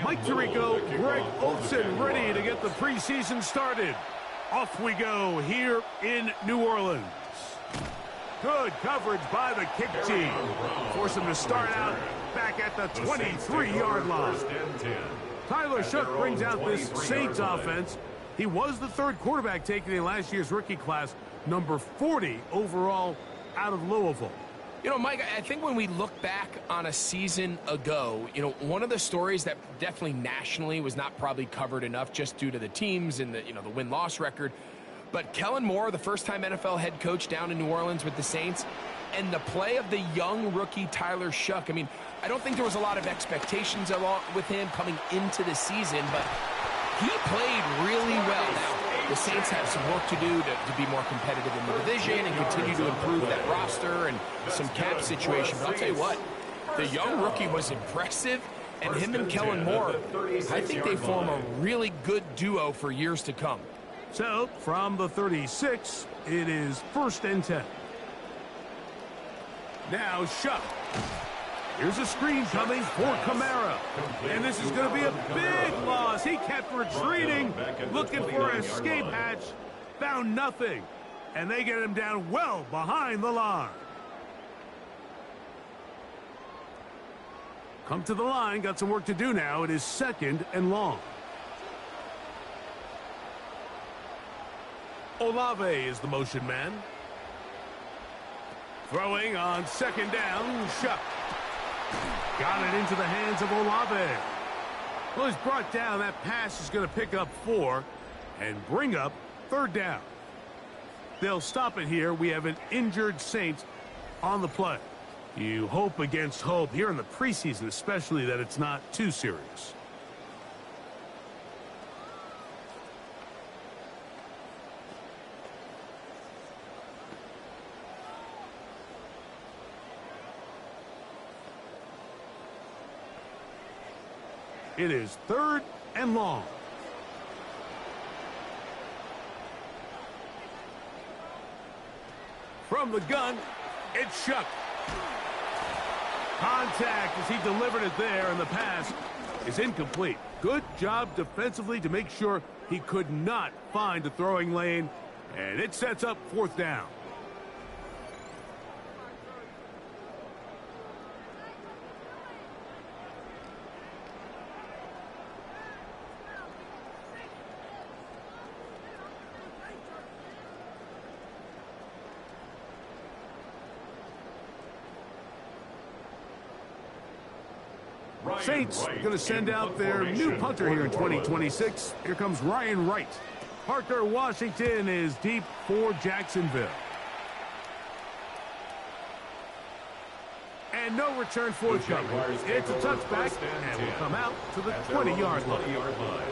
Mike Tirico, Greg Olsen ready to get the preseason started. Off we go here in New Orleans. Good coverage by the kick team. Force him to start out back at the 23-yard line. Tyler Shough brings out this Saints offense. He was the third quarterback taken in last year's rookie class, number 40 overall out of Louisville. You know, Mike, I think when we look back on a season ago, you know, one of the stories that definitely nationally was not probably covered enough just due to the teams and the win-loss record, but Kellen Moore, the first-time NFL head coach down in New Orleans with the Saints, and the play of the young rookie Tyler Shough. I mean, I don't think there was a lot of expectations along with him coming into the season, but he played really well. Now, the Saints have some work to do to be more competitive in the division and continue to improve that roster and some cap situation. But I'll tell you what, the young rookie was impressive, and him and Kellen Moore, I think they form a really good duo for years to come. So, from the 36, it is 1st and 10. Now, Shough. Here's a screen coming for Kamara. And this is going to be a big loss. He kept retreating, looking for an escape hatch. Found nothing. And they get him down well behind the line. Come to the line. Got some work to do now. It is 2nd and long. Olave is the motion man. Throwing on 2nd down. Shough. Got it into the hands of Olave. Well, he's brought down. That pass is going to pick up 4 and bring up 3rd down. They'll stop it here. We have an injured Saints on the play. You hope against hope here in the preseason, especially that it's not too serious. It is 3rd and long. From the gun, it's Shough. Contact as he delivered it there, and the pass is incomplete. Good job defensively to make sure he could not find a throwing lane, and it sets up 4th down. Saints going to send out their new punter here in 2026. Here comes Ryan Wright. Parker Washington is deep for Jacksonville. And no return forthcoming. It's a touchback and will come out to the 20-yard line.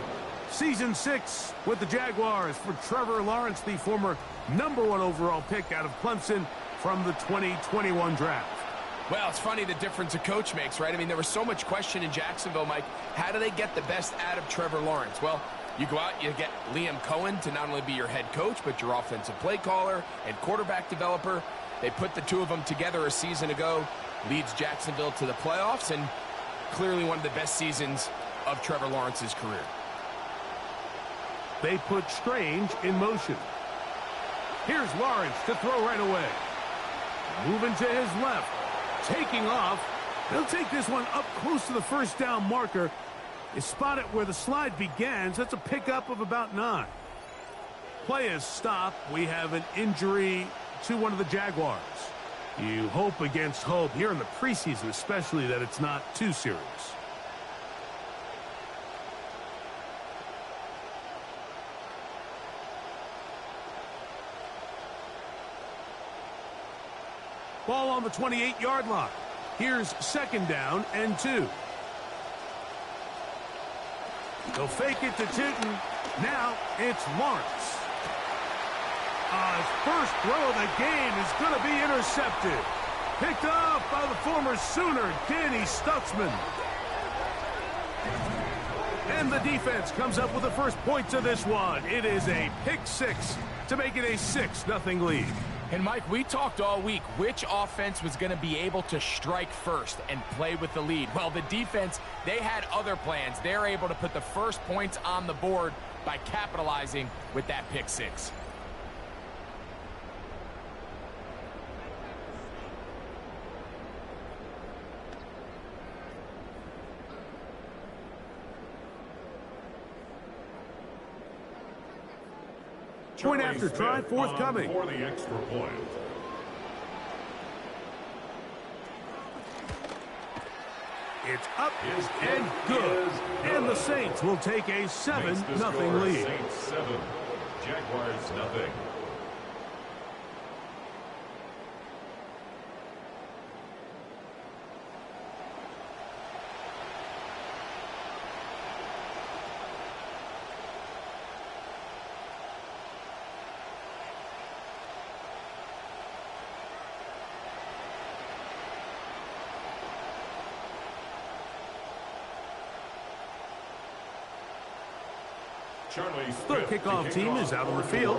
Season 6 with the Jaguars for Trevor Lawrence, the former #1 overall pick out of Clemson from the 2021 draft. Well, it's funny the difference a coach makes, right? I mean, there was so much question in Jacksonville, Mike. How do they get the best out of Trevor Lawrence? Well, you go out, you get Liam Cohen to not only be your head coach, but your offensive play caller and quarterback developer. They put the two of them together a season ago, leads Jacksonville to the playoffs, and clearly one of the best seasons of Trevor Lawrence's career. They put Strange in motion. Here's Lawrence to throw right away. Moving to his left. Taking off. He'll take this one up close to the 1st down marker. Is spotted where the slide begins. That's a pickup of about 9. Play is stopped. We have an injury to one of the Jaguars. You hope against hope here in the preseason, especially that it's not too serious. Ball on the 28-yard line. Here's 2nd down and 2. They'll fake it to Tootin. Now it's Lawrence. His first throw of the game is going to be intercepted. Picked up by the former Sooner, Danny Stutzman. And the defense comes up with the first points of this one. It is a pick 6 to make it a 6-0 lead. And, Mike, we talked all week which offense was going to be able to strike first and play with the lead. Well, the defense, they had other plans. They're able to put the first points on the board by capitalizing with that pick six. Point after try forthcoming. For the extra point. It's up and good. And the Saints will take a 7-0 lead. Saints 7, Jaguars nothing. The kickoff team is out on the field,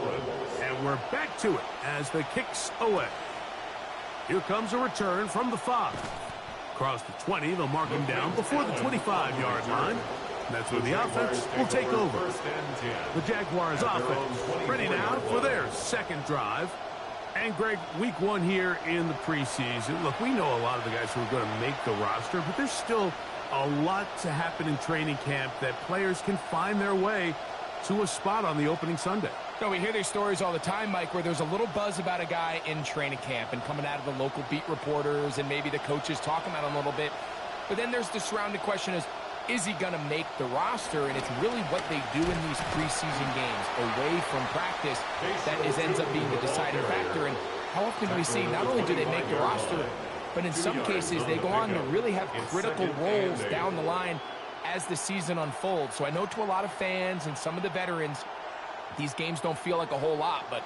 and we're back to it as the kicks away. Here comes a return from the 5. Across the 20, they'll mark him down before the 25-yard line. That's where the offense will take over. The Jaguars offense ready now for their second drive. And, Greg, week 1 here in the preseason. Look, we know a lot of the guys who are going to make the roster, but there's still a lot to happen in training camp that players can find their way to a spot on the opening Sunday. So we hear these stories all the time, Mike, where there's a little buzz about a guy in training camp and coming out of the local beat reporters and maybe the coaches talking about him a little bit. But then there's the surrounding question is he going to make the roster? And it's really what they do in these preseason games away from practice that ends up being the deciding factor. And how often do we see not only do they make the roster, but in some cases they go on to really have critical roles down the line as the season unfolds. So I know to a lot of fans and some of the veterans, these games don't feel like a whole lot, but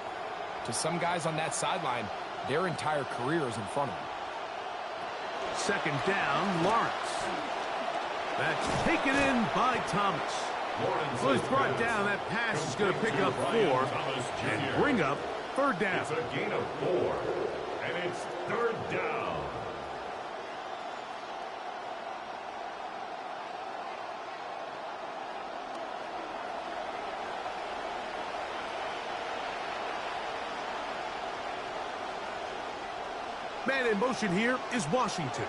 to some guys on that sideline, their entire career is in front of them. Second down, Lawrence. That's taken in by Thomas. So he's brought down. That pass is going to pick up 4 and bring up third down. It's a gain of 4, and it's third down. Man in motion here is Washington.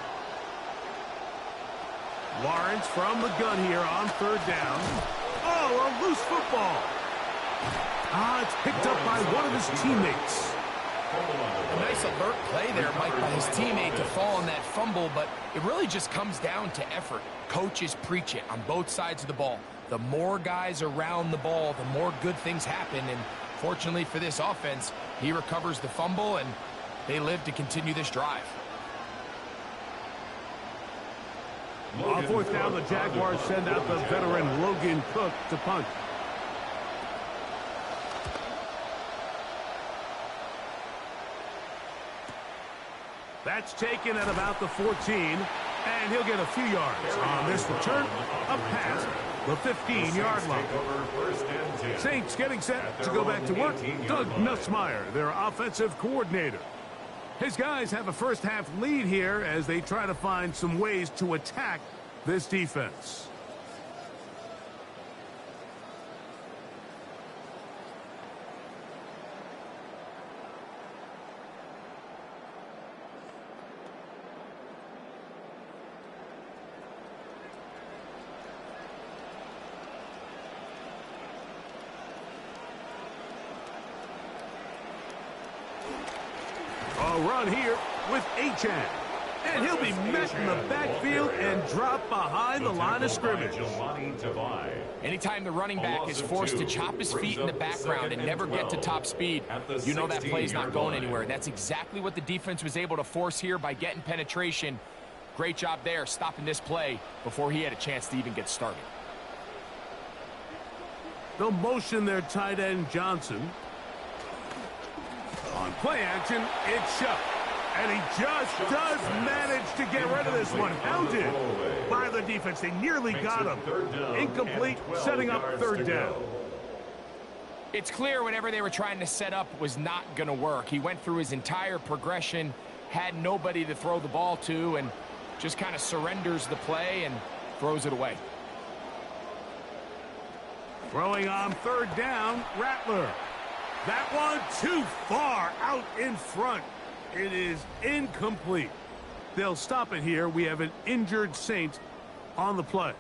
Lawrence from the gun here on third down. Oh, a loose football. It's picked up by one of his teammates. A nice alert play there, Mike, by his teammate to fall on that fumble, but it really just comes down to effort. Coaches preach it on both sides of the ball. The more guys around the ball, the more good things happen, and fortunately for this offense, he recovers the fumble, and they live to continue this drive. On fourth down, the Jaguars send out the veteran Logan Cook to punt. That's taken at about the 14, and he'll get a few yards. On this return, up past the 15-yard line. Saints getting set to go back to work. Doug Nussmeier, their offensive coordinator. His guys have a first-half lead here as they try to find some ways to attack this defense. A run here with Achan. And he'll be met in the backfield and drop behind the line of scrimmage. Anytime the running back is forced to chop his feet in the background and never get to top speed, you know that play's not going anywhere. That's exactly what the defense was able to force here by getting penetration. Great job there, stopping this play before he had a chance to even get started. They'll motion their tight end Johnson. On play action, it's Shuck. And he just does manage to get rid of this one. Hounded by the defense. They nearly got him. Incomplete, setting up third down. It's clear whatever they were trying to set up was not going to work. He went through his entire progression, had nobody to throw the ball to, and just kind of surrenders the play and throws it away. Throwing on third down, Rattler. That one too far out in front. It is incomplete. They'll stop it here. We have an injured Saint on the play.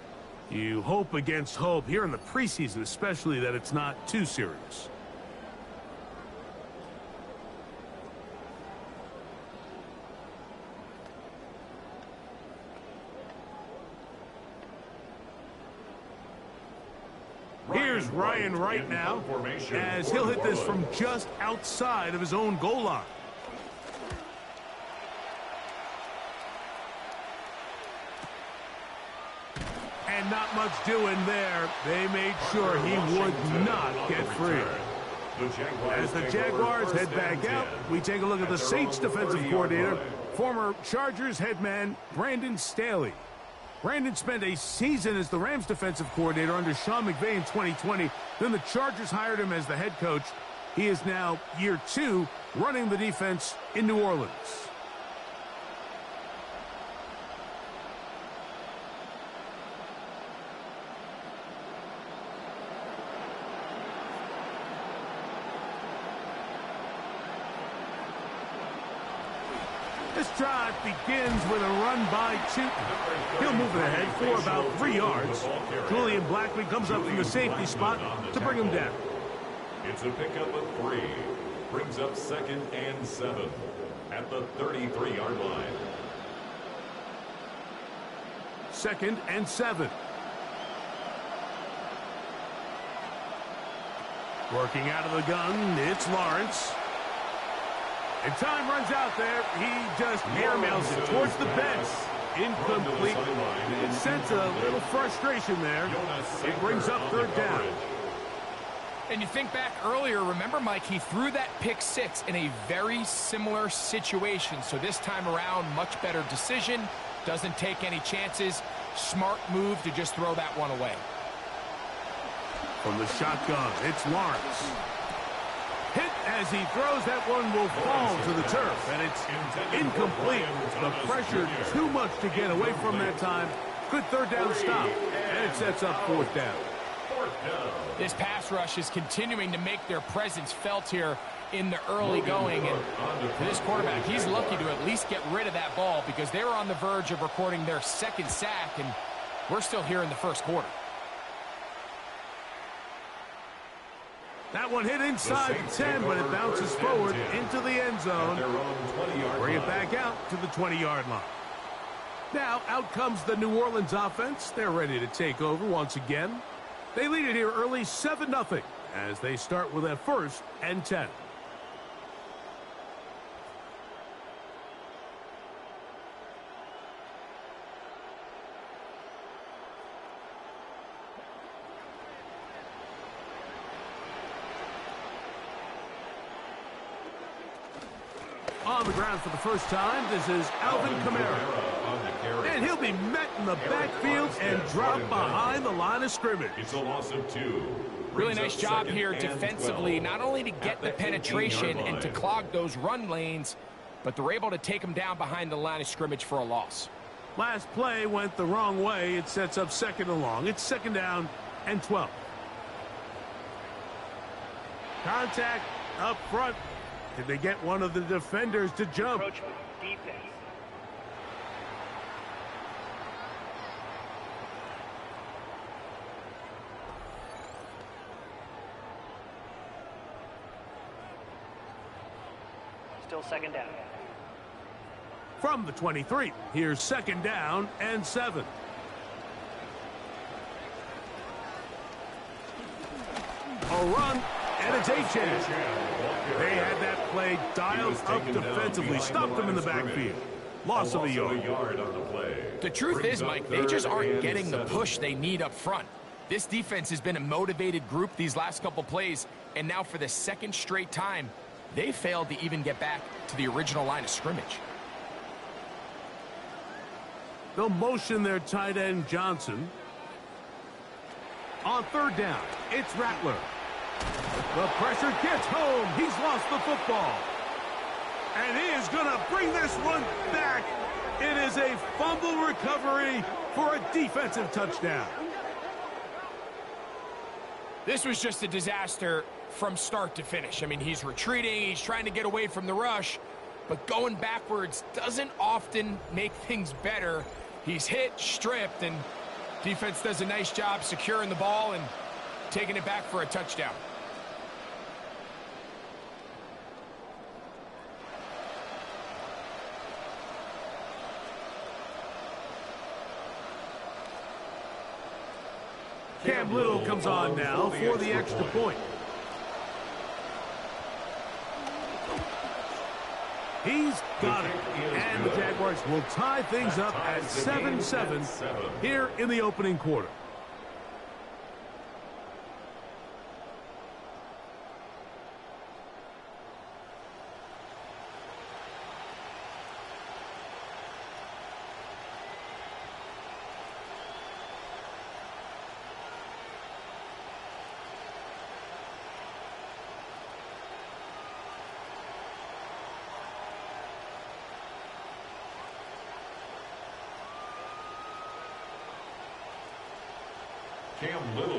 You hope against hope here in the preseason, especially, that it's not too serious. Here's Ryan right now, as he'll hit this from just outside of his own goal line. And not much doing there. They made sure he would not get free. As the Jaguars head back out, we take a look at the Saints defensive coordinator, former Chargers head man Brandon Staley. Brandon spent a season as the Rams defensive coordinator under Sean McVay in 2020. Then the Chargers hired him as the head coach. He is now year 2 running the defense in New Orleans. This drive begins with a run by Chute. He'll move it ahead for about 3 yards. Julian Blackman comes up from the safety spot to bring him down. It's a pickup of 3. Brings up 2nd and 7 at the 33-yard line. 2nd and 7. Working out of the gun, it's Lawrence. And time runs out there. He just airmails it towards the bench. Incomplete. You sense a little frustration there. It brings up third down. And you think back earlier, remember, Mike, he threw that pick 6 in a very similar situation. So this time around, much better decision. Doesn't take any chances. Smart move to just throw that one away. From the shotgun, it's Lawrence. Hit as he throws. That one will fall to the turf, and it's incomplete. The pressure too much to get away from that time. Good third down stop, and it sets up fourth down. This pass rush is continuing to make their presence felt here in the early going, and for this quarterback, he's lucky to at least get rid of that ball because they were on the verge of recording their 2nd sack, and we're still here in the first quarter. That one hit inside the 10, but it bounces forward into the end zone. Bring it back out to the 20-yard line. Now, out comes the New Orleans offense. They're ready to take over once again. They lead it here early, 7-0, as they start with a 1st and 10. On the ground for the first time, this is Alvin Kamara. And he'll be met in the backfield and dropped behind the line of scrimmage. It's a loss of 2. Really nice job here defensively, not only to get the penetration and to clog those run lanes, but they're able to take them down behind the line of scrimmage for a loss. Last play went the wrong way. It sets up 2nd and long. It's 2nd down and 12. Contact up front. Did they get one of the defenders to jump? Defense. Still 2nd down. From the 23, here's 2nd down and 7. A run, and it's H.A. They had that play dialed up defensively, stopped them in the backfield. Loss of a yard. The truth is, Mike, they just aren't getting the push they need up front. This defense has been a motivated group these last couple plays, and now for the 2nd straight time, they failed to even get back to the original line of scrimmage. They'll motion their tight end Johnson. On 3rd down, it's Rattler. The pressure gets home. He's lost the football. And he is going to bring this one back. It is a fumble recovery for a defensive touchdown. This was just a disaster from start to finish. I mean, he's retreating, he's trying to get away from the rush, but going backwards doesn't often make things better. He's hit, stripped, and defense does a nice job securing the ball and taking it back for a touchdown. Cam Little comes on now for the extra point. He's got it. And the Jaguars will tie things up at 7-7 here in the opening quarter.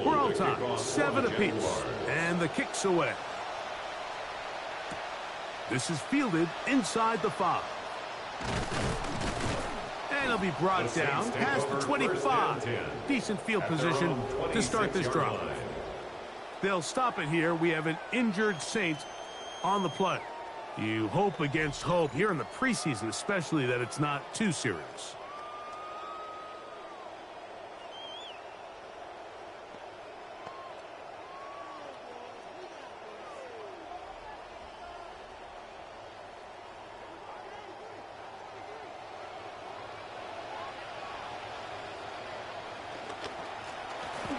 We're on time, 7 apiece, and the kick's away. This is fielded inside the 5. And it'll be brought down past the 25. Decent field position to start this drive. They'll stop it here. We have an injured Saint on the play. You hope against hope here in the preseason, especially that it's not too serious.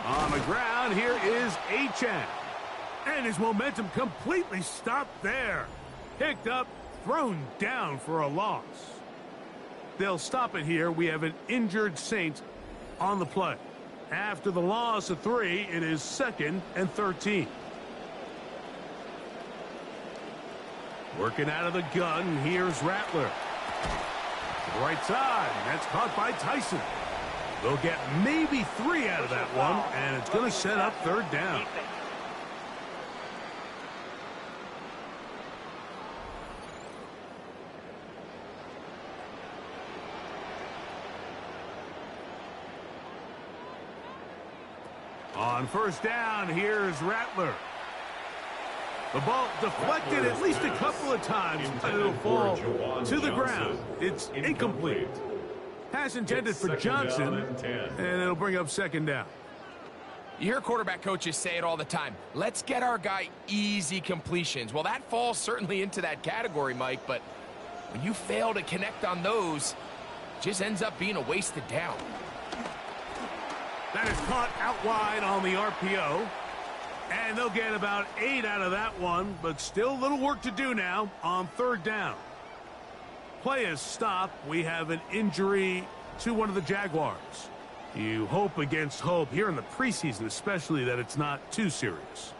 On the ground, here is Achane. And his momentum completely stopped there. Picked up, thrown down for a loss. They'll stop it here. We have an injured Saint on the play. After the loss of 3, it is 2nd and 13. Working out of the gun, here's Rattler. To the right side, and that's caught by Tyson. They'll get maybe 3 out of that one, and it's going to set up 3rd down. On 1st down, here's Rattler. The ball deflected at least a couple of times, but it'll fall to the ground. It's incomplete. Pass intended for Johnson, and it'll bring up 2nd down. You hear quarterback coaches say it all the time. Let's get our guy easy completions. Well, that falls certainly into that category, Mike, but when you fail to connect on those, it just ends up being a wasted down. That is caught out wide on the RPO, and they'll get about 8 out of that one, but still a little work to do now on 3rd down. Play is stopped. We have an injury to one of the Jaguars. You hope against hope here in the preseason, especially that it's not too serious.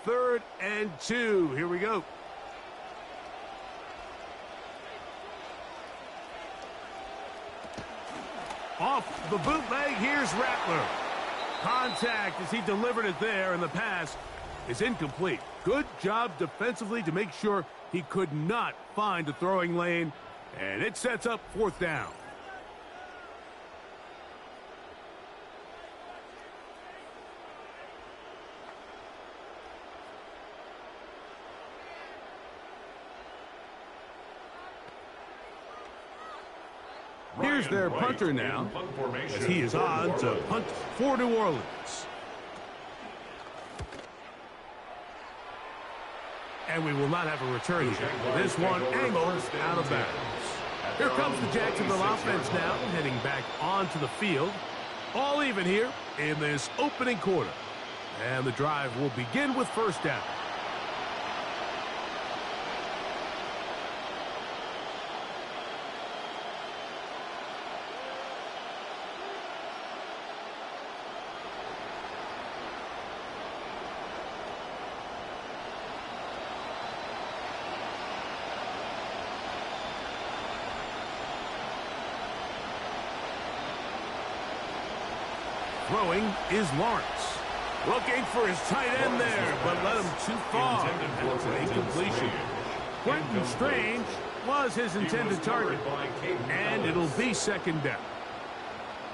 Third and 2. Here we go. Off the bootleg, here's Rattler. Contact as he delivered it there, and the pass is incomplete. Good job defensively to make sure he could not find a throwing lane, and it sets up 4th down. Here's their punter now, as he is on to punt for New Orleans. And we will not have a return here. This one angled out of bounds. Here comes the Jacksonville offense now, heading back onto the field. All even here in this opening quarter. And the drive will begin with 1st down. Throwing is Lawrence. Looking for his tight end there, but led him too far. That's an incompletion. Quentin Strange was his intended target, and it'll be second down.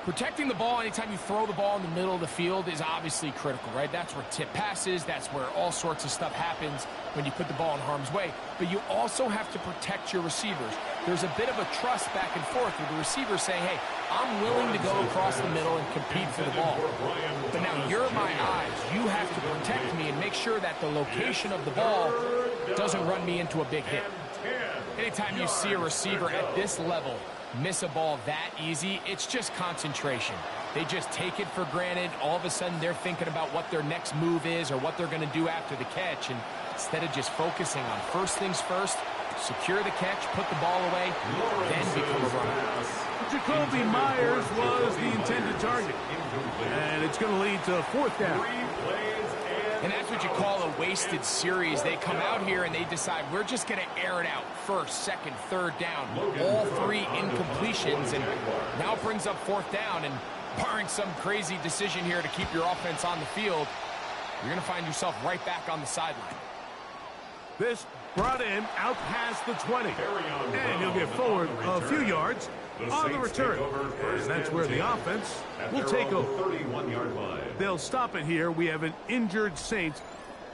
Protecting the ball anytime you throw the ball in the middle of the field is obviously critical, right? That's where tip passes, that's where all sorts of stuff happens when you put the ball in harm's way. But you also have to protect your receivers. There's a bit of a trust back and forth where the receivers say, hey, I'm willing to go across the middle and compete for the ball. But now you're my eyes. You have to protect me and make sure that the location of the ball doesn't run me into a big hit. Anytime you see a receiver at this level miss a ball that easy, it's just concentration. They just take it for granted. All of a sudden, they're thinking about what their next move is or what they're going to do after the catch. And instead of just focusing on first things first, secure the catch, put the ball away, then become a runner. Jacoby Myers was the intended target. And it's going to lead to fourth down. And that's what you call a wasted series. They come out here and they decide we're just going to air it out. First, second, third down. All three incompletions. And now it brings up fourth down. And barring some crazy decision here to keep your offense on the field, you're going to find yourself right back on the sideline. This brought him out past the 20. And he'll get forward a few yards on the return. And that's where the offense will take over. 31-yard line. They'll stop it here. We have an injured Saint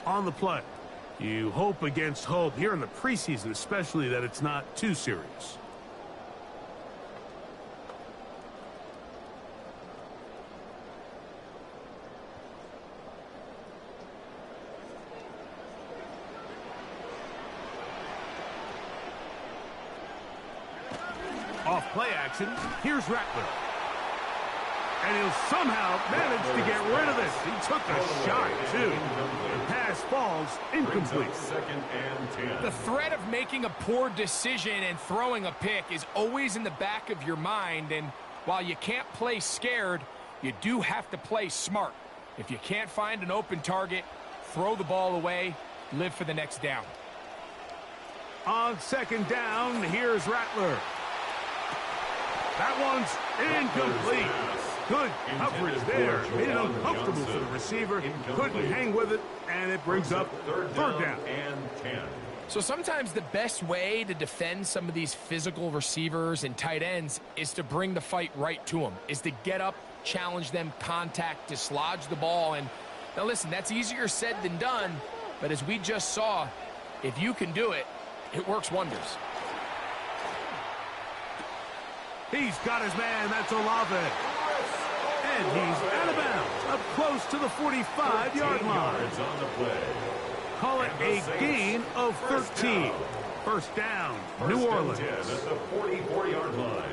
on the play. You hope against hope here in the preseason, especially that it's not too serious. Off play action, here's Rattler. And he'll somehow manage to get rid of this. He took a shot, too. The pass falls incomplete. Second and 10. The threat of making a poor decision and throwing a pick is always in the back of your mind. And while you can't play scared, you do have to play smart. If you can't find an open target, throw the ball away, live for the next down. On second down, here's Rattler. That one's incomplete. Good coverage there. Made it uncomfortable for the receiver. Couldn't hang with it, and it brings up third down. And 10. So sometimes the best way to defend some of these physical receivers and tight ends is to bring the fight right to them, is to get up, challenge them, contact, dislodge the ball. And now listen, that's easier said than done, but as we just saw, if you can do it, it works wonders. He's got his man. That's Olave. And he's out of bounds, up close to the 45-yard line. On the play. Call it a gain of 13. First down, New Orleans. 10 at the 44-yard line.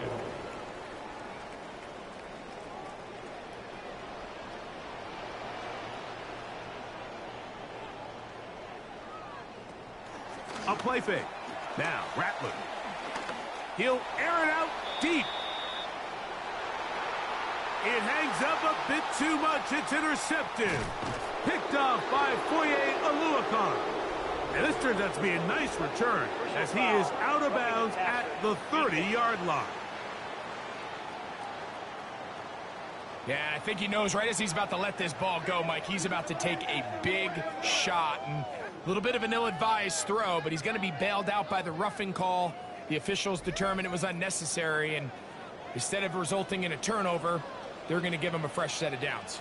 A play fake. Now, Rattler. He'll air it out deep. It hangs up a bit too much. It's intercepted. Picked off by Foye Oluokun. And this turns out to be a nice return as he is out of bounds at the 30-yard line. Yeah, I think he knows right as he's about to let this ball go, Mike. He's about to take a big shot. And a little bit of an ill-advised throw, but he's going to be bailed out by the roughing call. The officials determined it was unnecessary, and instead of resulting in a turnover, they're going to give him a fresh set of downs.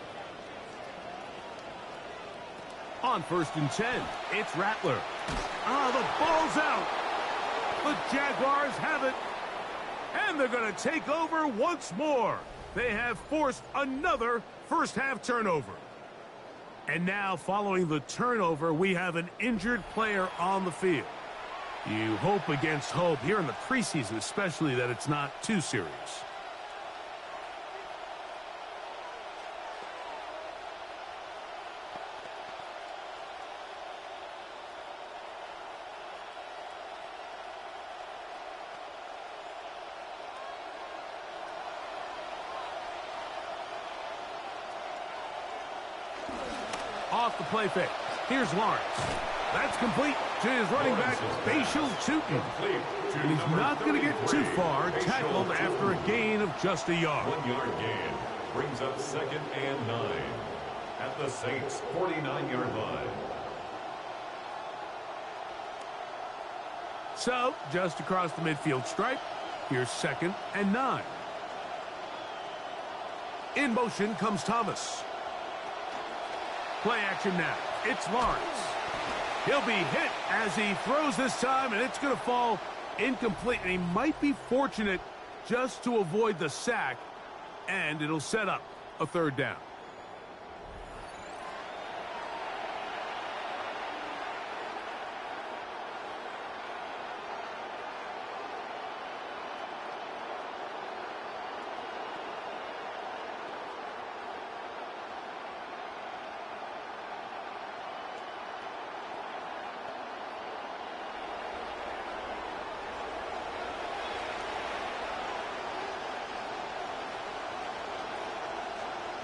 On first and 10, it's Rattler. The ball's out. The Jaguars have it. And they're going to take over once more. They have forced another first-half turnover. And now, following the turnover, we have an injured player on the field. You hope against hope here in the preseason, especially that it's not too serious. Off the play fake. Here's Lawrence. That's complete to his running back, Bashal Tootin. And he's not going to get too far, tackled after a gain of just a yard. 1 yard gain. Brings up 2nd and 9 at the Saints' 49-yard line. So, just across the midfield stripe, here's 2nd and 9. In motion comes Thomas. Play action now. It's Lawrence. He'll be hit as he throws this time, and it's going to fall incomplete. And he might be fortunate just to avoid the sack, and it'll set up a 3rd down.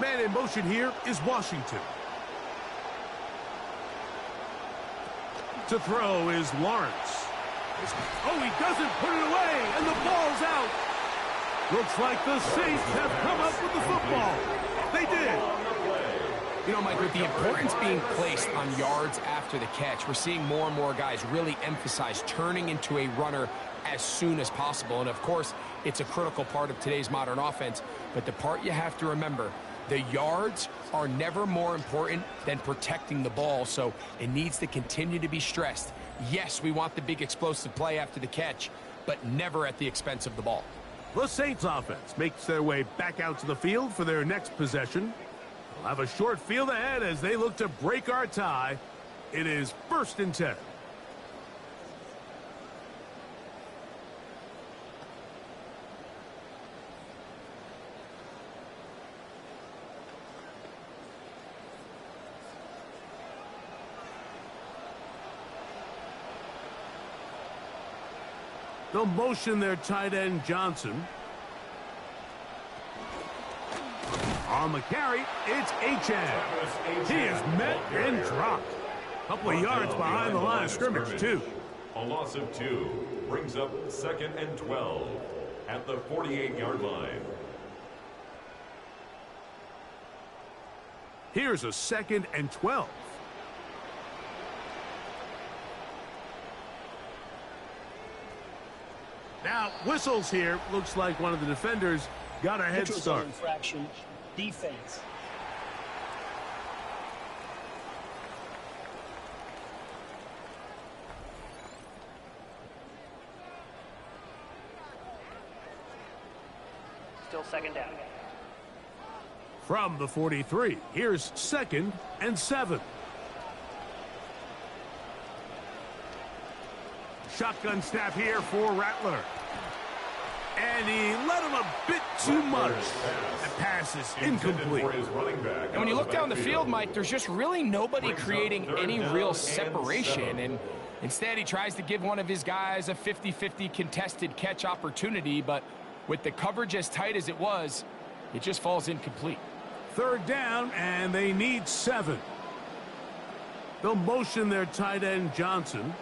Man in motion here is Washington. To throw is Lawrence. Oh, he doesn't put it away, and the ball's out. Looks like the Saints have come up with the football. They did. You know, Mike, with the importance being placed on yards after the catch, we're seeing more and more guys really emphasize turning into a runner as soon as possible. And, of course, it's a critical part of today's modern offense. But the part you have to remember, the yards are never more important than protecting the ball, so it needs to continue to be stressed. Yes, we want the big explosive play after the catch, but never at the expense of the ball. The Saints offense makes their way back out to the field for their next possession. They'll have a short field ahead as they look to break our tie. It is 1st and 10. They'll motion their tight end, Johnson. On the carry, it's Achane. He is met and dropped. A couple of yards behind the line of scrimmage, too. A loss of 2 brings up 2nd and 12 at the 48-yard line. Here's a 2nd and 12. Now, whistles here. Looks like one of the defenders got a head start. Infraction, defense. Still 2nd down. From the 43, here's 2nd and 7. Shotgun snap here for Rattler. And he let him a bit too much. The pass is incomplete. And when you look down the field, Mike, there's just really nobody creating any real separation. And instead, he tries to give one of his guys a 50-50 contested catch opportunity. But with the coverage as tight as it was, it just falls incomplete. 3rd down, and they need 7. They'll motion their tight end, Johnson.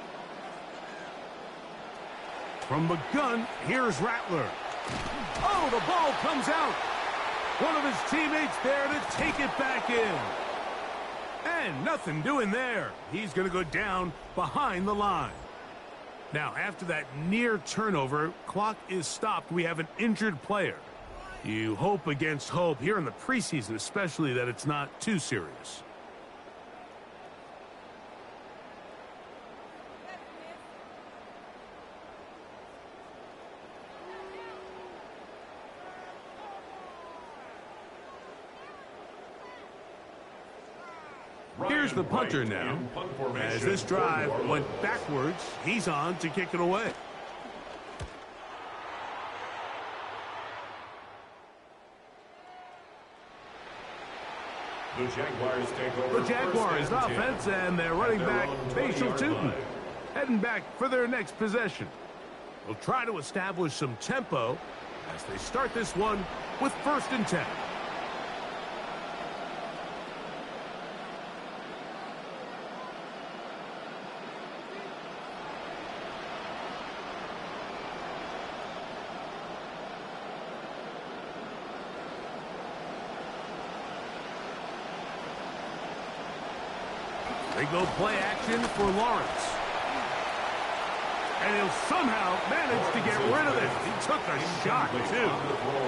From the gun, here's Rattler. Oh, the ball comes out. One of his teammates there to take it back in. And nothing doing there. He's going to go down behind the line. Now, after that near turnover, clock is stopped. We have an injured player. You hope against hope here in the preseason, especially that it's not too serious. Here's the punter now. As this drive went backwards, he's on to kick it away. The Jaguars take over. The Jaguars offense and their running back, Facial Tootin, heading back for their next possession. They'll try to establish some tempo as they start this one with 1st and 10. They go play action for Lawrence. And he'll somehow manage to get rid of it. He took a shot, too.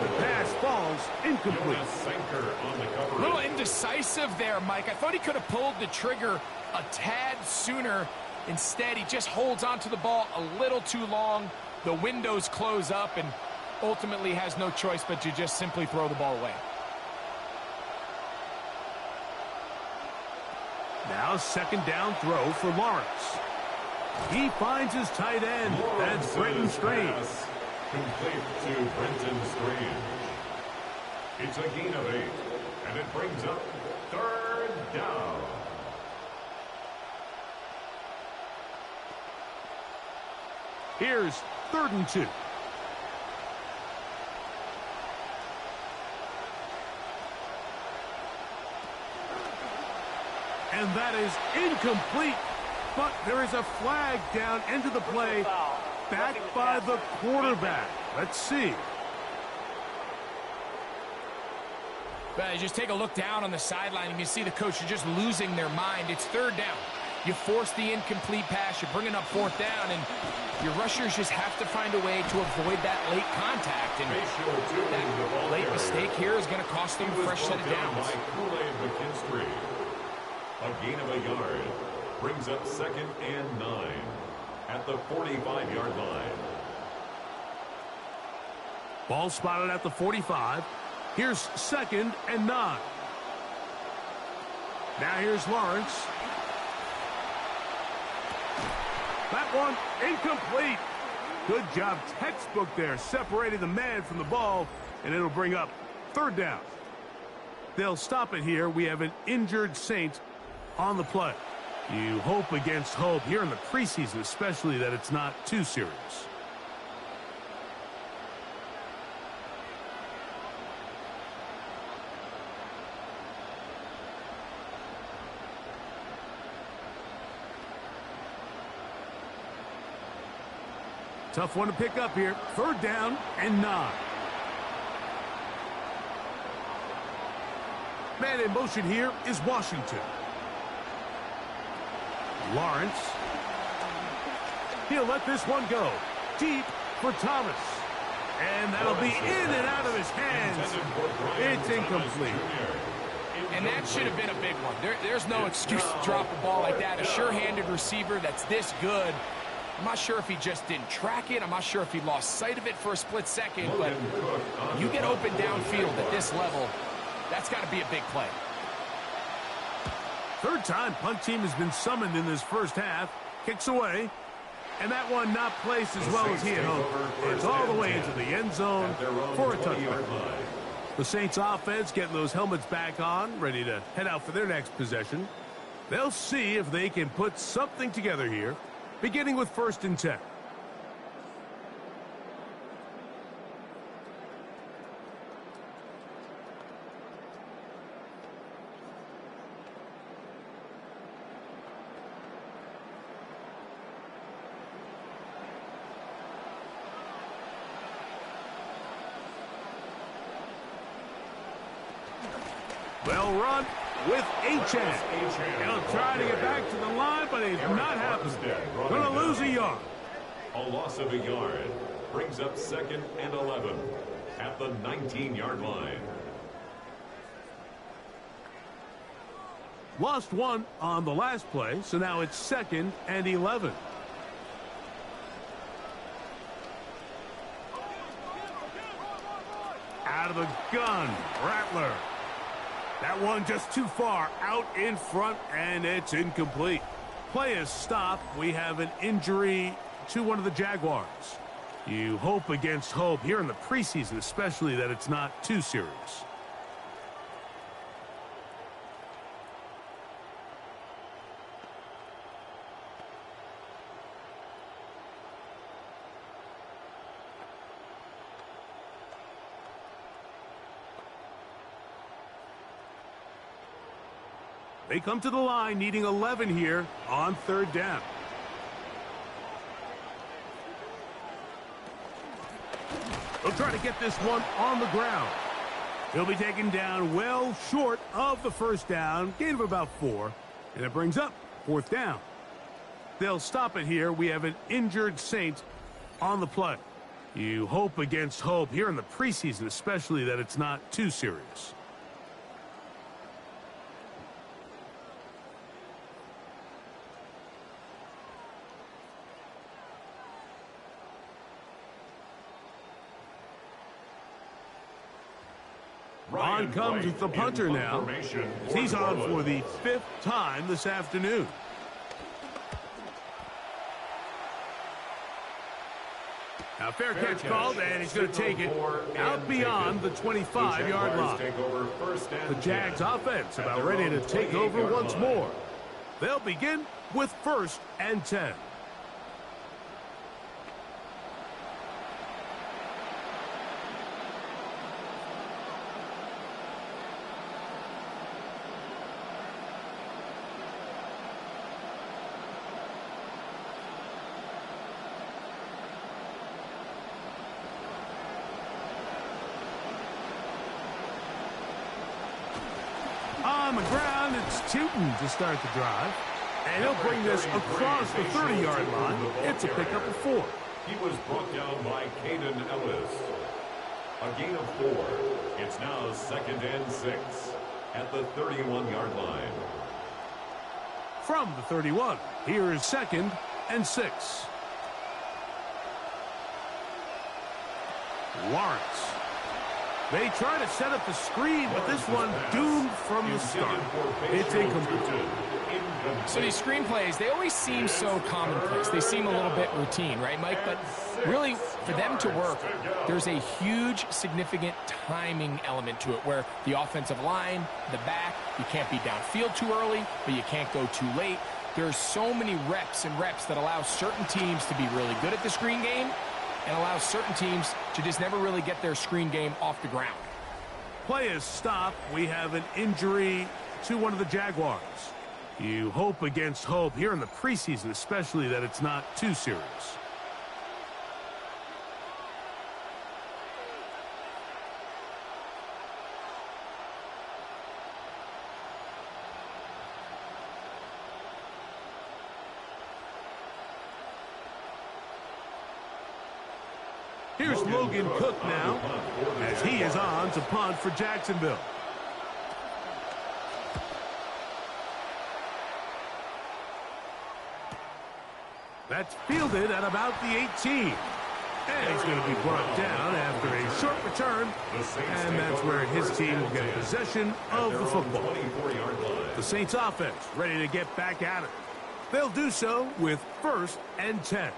The pass falls incomplete. A little indecisive there, Mike. I thought he could have pulled the trigger a tad sooner. Instead, he just holds onto the ball a little too long. The windows close up and ultimately has no choice but to just simply throw the ball away. Now second down throw for Lawrence. He finds his tight end. That's Brenton Strange. Complete to Brenton Strange. It's a gain of 8, and it brings up third down. Here's 3rd and 2. And that is incomplete. But there is a flag down into the play, back by the quarterback. Let's see. But just take a look down on the sideline, and you see the coach are just losing their mind. It's 3rd down. You force the incomplete pass. You're bringing up 4th down, and your rushers just have to find a way to avoid that late contact. And that late mistake here is going to cost them a fresh set of downs. A gain of a yard. Brings up 2nd and 9 at the 45-yard line. Ball spotted at the 45. Here's 2nd and 9. Now here's Lawrence. That one incomplete. Good job, textbook there, separating the man from the ball, and it'll bring up 3rd down. They'll stop it here. We have an injured Saint on the play. You hope against hope here in the preseason, especially, that it's not too serious. Tough one to pick up here. 3rd down and 9. Man in motion here is Washington. Lawrence. He'll let this one go. Deep for Thomas. And that'll be in and out of his hands. It's incomplete. And that should have been a big one. There's no excuse to drop a ball like that. A sure-handed receiver that's this good. I'm not sure if he just didn't track it. I'm not sure if he lost sight of it for a split second. But you get open downfield at this level, that's got to be a big play. 3rd time punt team has been summoned in this first half. Kicks away. And that one not placed as well as he had hoped. It's all the way into the end zone for a touchdown. The Saints offense getting those helmets back on, ready to head out for their next possession. They'll see if they can put something together here, beginning with 1st and 10. Well run with Achane. He'll try to get back to the line, but it's not happening. Going to lose a yard. A loss of a yard brings up 2nd and 11 at the 19-yard line. Lost one on the last play, so now it's 2nd and 11. Out of the gun, Rattler. That one just too far out in front, and it's incomplete. Play is stopped. We have an injury to one of the Jaguars. You hope against hope here in the preseason, especially, that it's not too serious. They come to the line needing 11 here on 3rd down. They'll try to get this one on the ground. He'll be taken down well short of the 1st down, gain of about 4, and it brings up 4th down. They'll stop it here. We have an injured Saint on the play. You hope against hope here in the preseason, especially that it's not too serious. On comes the punter now. He's on for the 5th time this afternoon. Now fair catch called, and he's going to take it out beyond the 25-yard line. The Jags offense about ready to take over once more. They'll begin with 1st and 10. On the ground, it's Tootin to start the drive. And he'll bring this across the 30-yard line. It's a pickup of 4. He was brought down by Caden Ellis. A gain of 4. It's now 2nd and 6 at the 31-yard line. From the 31, here is 2nd and 6. Lawrence. They try to set up the screen, but this one doomed from the start. It's incomplete. So these screen plays, they always seem so commonplace. They seem a little bit routine, right, Mike? But really, for them to work, there's a huge, significant timing element to it where the offensive line, the back, you can't be downfield too early, but you can't go too late. There's so many reps and reps that allow certain teams to be really good at the screen game and allows certain teams to just never really get their screen game off the ground. Play is stopped. We have an injury to one of the Jaguars. You hope against hope here in the preseason, especially that it's not too serious. Here's Logan Cook now, as he is on to punt for Jacksonville. That's fielded at about the 18. And he's going to be brought down after a short return, and that's where his team will get possession of the football. The Saints offense ready to get back at it. They'll do so with 1st and 10.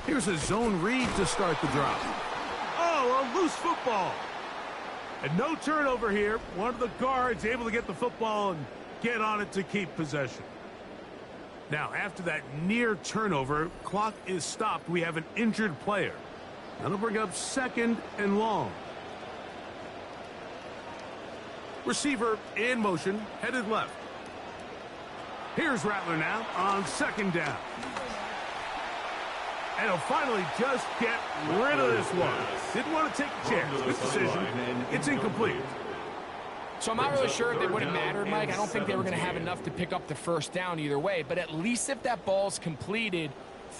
Here's a zone read to start the drive. Oh, a loose football. And no turnover here. One of the guards able to get the football and get on it to keep possession. Now, after that near turnover, clock is stopped. We have an injured player. That'll bring up 2nd and long. Receiver in motion, headed left. Here's Rattler now on 2nd down. And he'll finally just get rid of this one. Didn't want to take a chance. Good decision. It's incomplete. So I'm not really sure if it would have mattered, Mike. I don't think they were going to have enough to pick up the 1st down either way. But at least if that ball's completed,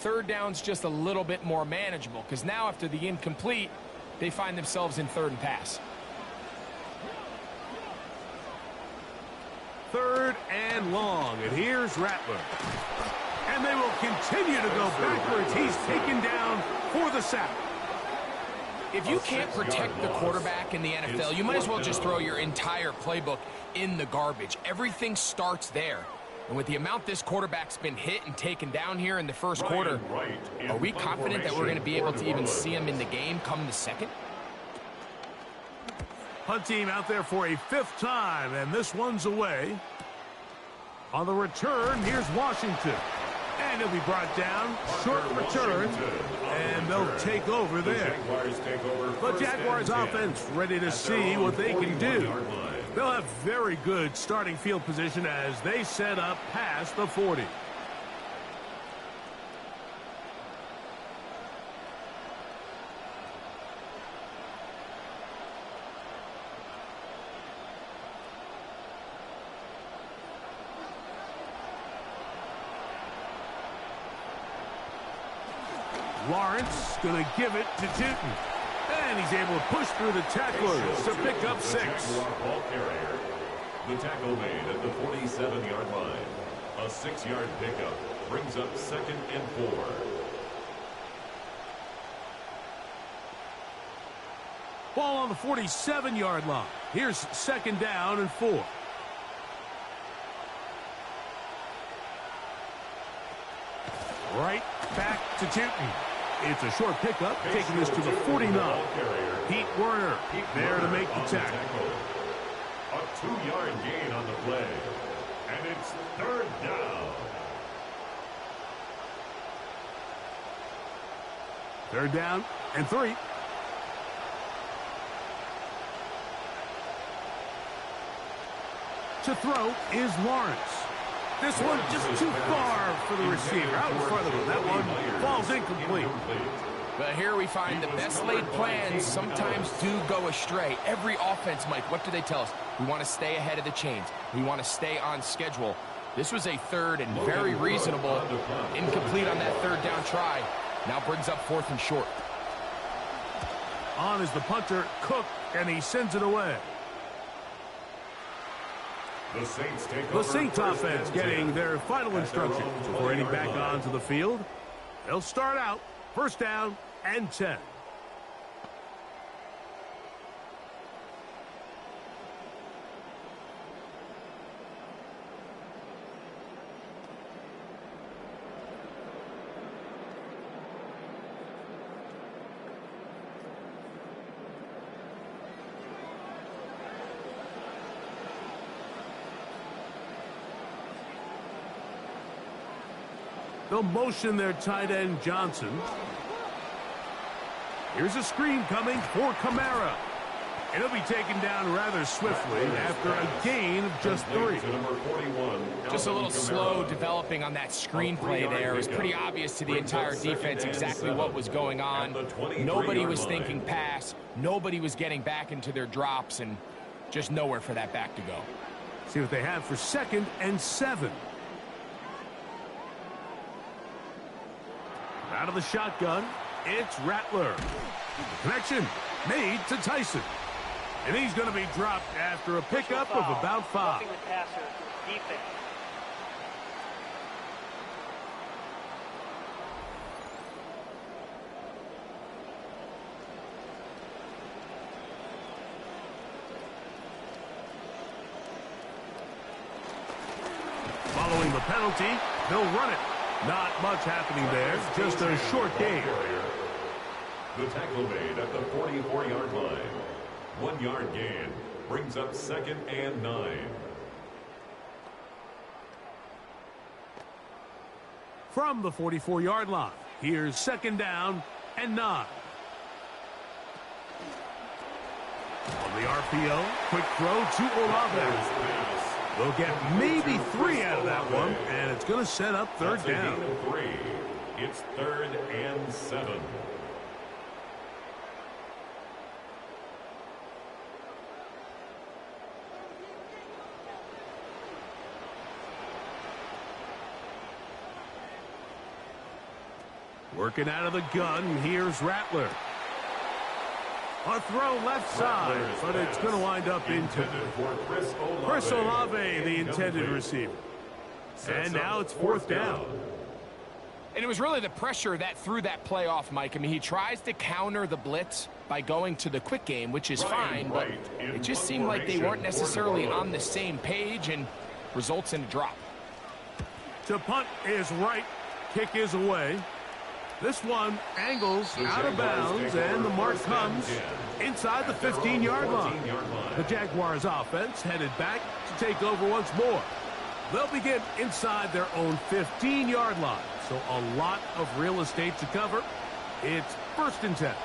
3rd down's just a little bit more manageable. Because now after the incomplete, they find themselves in 3rd and pass. 3rd and long. And here's Rattler. And they will continue to go backwards. He's taken down for the sack. If you can't protect the quarterback in the NFL, you might as well just throw your entire playbook in the garbage. Everything starts there. And with the amount this quarterback's been hit and taken down here in the 1st quarter, are we confident that we're going to be able to even see him in the game come the 2nd? Punt team out there for a 5th time, and this one's away. On the return, here's Washington. And he'll be brought down. Short return. And they'll take over there. The Jaguars offense ready to see what they can do. They'll have very good starting field position as they set up past the 40. Lawrence going to give it to Tootin. And he's able to push through the tacklers to pick up 6. Ball carrier. The tackle made at the 47-yard line. A 6-yard pickup brings up 2nd and 4. Ball on the 47-yard line. Here's 2nd down and 4. Right back to Tootin. It's a short pickup, taking this to the 49. Pete Werner there to make the tackle. A 2-yard gain on the play. And it's 3rd down. 3rd down and 3. To throw is Lawrence. This one just too far for the receiver. Out in front of him. That one falls incomplete. But here we find the best laid plans sometimes do go astray. Every offense, Mike, what do they tell us? We want to stay ahead of the chains. We want to stay on schedule. This was a 3rd and very reasonable. Incomplete on that 3rd down try. Now brings up 4th and short. On is the punter, Cook, and he sends it away. The Saints offense getting their final instructions before heading back onto the field. They'll start out 1st down and 10. They'll motion their tight end, Johnson. Here's a screen coming for Kamara. And he'll be taken down rather swiftly after a gain of just 3. Just a little slow developing on that screenplay there. It was pretty obvious to the entire defense exactly what was going on. Nobody was thinking pass. Nobody was getting back into their drops, and just nowhere for that back to go. See what they have for 2nd and 7. Out of the shotgun, it's Rattler. Connection made to Tyson. And he's going to be dropped after a pickup of about 5. Roughing the passer, defense. Following the penalty, they'll run it. Not much happening there, just a short gain. The tackle made at the 44-yard line. 1-yard gain brings up 2nd and 9. From the 44-yard line, here's 2nd down and 9. On the RPO, quick throw to Olave. They'll get maybe 3 out of that one, and it's going to set up 3rd down. 3. It's 3rd and 7. Working out of the gun, here's Rattler. A throw left side, but it's going to wind up into Chris Olave, the intended receiver. And now it's 4th down. And it was really the pressure that threw that play off, Mike. I mean, he tries to counter the blitz by going to the quick game, which is fine, but it just seemed like they weren't necessarily on the same page, and results in a drop. To punt is right, kick is away. This one angles out of bounds, and the mark comes inside the 15-yard line. The Jaguars offense headed back to take over once more. They'll begin inside their own 15-yard line, so a lot of real estate to cover. It's 1st and 10. .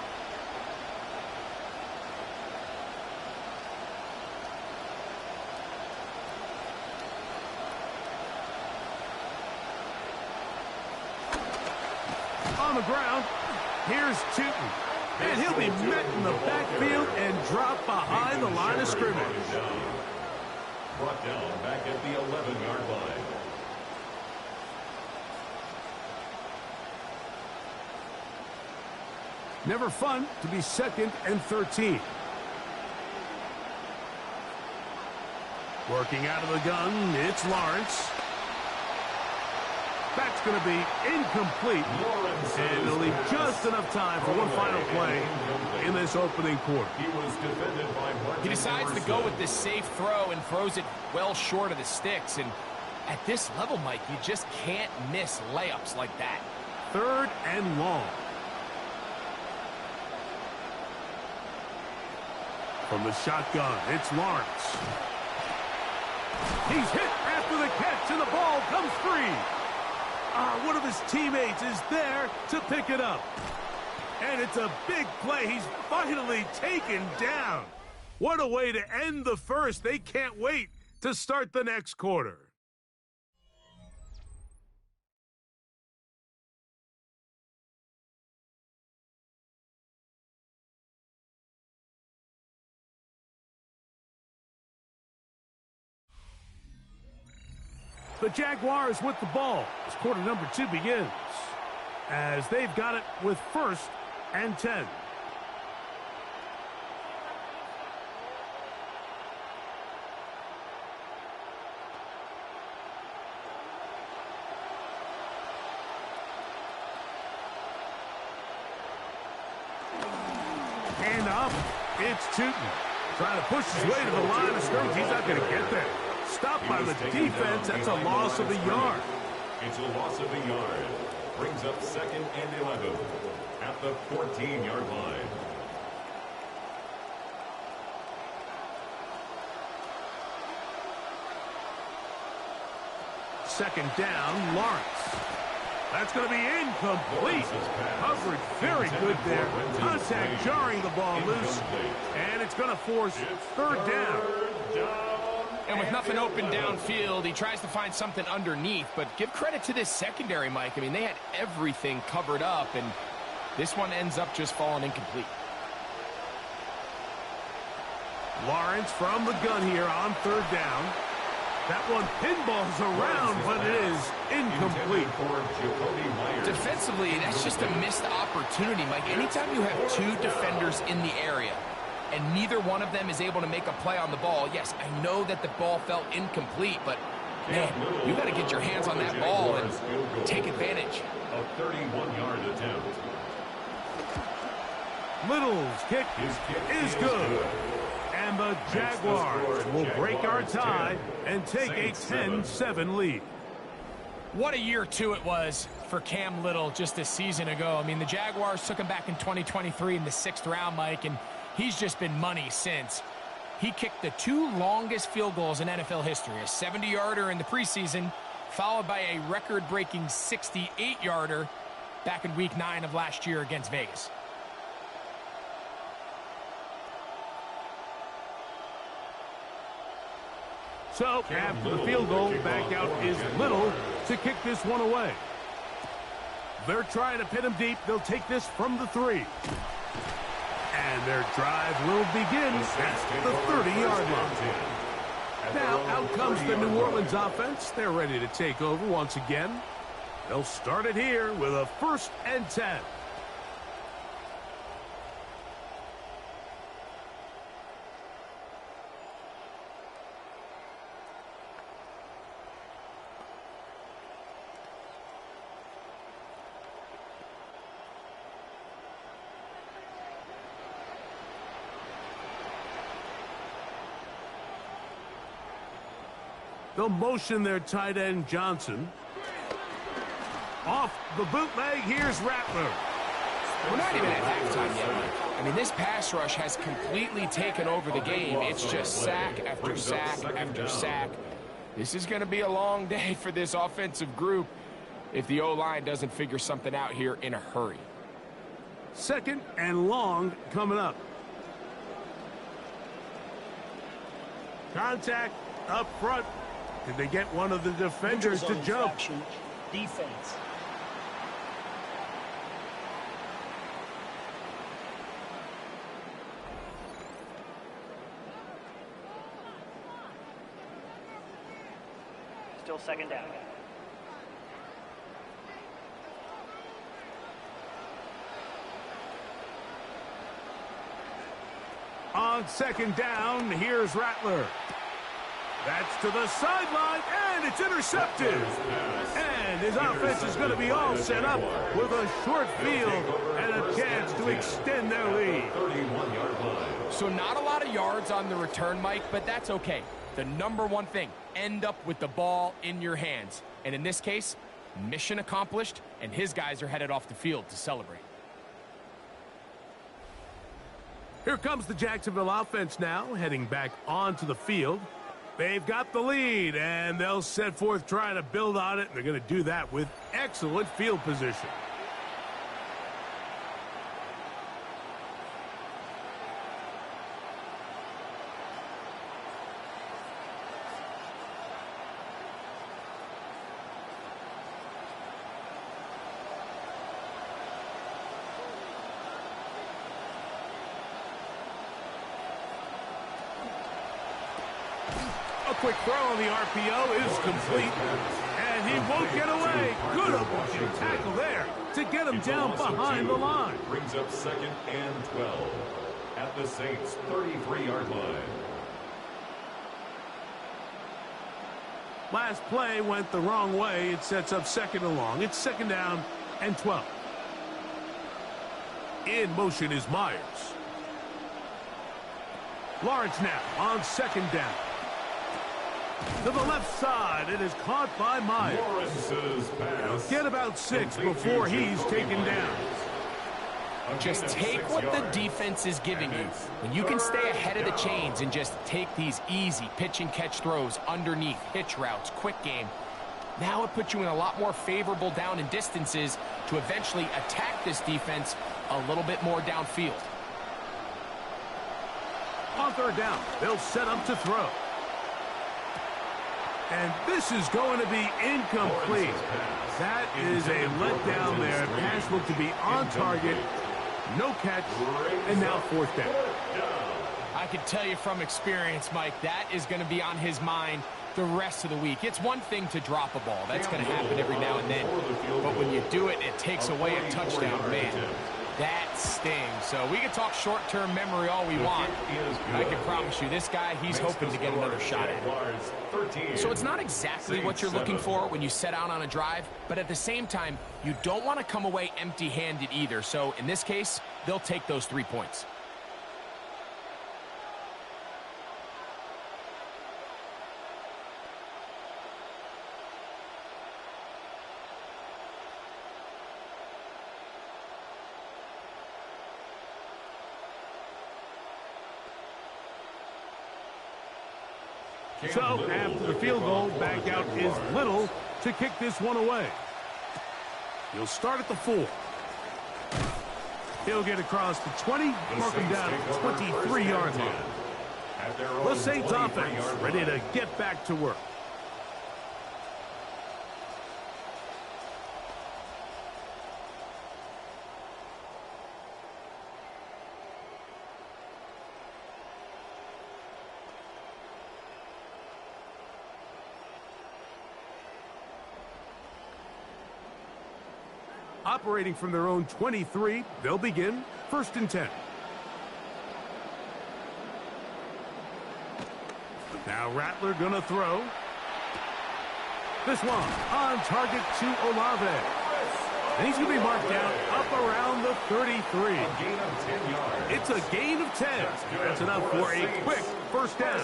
on the ground. Here's Tootin. And he'll be met in the backfield and dropped behind the line of scrimmage. Brought down back at the 11-yard line. Never fun to be 2nd and 13. Working out of the gun, it's Lawrence. That's going to be incomplete. And they'll leave just enough time for one final play in this opening quarter. He decides to go with this safe throw and throws it well short of the sticks. And at this level, Mike, you just can't miss layups like that. 3rd and long. From the shotgun, it's Lawrence. He's hit after the catch, and the ball comes free. One of his teammates is there to pick it up. And it's a big play. He's finally taken down. What a way to end the first. They can't wait to start the next quarter. The Jaguars with the ball as quarter number 2 begins, as they've got it with 1st and 10. And up, it's Tootin. Trying to push his way to the line of scrimmage. He's not going to get there. Stopped by the defense. That's a loss of a yard. It's a loss of a yard. Brings up 2nd and 11 at the 14-yard line. Second down, Lawrence. That's going to be incomplete. Coverage very good there. Contact jarring the ball loose. And it's going to force 3rd down. And with nothing open downfield, he tries to find something underneath. But give credit to this secondary, Mike. I mean, they had everything covered up, and this one ends up just falling incomplete. Lawrence from the gun here on 3rd down. That one pinballs around, but it is incomplete. Defensively, that's just a missed opportunity, Mike. Anytime you have 2 defenders in the area, and neither one of them is able to make a play on the ball. Yes, I know that the ball felt incomplete, but, man, you got to get your hands on that ball and take advantage. A 31-yard attempt. Little's kick is good. And the Jaguars will break our tie and take a 10-7 lead. What a year 2 it was for Cam Little just a season ago. I mean, the Jaguars took him back in 2023 in the 6th round, Mike, and he's just been money since. He kicked the 2 longest field goals in NFL history, a 70-yarder in the preseason, followed by a record-breaking 68-yarder back in Week 9 of last year against Vegas. So, after the field goal, back out is Little to kick this one away. They're trying to pin him deep. They'll take this from the 3. And their drive will begin at the 30-yard line. Now, out comes the New Orleans offense. They're ready to take over once again. They'll start it here with a 1st and 10. They'll motion their tight end, Johnson. Off the bootleg, here's Rattler. We're not even at halftime yet, Mike. I mean, this pass rush has completely taken over the game. It's just sack after sack after sack. This is going to be a long day for this offensive group if the O-line doesn't figure something out here in a hurry. 2nd and long coming up. Contact up front. Did they get one of the defenders to jump? Defense. Still second down. On second down, here's Rattler. That's to the sideline, and it's intercepted. And his offense is going to be all set up with a short field and a chance to extend their lead. 31-yard line. So not a lot of yards on the return, Mike, but that's okay. The number one thing, end up with the ball in your hands. And in this case, mission accomplished, and his guys are headed off the field to celebrate. Here comes the Jacksonville offense now, heading back onto the field. They've got the lead, and they'll set forth trying to build on it, and they're going to do that with excellent field position. A quick throw on the RPO is complete, and he won't get away. Good avoiding tackle there to get him down behind the line. Brings up 2nd and 12 at the Saints' 33-yard line. Last play went the wrong way. It sets up 2nd and long. It's 2nd down and 12. In motion is Myers. Lawrence now on 2nd down. To the left side, it is caught by Myers. Lawrence's pass. Get about 6 before he's taken down. Just take what the defense is giving you. When you can stay ahead of the chains and just take these easy pitch and catch throws underneath, hitch routes, quick game, now it puts you in a lot more favorable down and distances to eventually attack this defense a little bit more downfield. On 3rd down, they'll set up to throw. And this is going to be incomplete. That is a letdown there. Pass looked to be on target. No catch. And now 4th down. I can tell you from experience, Mike, that is going to be on his mind the rest of the week. It's one thing to drop a ball. That's going to happen every now and then. But when you do it, it takes away a touchdown, man. That stings. So we can talk short-term memory all we want. I can promise you, this guy, he's hoping to get another shot at it. So it's not exactly what you're looking for when you set out on a drive, but at the same time, you don't want to come away empty-handed either. So in this case, they'll take those 3 points. So after the field goal, back out is Little to kick this one away. He'll start at the 4. He'll get across the 20, mark him down at 23-yard line. The Saints offense ready to get back to work. Operating from their own 23, they'll begin 1st and 10. Now Rattler gonna throw. This one on target to Olave. And he's gonna be marked down up around the 33. It's a gain of 10. That's enough for a quick 1st down.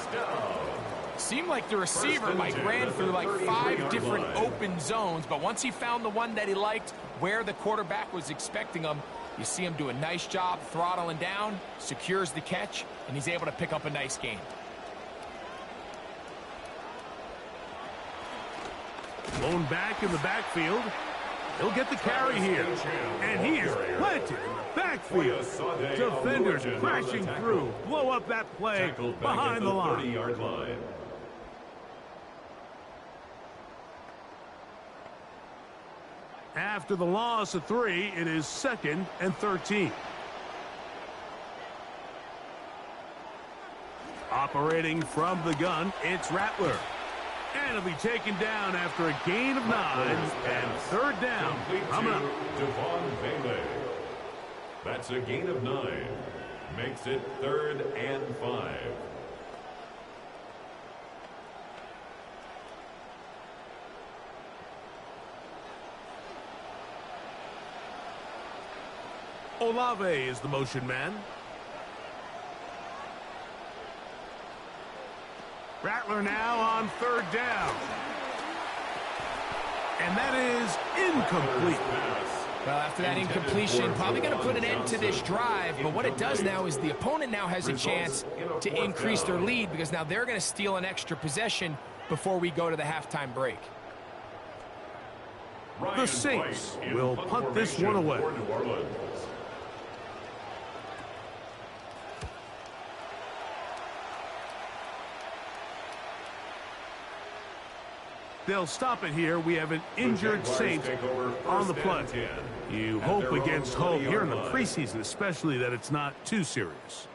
Seemed like the receiver, Mike, ran through like 5 different open zones, but once he found the one that he liked, where the quarterback was expecting him, you see him do a nice job throttling down, secures the catch, and he's able to pick up a nice gain. Blown back in the backfield. He'll get the carry here. And he is planted in the backfield. Defenders crashing through. Blow up that play behind the line. 30-yard line. After the loss of 3, it is 2nd and 13. Operating from the gun, it's Rattler. And he'll be taken down after a gain of 9 and third down. Coming up. Devon Bailey. That's a gain of 9. Makes it 3rd and 5. Olave is the motion man. Rattler now on third down. And that is incomplete. Well, after that incompletion, probably going to put an end to this drive. But what it does now is the opponent now has a chance to increase their lead because now they're going to steal an extra possession before we go to the halftime break. The Saints will punt this one away. They'll stop it here. We have an injured Saint on the play. You hope against hope here in the preseason, especially that it's not too serious.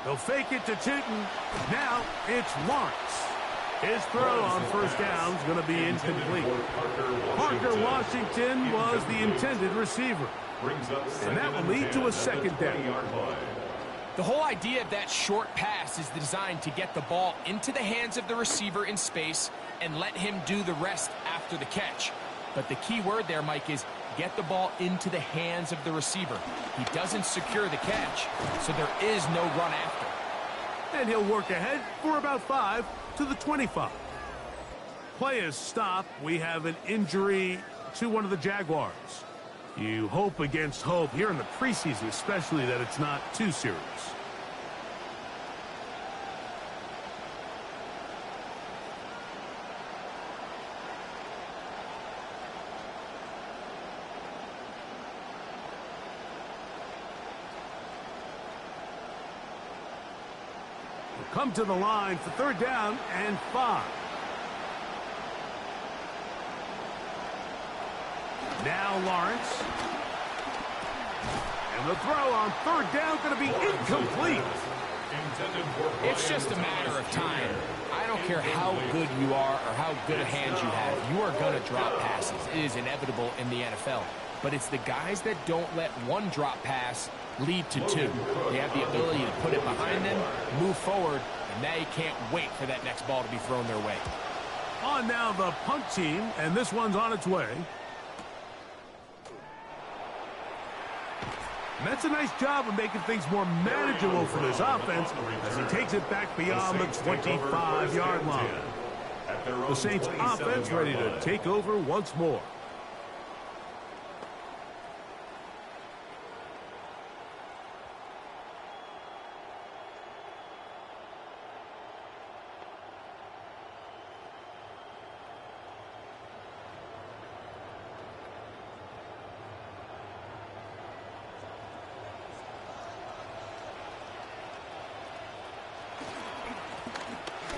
They'll fake it to Tootin. Now it's Lawrence. His throw on first down is going to be incomplete. Parker Washington was the intended receiver. And that will lead to a second down. The whole idea of that short pass is designed to get the ball into the hands of the receiver in space and let him do the rest after the catch. But the key word there, Mike, is get the ball into the hands of the receiver. He doesn't secure the catch, so there is no run after. And he'll work ahead for about 5 to the 25. Play is stopped. We have an injury to one of the Jaguars. You hope against hope here in the preseason, especially that it's not too serious. Come to the line for third down and 5. Now Lawrence. And the throw on third down going to be incomplete. It's just a matter of time. I don't care how good you are or how good a hand you have. You are going to drop passes. It is inevitable in the NFL. But it's the guys that don't let one drop pass lead to 2. They have the ability to put it behind them, move forward, and they can't wait for that next ball to be thrown their way. On now the punt team, and this one's on its way. And that's a nice job of making things more manageable for this offense as he takes it back beyond the 25-yard line. The Saints offense ready to take over once more.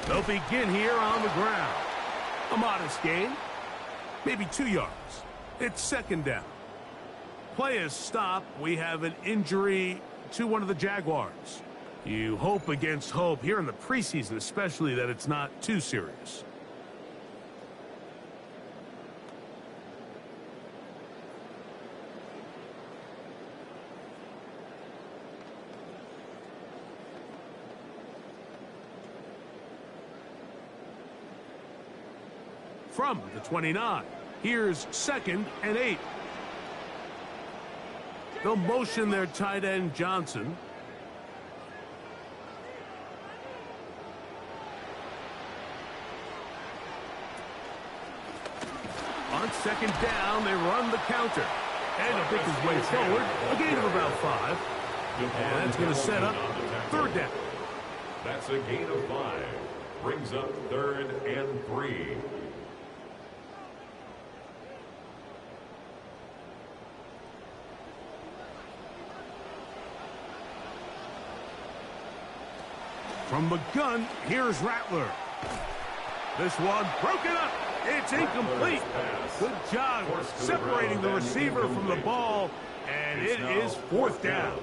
They'll begin here on the ground. A modest gain, maybe 2 yards. It's second down. Play is stopped. We have an injury to one of the Jaguars. You hope against hope here in the preseason, especially that it's not too serious. From the 29, here's 2nd and 8. They'll motion their tight end Johnson. On second down, they run the counter. And he'll pick his way forward, a gain of about 5. And that's going to set up third down. That's a gain of 5. Brings up 3rd and 3. From the gun, here's Rattler. This one broken up. It's incomplete. Good job separating the receiver from the ball, and it is fourth down.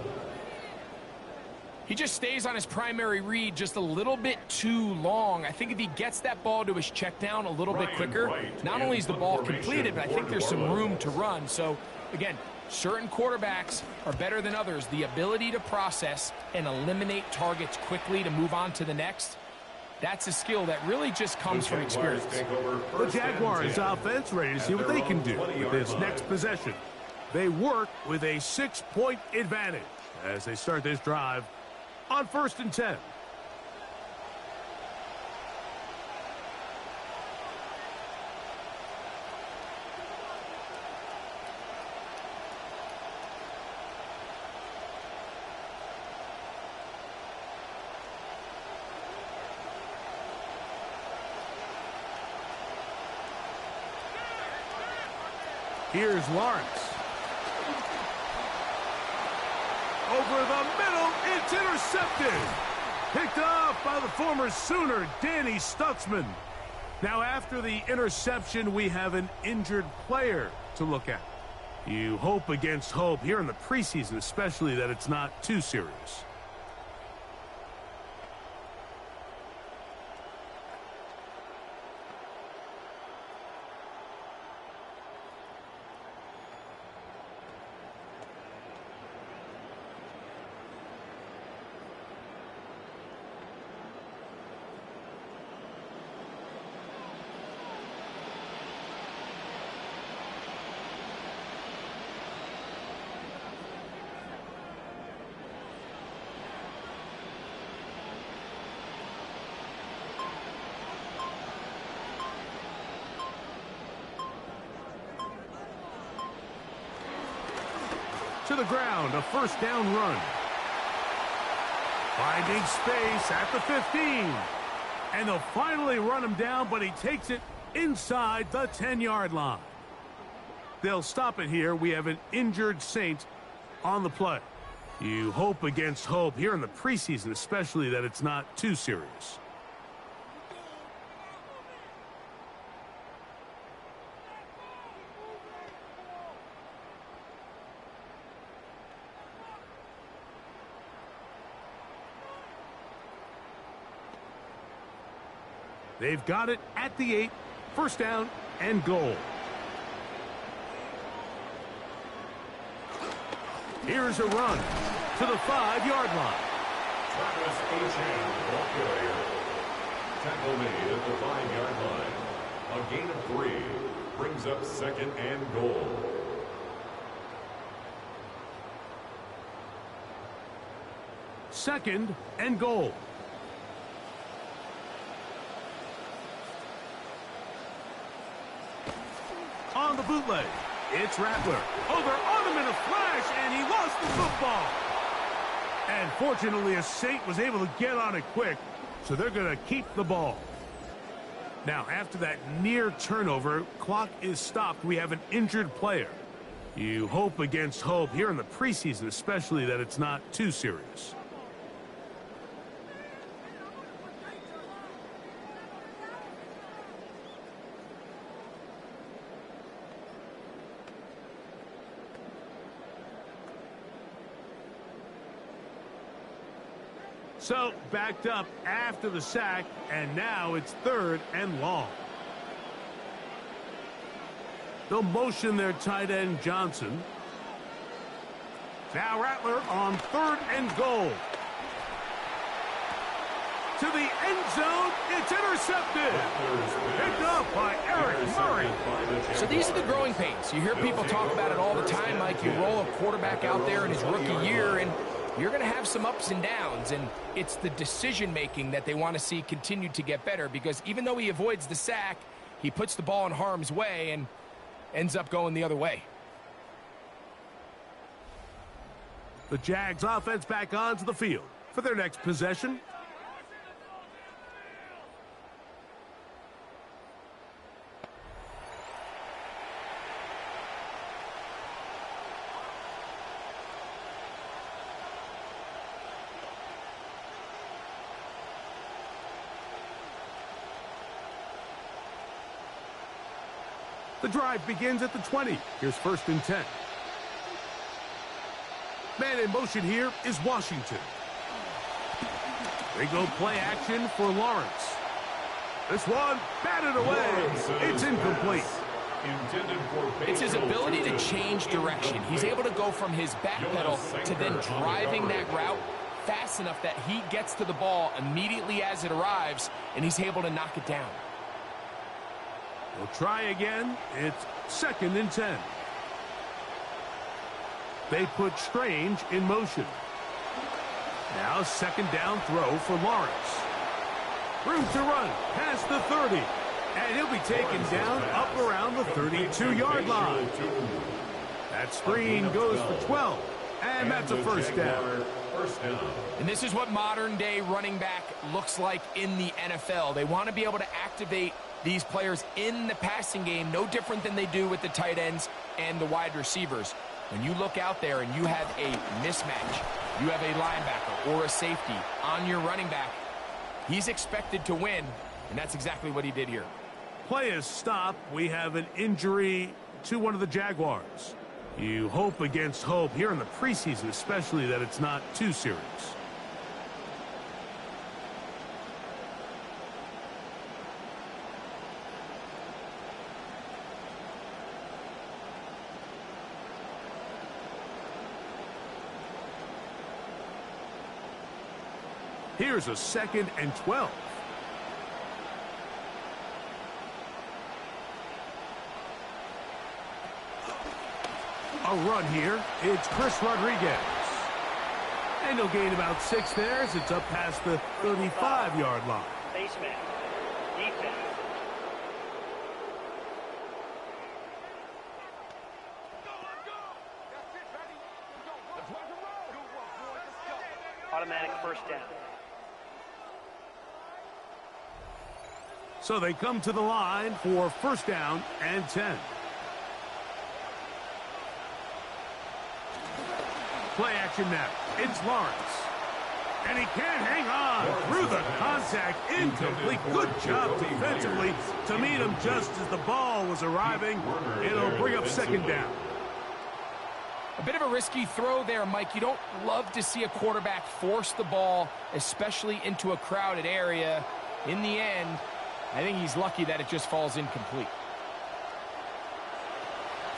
He just stays on his primary read just a little bit too long. I think if he gets that ball to his check down a little bit quicker, not only is the ball completed, but I think there's some room to run. So, again, certain quarterbacks are better than others. The ability to process and eliminate targets quickly to move on to the next, that's a skill that really just comes from experience. The Jaguars offense ready to see what they can do with this next possession. They work with a 6-point advantage as they start this drive on 1st and 10. Here's Lawrence. Over the middle, it's intercepted. Picked off by the former Sooner, Danny Stutzman. Now, after the interception, we have an injured player to look at. You hope against hope here in the preseason, especially that it's not too serious. To the ground, a first down run. Finding space at the 15. And they'll finally run him down, but he takes it inside the 10-yard line. They'll stop it here. We have an injured Saint on the play. You hope against hope here in the preseason, especially that it's not too serious. They've got it at the 8, first down and goal. Here's a run to the 5-yard line. Travis Etienne, ball carrier. Tackle made at the 5-yard line. A gain of 3 brings up second and goal. Second and goal. On the bootleg, it's Rattler. Oh, they're on him in a flash, and he lost the football. And fortunately, a Saint was able to get on it quick, so they're going to keep the ball. Now, after that near turnover, clock is stopped. We have an injured player. You hope against hope here in the preseason, especially that it's not too serious. So, backed up after the sack, and now it's 3rd and long. They'll motion their tight end, Johnson. Now Rattler on 3rd and goal. To the end zone, it's intercepted. Picked up by Eric Murray. So these are the growing pains. You hear people talk about it all the time, Mike. You roll a quarterback out there in his rookie year, and you're going to have some ups and downs, and it's the decision-making that they want to see continue to get better, because even though he avoids the sack, he puts the ball in harm's way and ends up going the other way. The Jags offense back onto the field for their next possession. The drive begins at the 20. Here's 1st and 10. Man in motion here is Washington. They go play action for Lawrence. This one batted away. It's incomplete. It's his ability to change direction. He's able to go from his back pedal to then driving that route fast enough that he gets to the ball immediately as it arrives, and he's able to knock it down. We'll try again. It's 2nd and 10. They put Strange in motion. Now 2nd down throw for Lawrence. Room to run past the 30. And he'll be taken down up around the 32-yard line. That screen goes for 12. And that's a 1st down. And this is what modern-day running back looks like in the NFL. They want to be able to activate these players in the passing game, no different than they do with the tight ends and the wide receivers. When you look out there and you have a mismatch, you have a linebacker or a safety on your running back, he's expected to win, and that's exactly what he did here. Play is stopped. We have an injury to one of the Jaguars. You hope against hope here in the preseason, especially that it's not too serious. Here's a 2nd and 12. A run here. It's Chris Rodriguez. And he'll gain about 6 there as it's up past the 35-yard line. Baseman. Defense. Automatic 1st down. So they come to the line for 1st down and 10. Play action now. It's Lawrence. And he can't hang on through the contact. Incomplete. Good job defensively to meet him just as the ball was arriving. It'll bring up 2nd down. A bit of a risky throw there, Mike. You don't love to see a quarterback force the ball, especially into a crowded area. In the end, I think he's lucky that it just falls incomplete.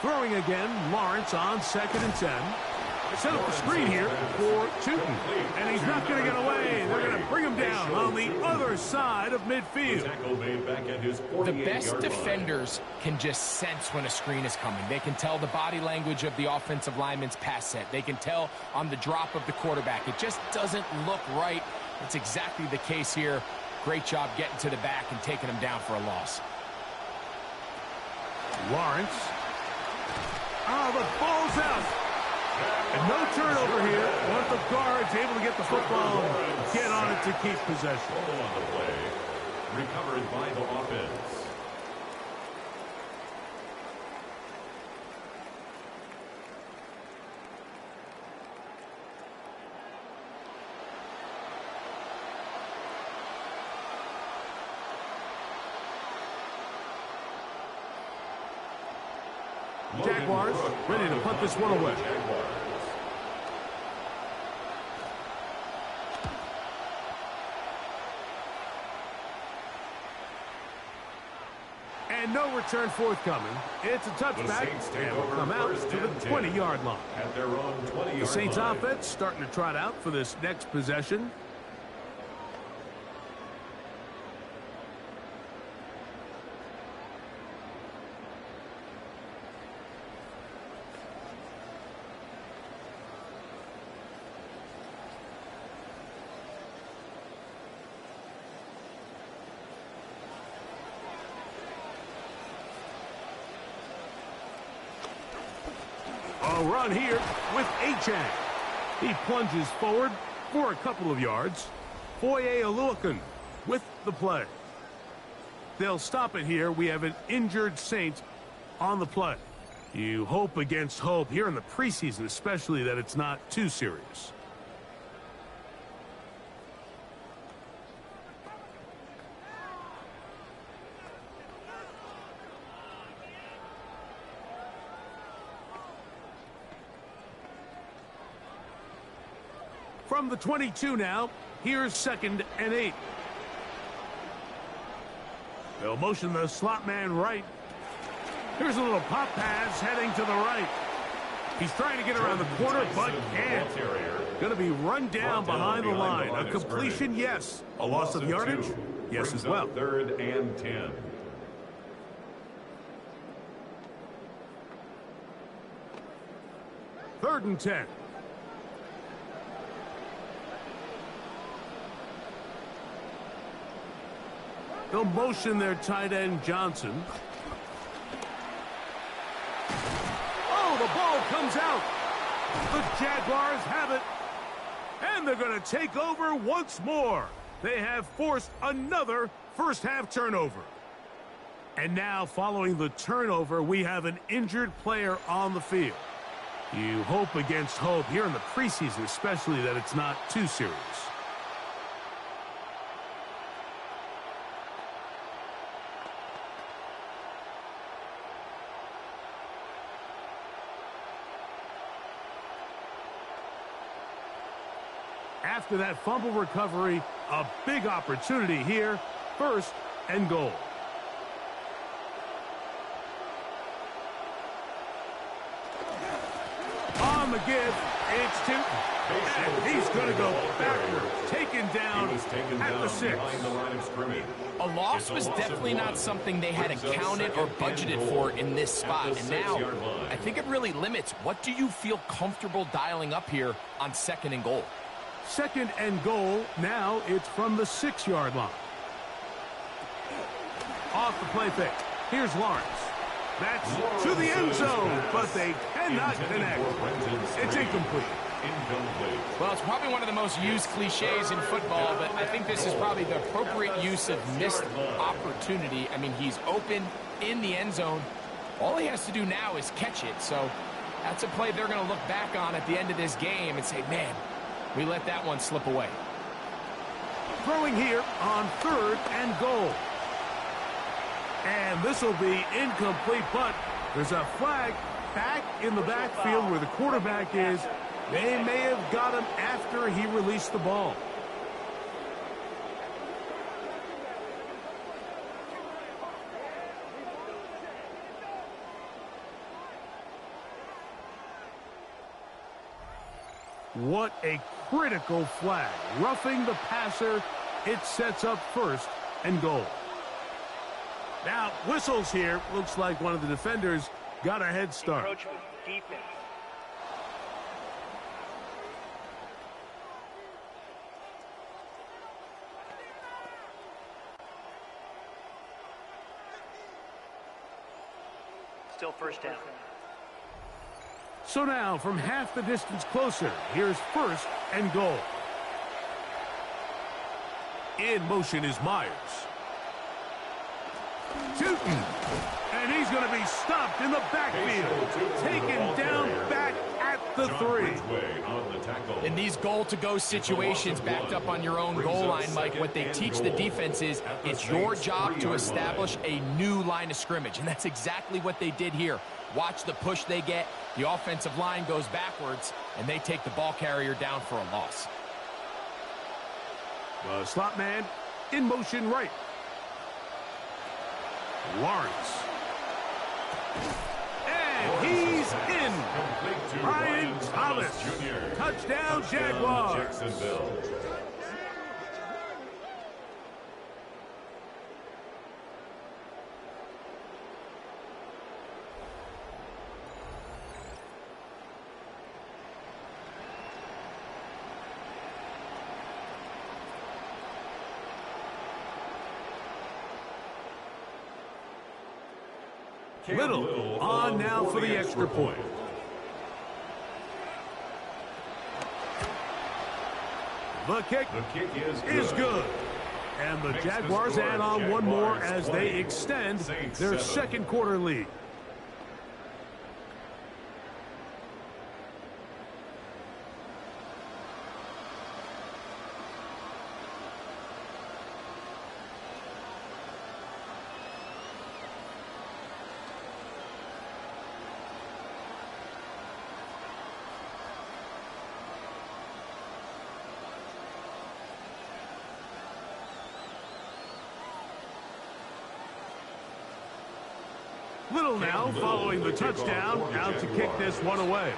Throwing again, Lawrence on 2nd and 10. Set up the screen here for Tootin. And he's not going to get away. They're going to bring him down on the other side of midfield. The best defenders can just sense when a screen is coming. They can tell the body language of the offensive lineman's pass set. They can tell on the drop of the quarterback. It just doesn't look right. It's exactly the case here. Great job getting to the back and taking him down for a loss. Lawrence. Oh, the ball's out. And no turnover here. One of the guards able to get the football and get on it to keep possession. On the play. Recovered by the offense. Jaguars ready to punt this one away. And no return forthcoming. It's a touchback, and will come out to the 20-yard line. At their own 20-yard The Saints line. offense starting to trot out for this next possession. A run here with Achane. He plunges forward for a couple of yards. Foye Oluokun with the play. They'll stop it here. We have an injured Saint on the play. You hope against hope here in the preseason, especially that it's not too serious. From the 22 now, here's 2nd and 8. They'll motion the slot man right. Here's a little pop pass heading to the right. He's trying to get around the corner, but can't. Going to be run down behind the line. A completion, yes. A loss of yardage, yes as well. 3rd and 10. Third and 10. They'll motion their tight end, Johnson. Oh, the ball comes out. The Jaguars have it. And they're going to take over once more. They have forced another first-half turnover. And now, following the turnover, we have an injured player on the field. You hope against hope here in the preseason, especially, that it's not too serious. After that fumble recovery, a big opportunity here. 1st and goal. On the give, it's Tootin. And he's going to go backwards, taken down at the 6. A loss was definitely not something they had accounted or budgeted for in this spot. And now, I think it really limits. What do you feel comfortable dialing up here on 2nd and goal? 2nd and goal. Now it's from the 6-yard line. Off the play fake. Here's Lawrence. That's to the end zone, but they cannot connect. It's incomplete. Well, it's probably one of the most used cliches in football, but I think this is probably the appropriate use of missed opportunity. I mean, he's open in the end zone. All he has to do now is catch it. So that's a play they're going to look back on at the end of this game and say, man, we let that one slip away. Throwing here on 3rd and goal. And this will be incomplete, but there's a flag back in the backfield where the quarterback is. They may have got him after he released the ball. What a critical flag. Roughing the passer, it sets up 1st and goal. Now, whistles here. Looks like one of the defenders got a head start. Encroachment, defense. Still 1st down. So now, from half the distance closer, here's 1st and goal. In motion is Myers. Tootin. And he's going to be stopped in the backfield. Taken down back at the 3. In these goal-to-go situations, backed up on your own goal line, Mike, what they teach the defense is it's your job to establish a new line of scrimmage. And that's exactly what they did here. Watch the push they get. The offensive line goes backwards, and they take the ball carrier down for a loss. The slot man in motion right. Lawrence. And he's in. Brian Thomas. Touchdown, Jaguars. Jacksonville. Little on now for the extra point. The kick is good. And the Jaguars add on one more as they extend their 2nd quarter lead. Little now following the touchdown, out to kick this one away.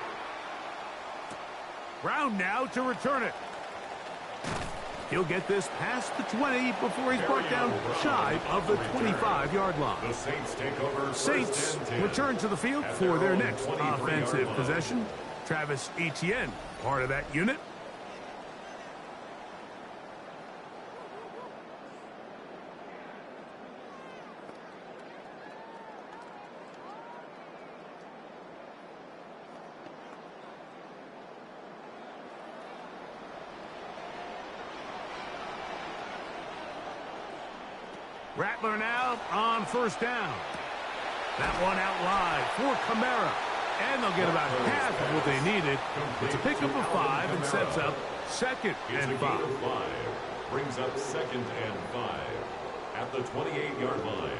Brown now to return it. He'll get this past the 20 before he's brought down shy of the 25-yard line. The Saints take over. Saints return to the field for their next offensive possession. Travis Etienne, part of that unit. Rattler now on first down. That one out wide for Kamara. And they'll get about half of what they needed. It's a pickup of 5 and sets up second and 5. Brings up second and 5 at the 28-yard line.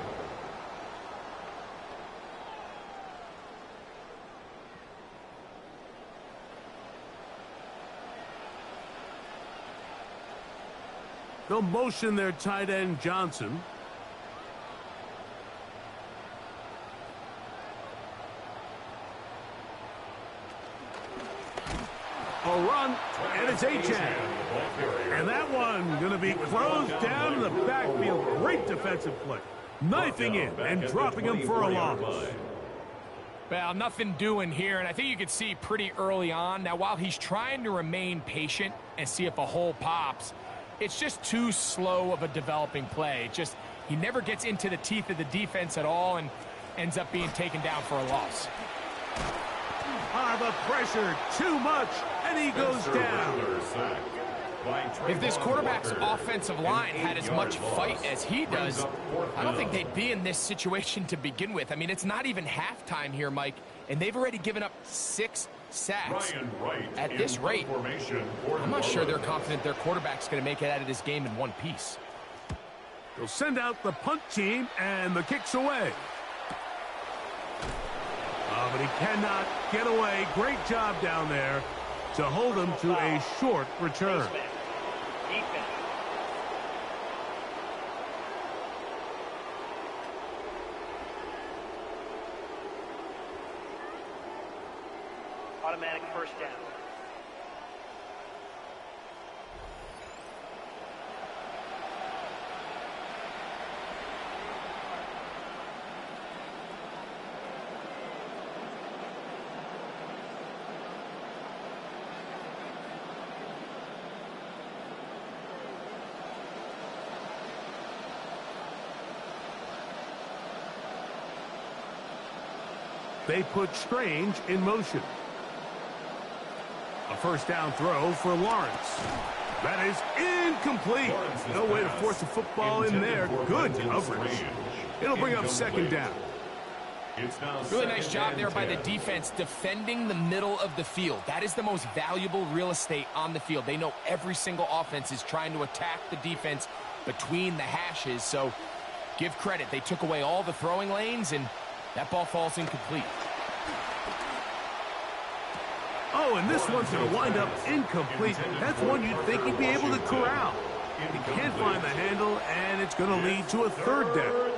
They'll motion their tight end Johnson. A run, and it's Achane. And that one going to be closed down in the backfield. Great defensive play. Knifing in and dropping him for a loss. Well, nothing doing here, and I think you could see pretty early on. Now, while he's trying to remain patient and see if a hole pops, it's just too slow of a developing play. He never gets into the teeth of the defense at all and ends up being taken down for a loss. The pressure, too much, and he goes down. If this quarterback's offensive line had as much fight as he does, I don't think they'd be in this situation to begin with. I mean, it's not even halftime here, Mike, and they've already given up 6 sacks. At this rate, I'm not sure they're confident their quarterback's going to make it out of this game in one piece. They'll send out the punt team, and the kick's away. But he cannot get away. Great job down there to hold him to a short return. Defense. Automatic first down. They put Strange in motion. A first down throw for Lawrence. That is incomplete. No way to force the football in there. Good coverage. It'll bring up second down. Really nice job there by the defense defending the middle of the field. That is the most valuable real estate on the field. They know every single offense is trying to attack the defense between the hashes. So give credit. They took away all the throwing lanes, and that ball falls incomplete. Oh, and this one's going to wind up incomplete. That's one you'd think he'd be able to corral. He can't find the handle, and it's going to lead to a third down.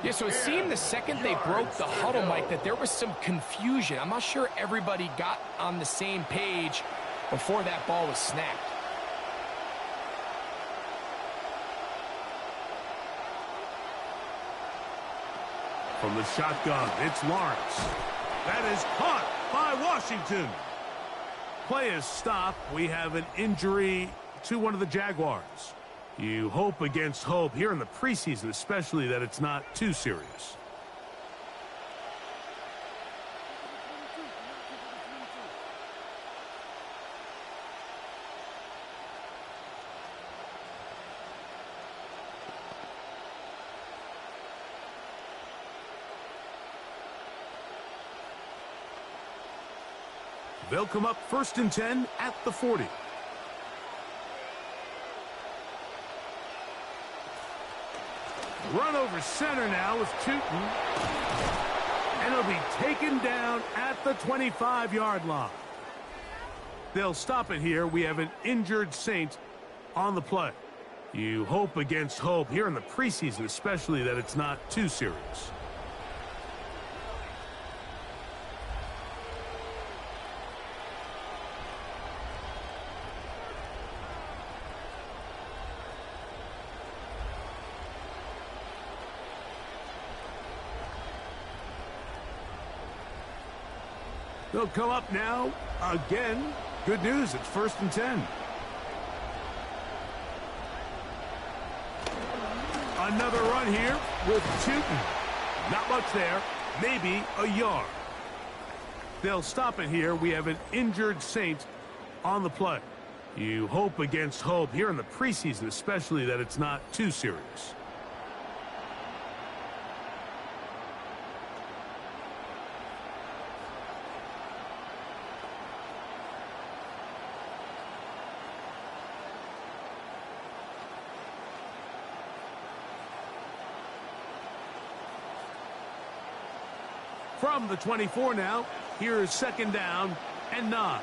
Yeah, so it seemed the second they broke the huddle, Mike, that there was some confusion. I'm not sure everybody got on the same page before that ball was snapped. From the shotgun, it's Lawrence. That is caught by Washington. Play is stopped. We have an injury to one of the Jaguars. You hope against hope here in the preseason, especially that it's not too serious. They'll come up 1st and 10 at the 40. Run over center now with Tootin. And he'll be taken down at the 25-yard line. They'll stop it here. We have an injured Saint on the play. You hope against hope here in the preseason, especially that it's not too serious. They'll come up now again. Good news, it's 1st and 10. Another run here with Tootin. Not much there, maybe a yard. They'll stop it here. We have an injured Saint on the play. You hope against hope here in the preseason, especially that it's not too serious. From the 24 now, here is 2nd down and 9.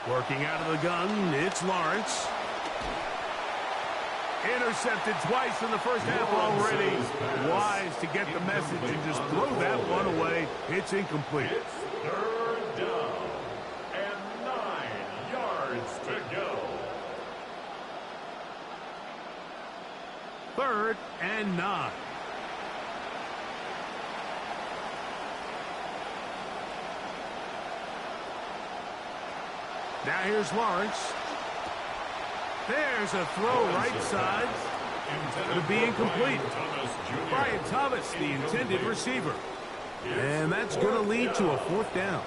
Working out of the gun, it's Lawrence. Intercepted twice in the first half already. Wise to get the message and just throw that one away. It's incomplete. It's 3rd down and 9 yards to go. 3rd and 9. Now here's Lawrence. There's a throw right side. It'll be incomplete. Brian Thomas, the intended receiver. And that's going to lead to a 4th down.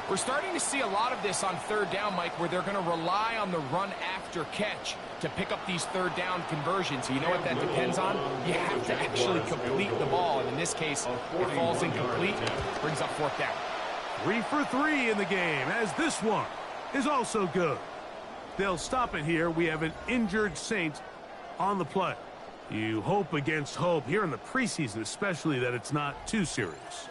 We're starting to see a lot of this on 3rd down, Mike, where they're going to rely on the run after catch to pick up these 3rd down conversions. You know what that depends on? You have to actually complete the ball. And in this case, it falls incomplete, brings up 4th down. 3 for 3 in the game, as this one is also good. They'll stop it here. We have an injured Saint on the play. You hope against hope here in the preseason, especially that it's not too serious.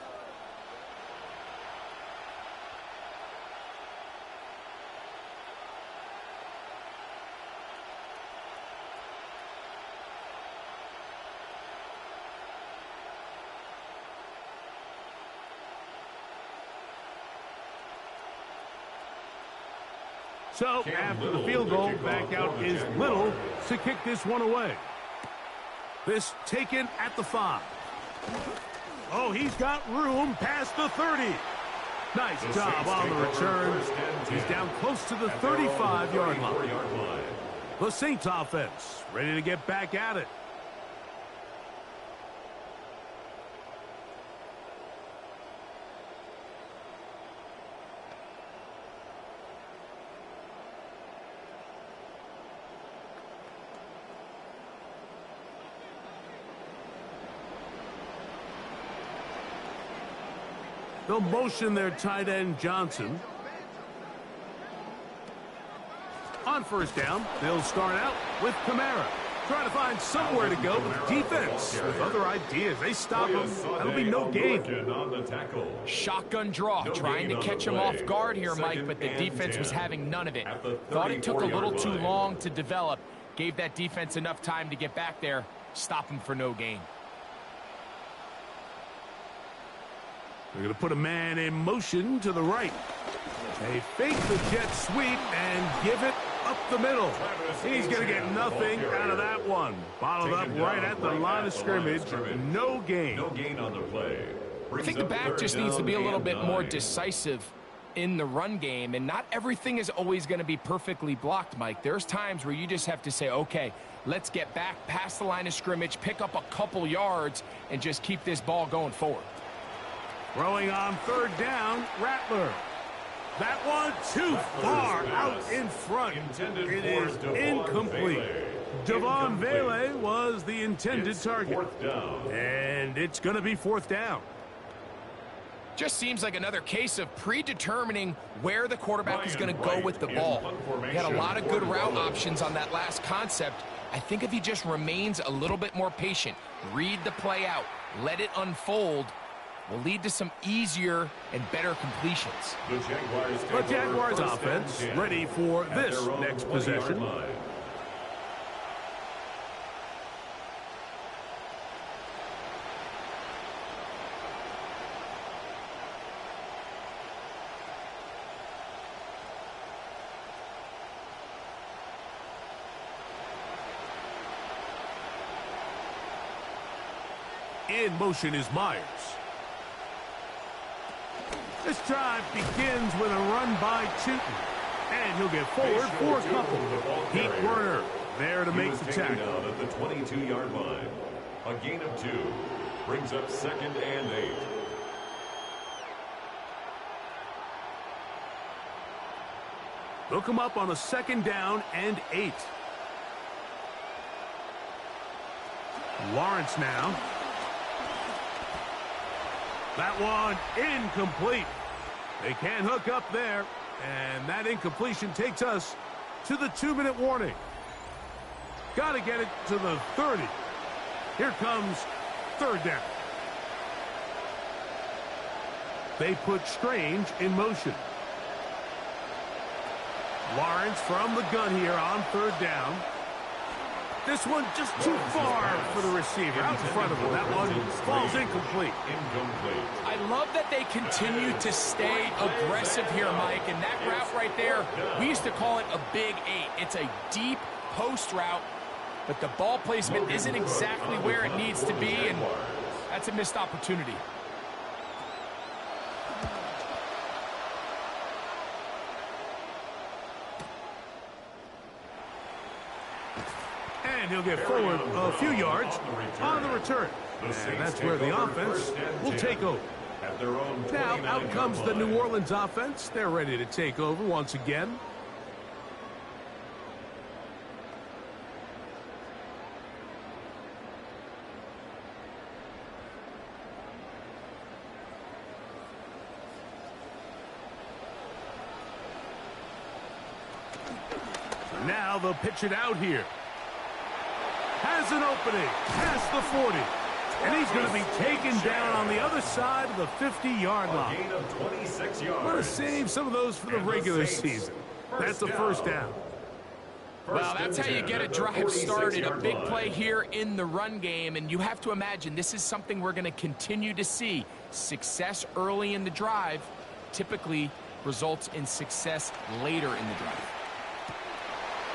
So, after the field goal, back out is Little to kick this one away. This taken at the 5. Oh, he's got room past the 30. Nice job on the return. He's down close to the 35-yard line. The Saints offense ready to get back at it. They'll motion their tight end Johnson. On 1st down, they'll start out with Kamara. Trying to find somewhere to go with defense. With other ideas, they stop him. That'll be no gain. Shotgun draw, trying to catch him off guard here, Mike, but the defense was having none of it. Thought it took a little too long to develop. Gave that defense enough time to get back there. Stop him for no gain. They're going to put a man in motion to the right. They fake the jet sweep and give it up the middle. He's going to get nothing out of that one. Bottled up right at the line of scrimmage. No gain. No gain on the play. I think the back just needs to be a little bit more decisive in the run game, and not everything is always going to be perfectly blocked, Mike. There's times where you just have to say, okay, let's get back past the line of scrimmage, pick up a couple yards, and just keep this ball going forward. Throwing on 3rd down, Rattler. That one too far out in front. It is incomplete. Devon Vele was the intended target. And it's going to be 4th down. Just seems like another case of predetermining where the quarterback is going to go with the ball. He had a lot of good route options on that last concept. I think if he just remains a little bit more patient, read the play out, let it unfold, will lead to some easier and better completions. The Jaguars offense ready for this next possession. In motion is Myers. This drive begins with a run by Chutin. And he'll get forward for a couple. Pete Werner there to make the tackle. Out at the 22-yard line. A gain of 2 brings up 2nd and 8. They'll come up on a 2nd down and 8. Lawrence now. That one incomplete. They can't hook up there. And that incompletion takes us to the 2-minute warning. Got to get it to the 30. Here comes 3rd down. They put Strange in motion. Lawrence from the gun here on 3rd down. This one just too far for the receiver. Out in front of him. That one falls incomplete. I love that they continue to stay aggressive here, Mike. And that route right there, we used to call it a big 8. It's a deep post route, but the ball placement isn't exactly where it needs to be, and that's a missed opportunity. And he'll get forward a few yards on the return. And that's where the offense will take over. Now, out comes the New Orleans offense. They're ready to take over once again. Now they'll pitch it out here. Has an opening past the 40. And he's going to be taken down on the other side of the 50-yard line. Gain of 26 yards. Want to save some of those for the regular season. That's a 1st down. Well, that's how you get a drive started. A big play here in the run game. And you have to imagine this is something we're going to continue to see. Success early in the drive typically results in success later in the drive.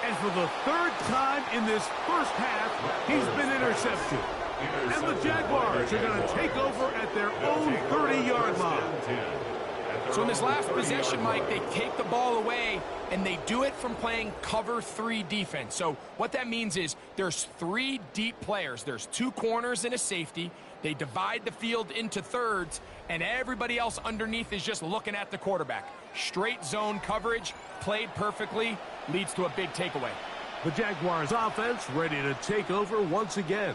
And for the 3rd time in this first half, he's been intercepted. And the Jaguars are going to take over at their own 30-yard line. So in this last possession, Mike, they take the ball away, and they do it from playing cover 3 defense. So what that means is there's 3 deep players. There's 2 corners and a safety. They divide the field into thirds, and everybody else underneath is just looking at the quarterback. Straight zone coverage, played perfectly, leads to a big takeaway. The Jaguars offense ready to take over once again.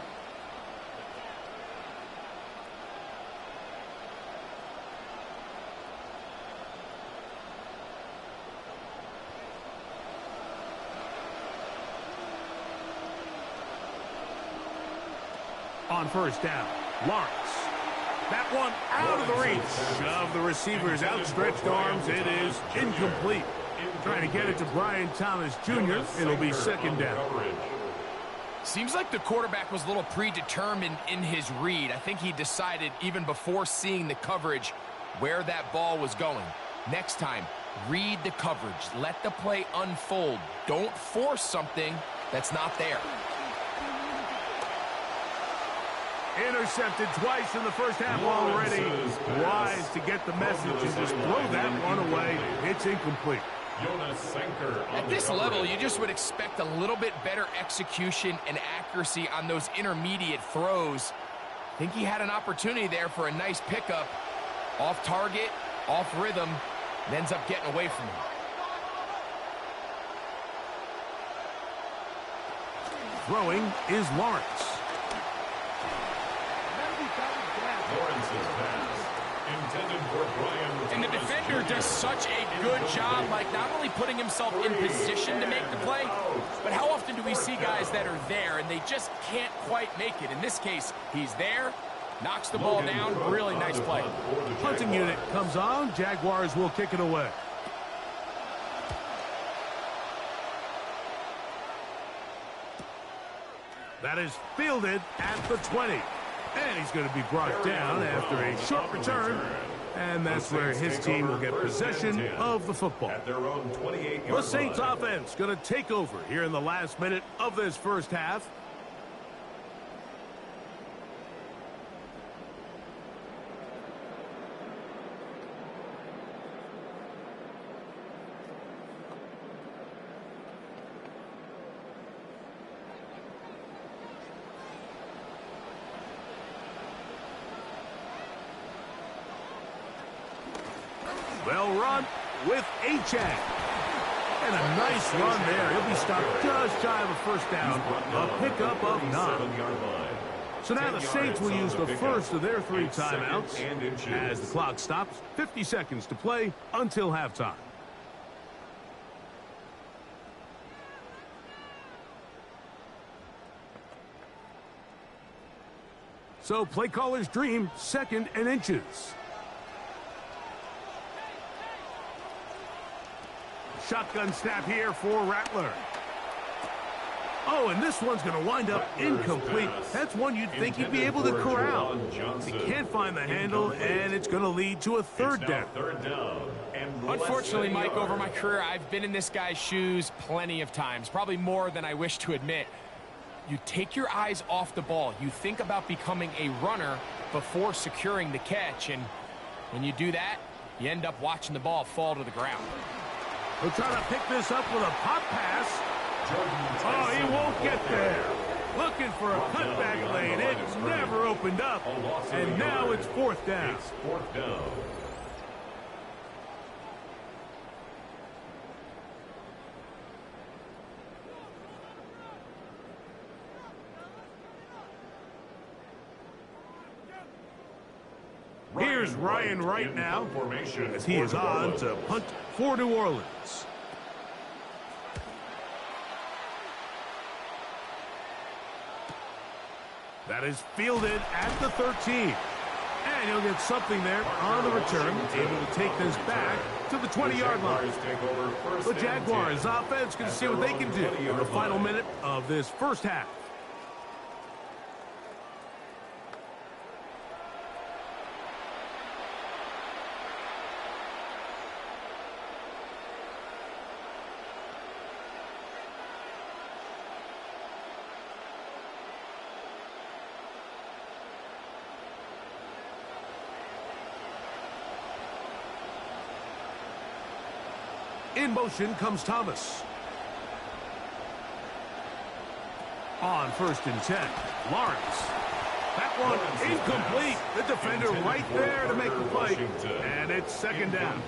On 1st down, Lawrence. That one out of the reach of the receiver's outstretched arms. It is incomplete. Trying to get it to Brian Thomas Jr. It'll be 2nd down. Seems like the quarterback was a little predetermined in his read. I think he decided even before seeing the coverage where that ball was going. Next time, read the coverage. Let the play unfold. Don't force something that's not there. Intercepted twice in the first half already. Wise to get the message and just throw that one away. It's incomplete. At this level, you just would expect a little bit better execution and accuracy on those intermediate throws. I think he had an opportunity there for a nice pickup. Off target, off rhythm, and ends up getting away from him. Throwing is Lawrence. And the defender does such a good job, like not only putting himself in position to make the play, but how often do we see guys that are there and they just can't quite make it? In this case, he's there, knocks the ball down, really nice play. Punting unit comes on, Jaguars will kick it away. That is fielded at the 20. And he's going to be brought down after a short return. And that's where his team will get possession of the football. The Saints offense going to take over here in the last minute of this first half. They'll run with A-Chan. And a nice run there. He'll be stopped just shy of a first down. A pickup of 9. So now the Saints will use the first of their 3 timeouts as the clock stops. 50 seconds to play until halftime. So play caller's dream, 2nd and inches. Shotgun snap here for Rattler. Oh, and this one's going to wind up incomplete. That's one you'd think he'd be able to corral. He can't find the handle, and it's going to lead to a 3rd down. Unfortunately, Mike, over my career, I've been in this guy's shoes plenty of times, probably more than I wish to admit. You take your eyes off the ball. You think about becoming a runner before securing the catch, and when you do that, you end up watching the ball fall to the ground. He'll try to pick this up with a pop pass. Oh, he won't get there. Looking for a cutback lane. It never opened up. And now it's 4th down. Here's Ryan right now as he is on to punt for New Orleans. That is fielded at the 13. And he'll get something there on the return, able to take this back to the 20-yard line. The Jaguars offense can see what they can do in the final minute of this first half. In motion comes Thomas. On 1st and 10, Lawrence. That one incomplete. The defender right there to make the play. And it's 2nd down.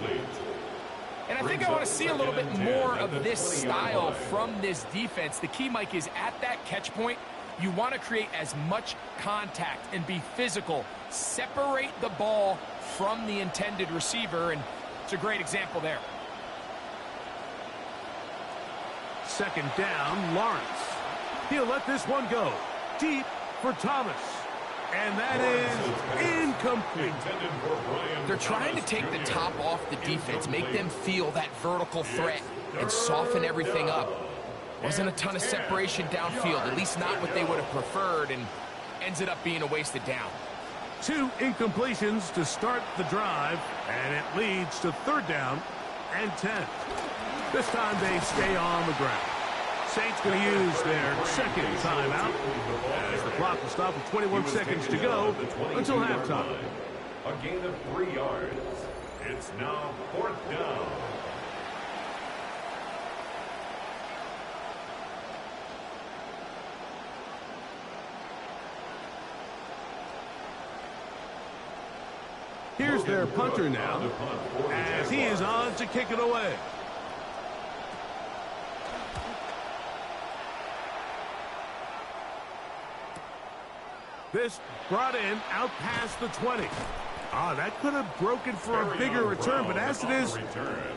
And I think I want to see a little bit more of this style from this defense. The key, Mike, is at that catch point, you want to create as much contact and be physical. Separate the ball from the intended receiver, and it's a great example there. 2nd down, Lawrence. He'll let this one go. Deep for Thomas. And that is incomplete. They're trying to take the top off the defense, make them feel that vertical threat, and soften everything up. Wasn't a ton of separation downfield, at least not what they would have preferred, and ended up being a wasted down. 2 incompletions to start the drive, and it leads to 3rd down and 10. This time they stay on the ground. Saints going to use their 2nd timeout as the clock will stop with 21 seconds to go until halftime. A gain of 3 yards. It's now 4th down. Here's their punter now as he is on to kick it away. This brought in out past the 20. That could have broken for a bigger return, but as it is,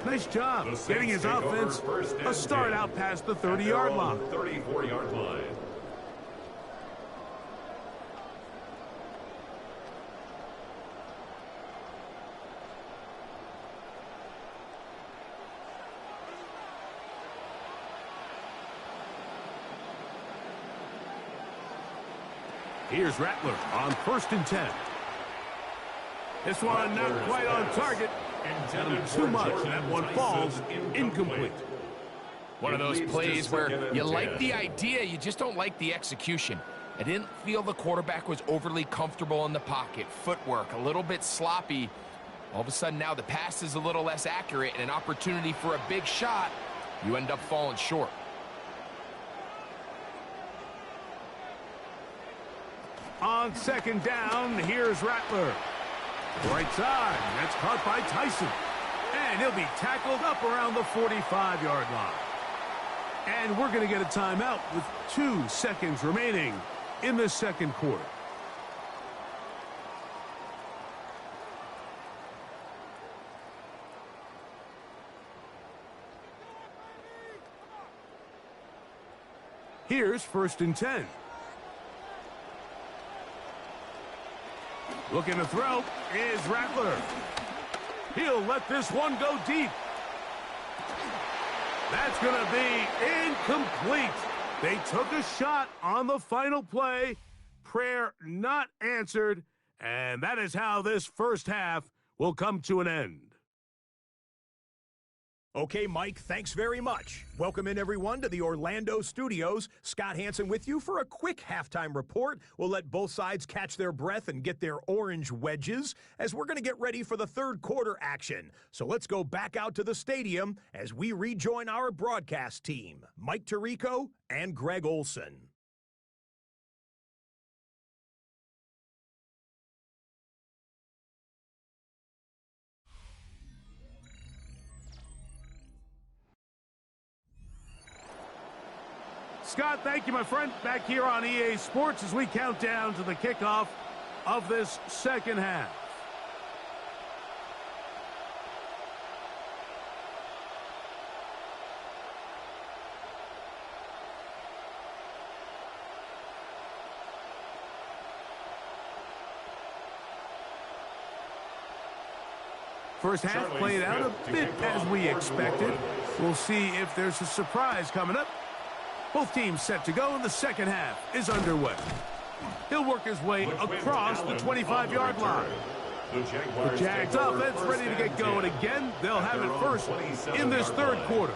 nice job getting his offense a start out past the 30-yard line. 34-yard line. Here's Rattler on 1st and 10. This one not quite on target. And too much. That one falls incomplete. One of those plays where you like the idea, you just don't like the execution. I didn't feel the quarterback was overly comfortable in the pocket. Footwork, a little bit sloppy. All of a sudden now the pass is a little less accurate and an opportunity for a big shot. You end up falling short. On 2nd down, here's Rattler. Right side, that's caught by Tyson. And he'll be tackled up around the 45-yard line. And we're going to get a timeout with 2 seconds remaining in the second quarter. Here's 1st and 10. Looking to throw is Rattler. He'll let this one go deep. That's going to be incomplete. They took a shot on the final play. Prayer not answered. And that is how this first half will come to an end. Okay, Mike, thanks very much. Welcome in, everyone, to the Orlando studios. Scott Hansen with you for a quick halftime report. We'll let both sides catch their breath and get their orange wedges as we're going to get ready for the third quarter action. So let's go back out to the stadium as we rejoin our broadcast team, Mike Tirico and Greg Olson. Scott, thank you, my friend. Back here on EA Sports as we count down to the kickoff of this second half. First half played out a bit as we expected. We'll see if there's a surprise coming up. Both teams set to go, and the second half is underway. He'll work his way across the 25-yard line. The Jags offense ready to get going again. They'll have it first in this third quarter.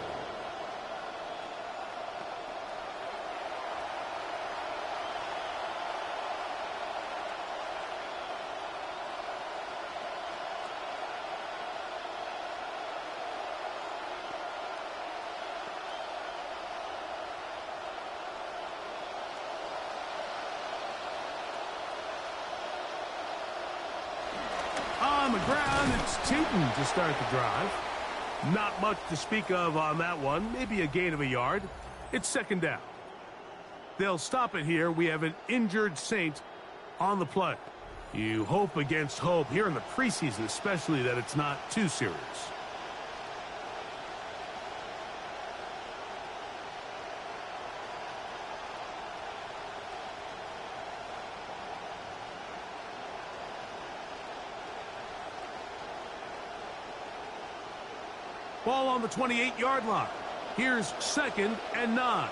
On the ground, it's Tootin to start the drive. Not much to speak of on that one. Maybe a gain of a yard. It's second down. They'll stop it here. We have an injured Saint on the play. You hope against hope here in the preseason, especially that it's not too serious. Ball on the 28-yard line. Here's 2nd and 9.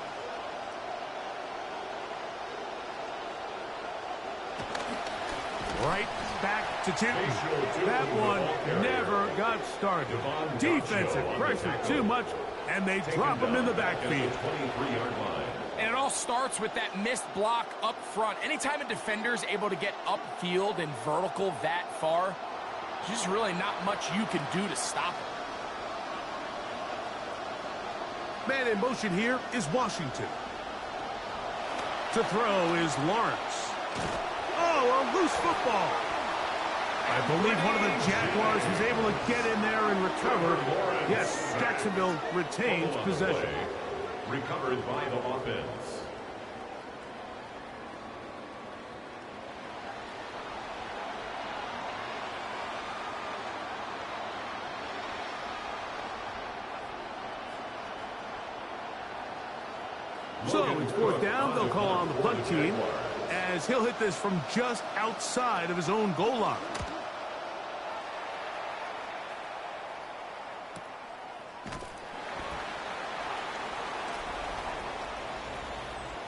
Right back to Tootin. That one never got started. Defensive pressure too much, and they drop him in the backfield. And it all starts with that missed block up front. Anytime a defender is able to get upfield and vertical that far, there's just really not much you can do to stop him. Man in motion here is Washington. To throw is Lawrence. Oh, a loose football. I believe one of the Jaguars was able to get in there and recover. Yes, Jacksonville retains possession. Recovered by the offense. So it's fourth down. They'll call on the punt team as he'll hit this from just outside of his own goal line.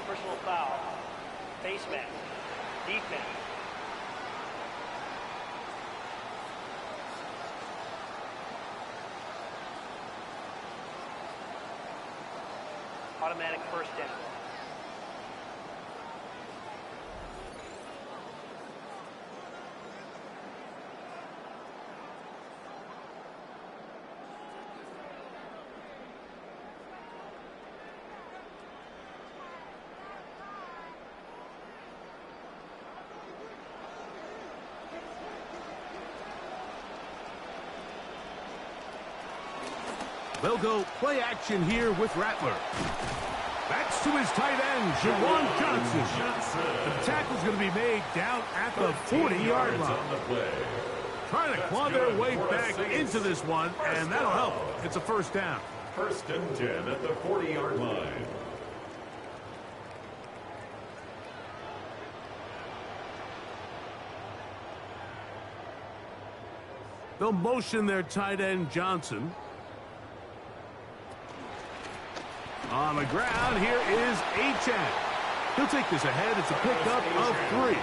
Personal foul. Face mask. Defense. Automatic first down. They'll go play action here with Rattler. Backs to his tight end, Jawan Johnson. The tackle's going to be made down at the 40-yard line. Trying to claw their way back into this one, and that'll help. It's a first down. First and 10 at the 40-yard line. They'll motion their tight end, Johnson. On the ground, here is Achane. He'll take this ahead. It's a pickup of 3.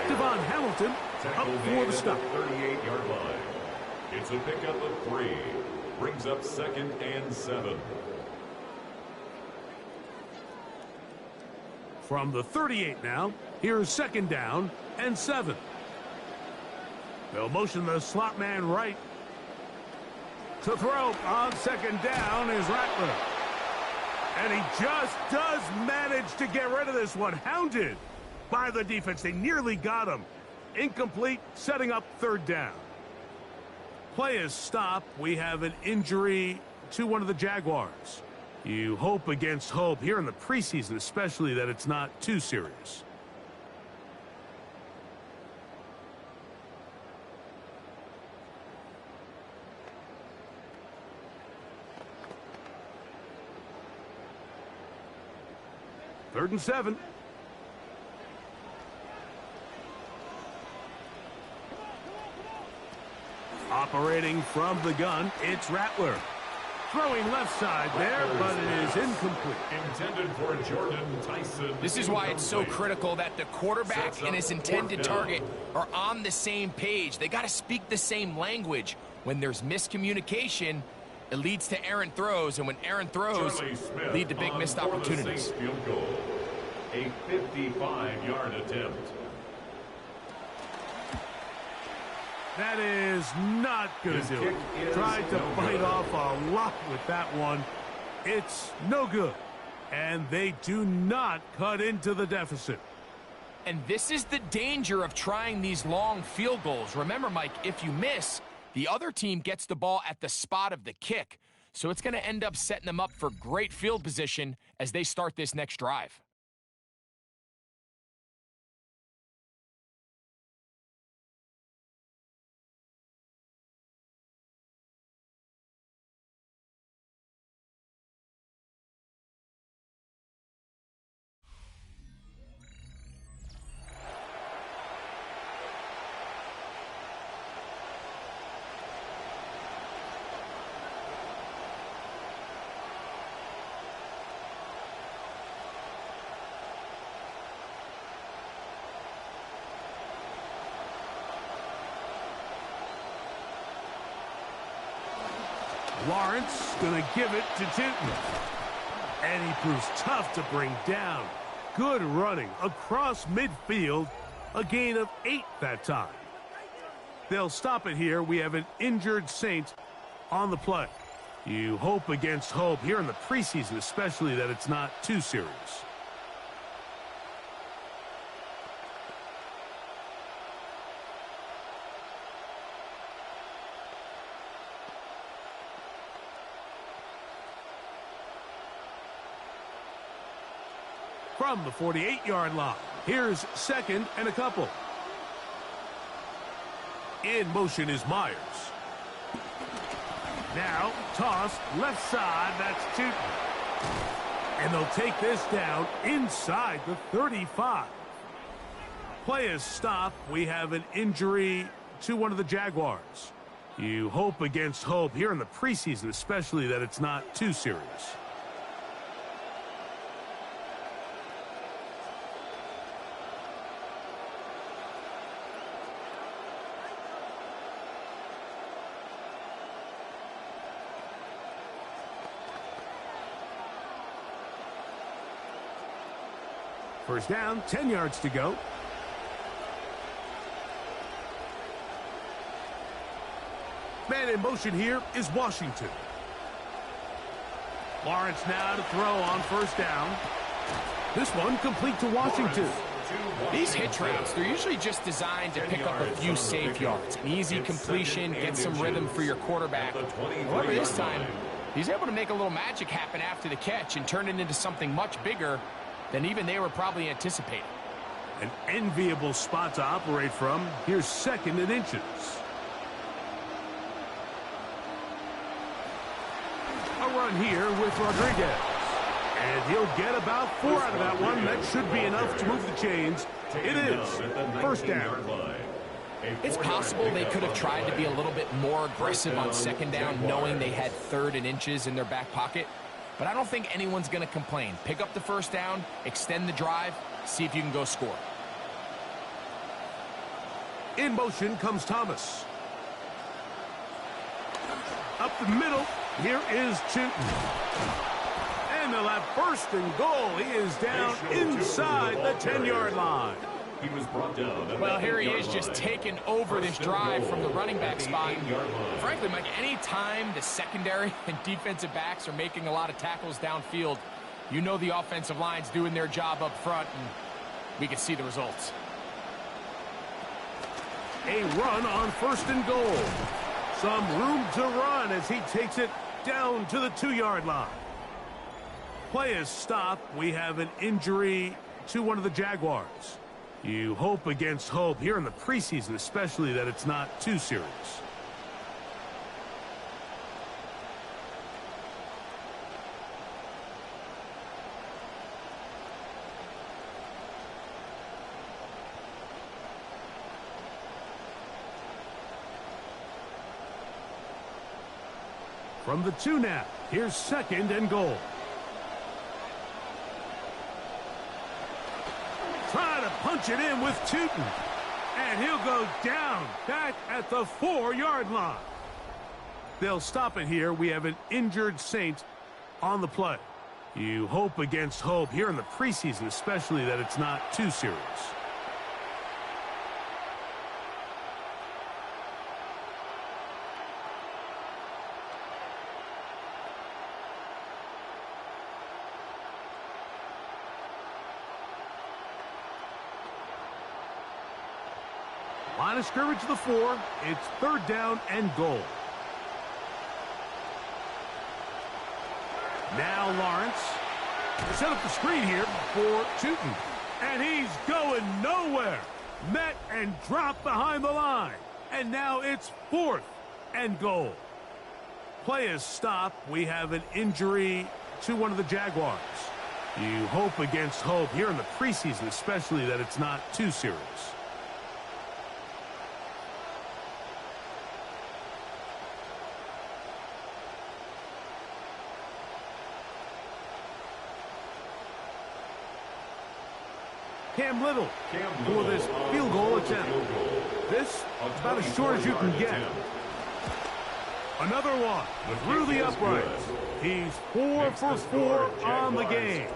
Devon Hamilton up for the stop. 38-yard line. It's a pickup of 3. Brings up 2nd and 7. From the 38 now, here's 2nd down and 7. They'll motion the slot man right. To throw on 2nd down is Rattler. And he just does manage to get rid of this one. Hounded by the defense. They nearly got him. Incomplete, setting up 3rd down. Play is stopped. We have an injury to one of the Jaguars. You hope against hope here in the preseason, especially, that it's not too serious. Third and 7. Operating from the gun, it's Rattler. Throwing left side there, but it is incomplete. Intended for Jordan Tyson. This is why it's so critical that the quarterback and his intended target are on the same page. They got to speak the same language. When there's miscommunication, it leads to errant throws, and when errant throws lead to big missed opportunities. Field goal. A 55-yard attempt. That is not going to do it. Tried to bite off a lot with that one. It's no good. And they do not cut into the deficit. And this is the danger of trying these long field goals. Remember, Mike, if you miss, the other team gets the ball at the spot of the kick. So it's going to end up setting them up for great field position as they start this next drive. Lawrence going to give it to Tinton. And he proves tough to bring down. Good running across midfield. A gain of 8 that time. They'll stop it here. We have an injured Saint on the play. You hope against hope here in the preseason, especially, that it's not too serious. From the 48-yard line, here's 2nd and a couple. In motion is Myers. Now, toss, left side, that's Tootin. And they'll take this down inside the 35. Play is stopped. We have an injury to one of the Jaguars. You hope against hope here in the preseason, especially, that it's not too serious. First down, 10 yards to go. Man in motion here is Washington. Lawrence now to throw on first down. This one complete to Washington. These hitch routes, they're usually just designed to pick up a few safe yards. An easy completion, get some rhythm for your quarterback. However, this time, He's able to make a little magic happen after the catch and turn it into something much bigger than even they were probably anticipating. An enviable spot to operate from. Here's 2nd and inches. A run here with Rodriguez. And he'll get about 4 out of that one. That should be enough to move the chains. It is 1st down. It's possible they could have tried to be a little bit more aggressive on 2nd down, knowing they had 3rd and inches in their back pocket. But I don't think anyone's going to complain. Pick up the 1st down, extend the drive, see if you can go score. In motion comes Thomas. Up the middle, here is Chilton. And they'll have 1st and goal. He is down inside the 10-yard line. He was brought down. Well, here he is just taking over this drive from the running back spot. Frankly, Mike, any time the secondary and defensive backs are making a lot of tackles downfield, you know the offensive line's doing their job up front, and we can see the results. A run on 1st and goal. Some room to run as he takes it down to the 2-yard line. Play is stopped. We have an injury to one of the Jaguars. You hope against hope here in the preseason, especially, that it's not too serious. From the 2 now, here's 2nd and goal. Try to punch it in with Tootin. And he'll go down back at the 4-yard line. They'll stop it here. We have an injured Saint on the play. You hope against hope here in the preseason, especially, that it's not too serious. Line of scrimmage to the 4. It's 3rd down and goal. Now Lawrence. Set up the screen here for Tootin. And he's going nowhere. Met and dropped behind the line. And now it's 4th and goal. Play is stopped. We have an injury to one of the Jaguars. You hope against hope here in the preseason, especially, that it's not too serious. Cam Little for this field goal attempt. This is about as short as you can get. Another one through the uprights. He's 4 for 4 on the game.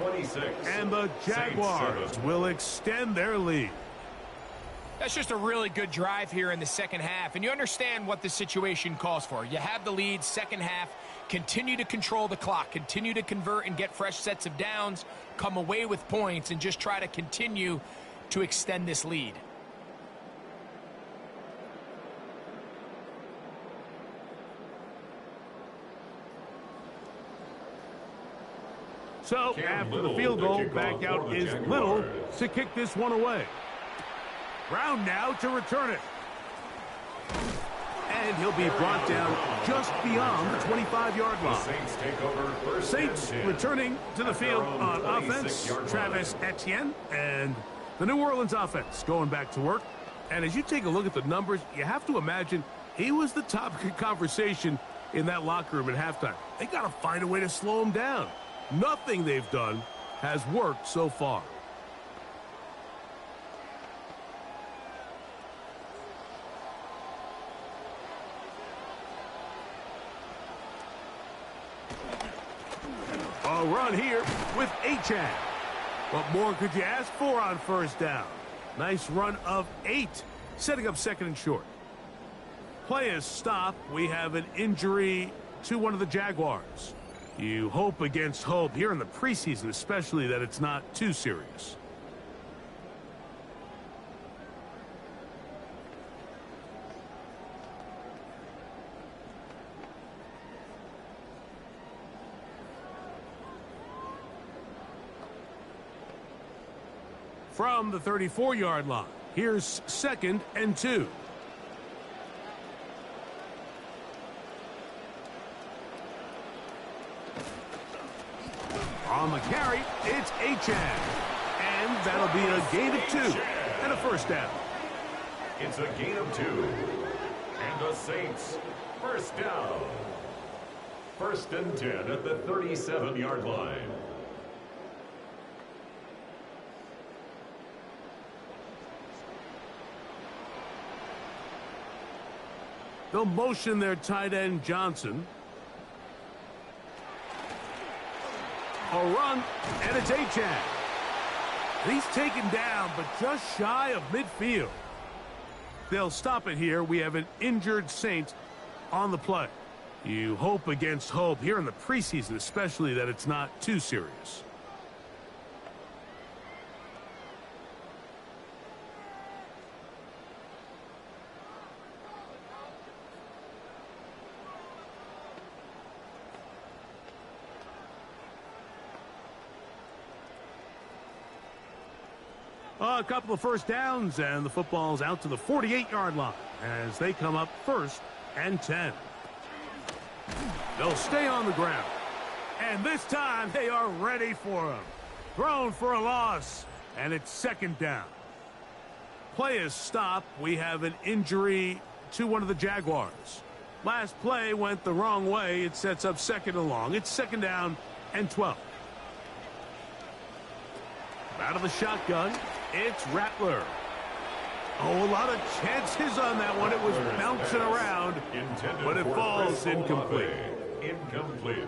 And the Jaguars will extend their lead. That's just a really good drive here in the 2nd half, and you understand what the situation calls for. You have the lead, 2nd half, continue to control the clock, continue to convert and get fresh sets of downs, come away with points, and just try to continue to extend this lead. So, after the field goal, back out is Little to kick this one away. Brown now to return it. And he'll be brought down just beyond the 25-yard line. Saints returning to the field on offense. Travis Etienne and the New Orleans offense going back to work. And as you take a look at the numbers, you have to imagine he was the topic of conversation in that locker room at halftime. They got to find a way to slow him down. Nothing they've done has worked so far. A run here with Achane. What more could you ask for on 1st down? Nice run of 8, setting up 2nd and short. Play is stopped. We have an injury to one of the Jaguars. You hope against hope here in the preseason, especially, that it's not too serious. from the 34-yard line. Here's 2nd and 2. On the carry, it's Achane. And that'll be a gain of 2 and a first down. It's a gain of 2. And the Saints, first down. 1st and 10 at the 37-yard line. They'll motion their tight end, Johnson. A run, and it's Achane. He's taken down, but just shy of midfield. They'll stop it here. We have an injured Saint on the play. You hope against hope here in the preseason, especially, that it's not too serious. A couple of first downs, and the football's out to the 48-yard line as they come up 1st and 10. They'll stay on the ground. And this time they are ready for him. Thrown for a loss, and it's 2nd down. Play is stopped. We have an injury to one of the Jaguars. Last play went the wrong way. It sets up 2nd and long. It's 2nd down and 12. Out of the shotgun, it's Rattler. Oh, a lot of chances on that one. It was bouncing around, but it falls incomplete.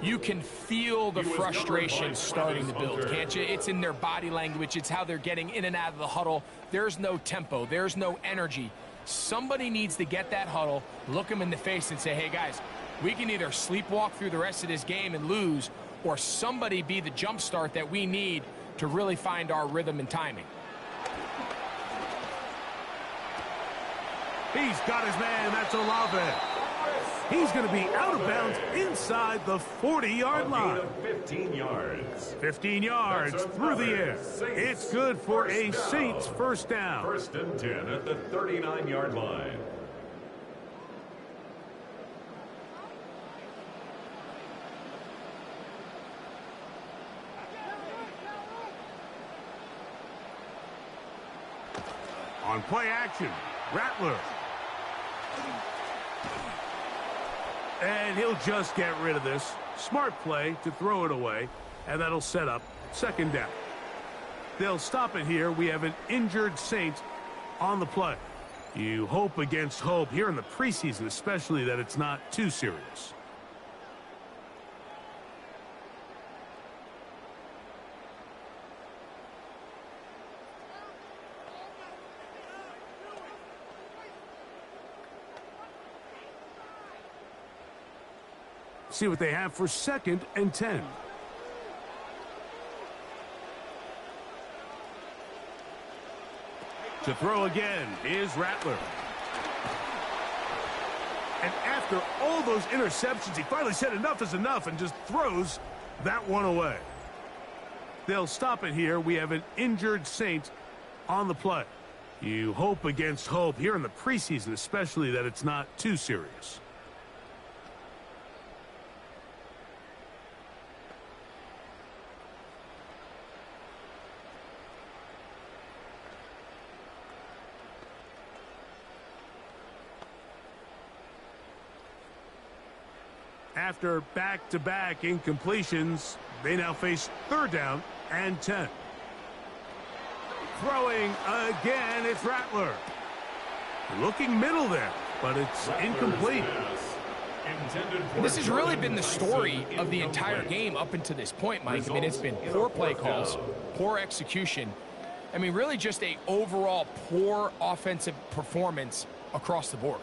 You can feel the frustration starting to build, can't you? It's in their body language. It's how they're getting in and out of the huddle. There's no tempo. There's no energy. Somebody needs to get that huddle, look them in the face and say, hey, guys, we can either sleepwalk through the rest of this game and lose, or somebody be the jump start that we need to really find our rhythm and timing. He's got his man. That's Olave. He's going to be out of bounds inside the 40-yard line. 15 yards. 15 yards through the air. It's good for a Saints first down. 1st and 10 at the 39-yard line. On play action, Rattler. And he'll just get rid of this. Smart play to throw it away, and that'll set up 2nd down. They'll stop it here. We have an injured Saint on the play. You hope against hope here in the preseason, especially, that it's not too serious. See what they have for 2nd and 10. To throw again is Rattler. And after all those interceptions, he finally said enough is enough and just throws that one away. They'll stop it here. We have an injured Saint on the play. You hope against hope here in the preseason, especially, that it's not too serious. After back-to-back incompletions, they now face 3rd down and 10. Throwing again, it's Rattler. Looking middle there, but it's incomplete. This has really been the story of the entire game up until this point, Mike. I mean, it's been poor play calls, poor execution. I mean, really just a overall poor offensive performance across the board.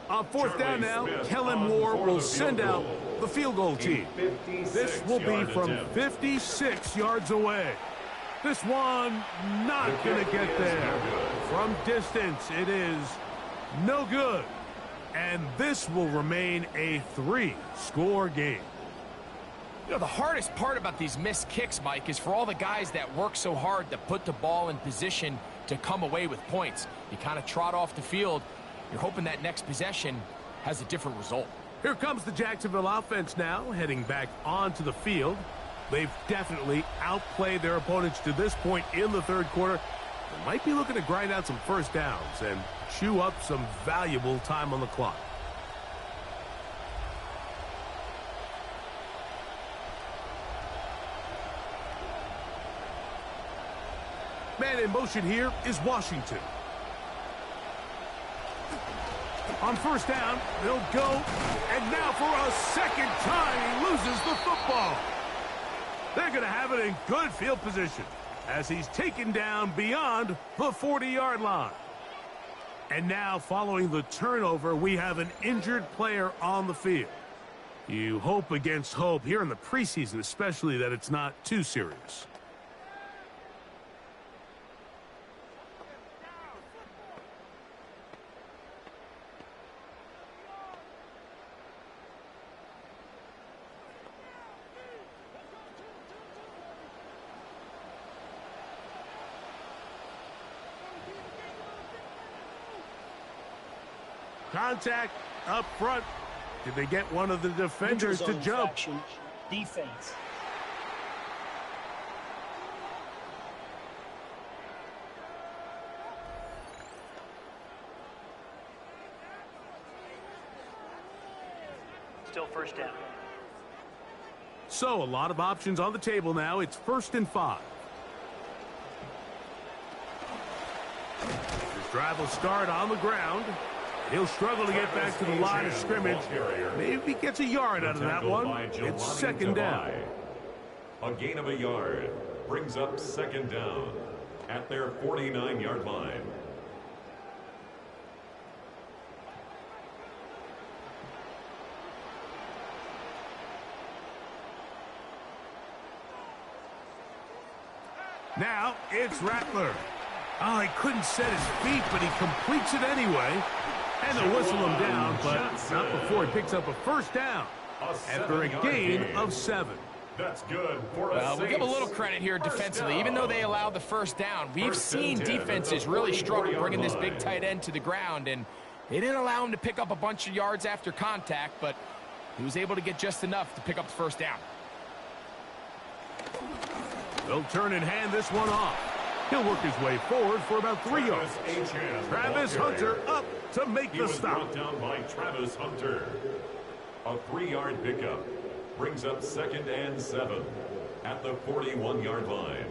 On 4th down now, Kellen Moore will send out the field goal team. This will be from 56 yards away. This one not going to get there. From distance, it is no good. And this will remain a 3-score game. You know, the hardest part about these missed kicks, Mike, is for all the guys that work so hard to put the ball in position to come away with points. You kind of trot off the field. You're hoping that next possession has a different result. Here comes the Jacksonville offense now, heading back onto the field. They've definitely outplayed their opponents to this point in the third quarter. They might be looking to grind out some first downs and chew up some valuable time on the clock. Man in motion here is Washington. On first down, they'll go, and now for a second time, he loses the football. They're going to have it in good field position as he's taken down beyond the 40-yard line. And now, following the turnover, we have an injured player on the field. You hope against hope here in the preseason, especially, that it's not too serious. Contact up front. Did they get one of the defenders to jump? Infraction. Defense. Still first down. So, a lot of options on the table now. It's 1st and 5. This drive will start on the ground. He'll struggle to get back to the line of scrimmage. Maybe gets a yard out of that one. It's 2nd down. A gain of a yard brings up 2nd down at their 49-yard line. Now it's Rattler. Oh, he couldn't set his feet, but he completes it anyway. And they'll whistle him down, but not before he picks up a first down after a gain of 7. That's good for Well, we'll give a little credit here defensively. Even though they allowed the first down, we've seen defenses really struggle bringing this big tight end to the ground, and they didn't allow him to pick up a bunch of yards after contact, but he was able to get just enough to pick up the first down. They'll turn and hand this one off. He'll work his way forward for about 3 yards. Travis Hunter up to make the stop. Brought down by Travis Hunter. A 3-yard pickup brings up 2nd and 7 at the 41-yard line.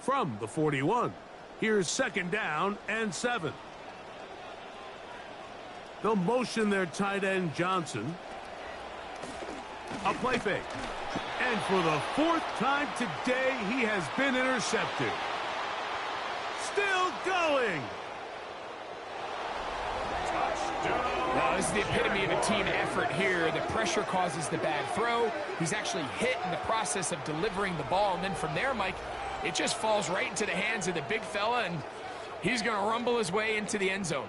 From the 41, here's 2nd down and 7. They'll motion their tight end Johnson. A play fake. And for the 4th time today, he has been intercepted. Still going. Well, this is the epitome of a team effort here. The pressure causes the bad throw. He's actually hit in the process of delivering the ball. And then from there, Mike, it just falls right into the hands of the big fella, and he's going to rumble his way into the end zone.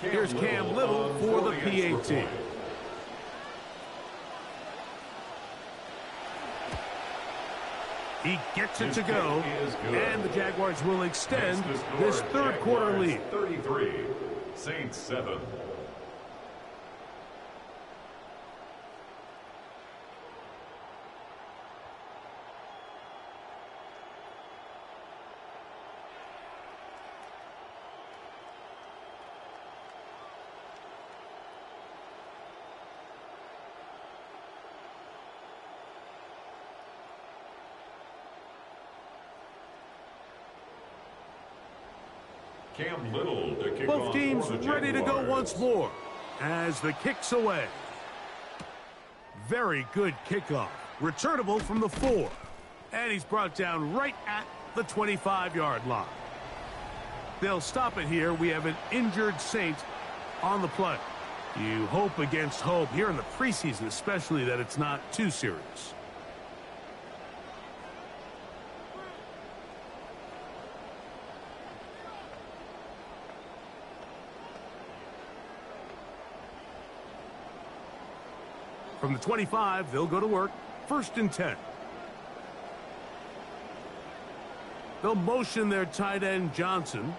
Here's Cam Little for the PAT. He gets it to go, and the Jaguars will extend this third quarter lead. 33, Saints 7. Cam Little to kick Both off teams for the ready to go Jaguars. once more as the kick's away. Very good kickoff. Returnable from the 4. And he's brought down right at the 25-yard line. They'll stop it here. We have an injured Saint on the play. You hope against hope here in the preseason, especially, that it's not too serious. From the 25, they'll go to work. 1st and 10. They'll motion their tight end, Johnson.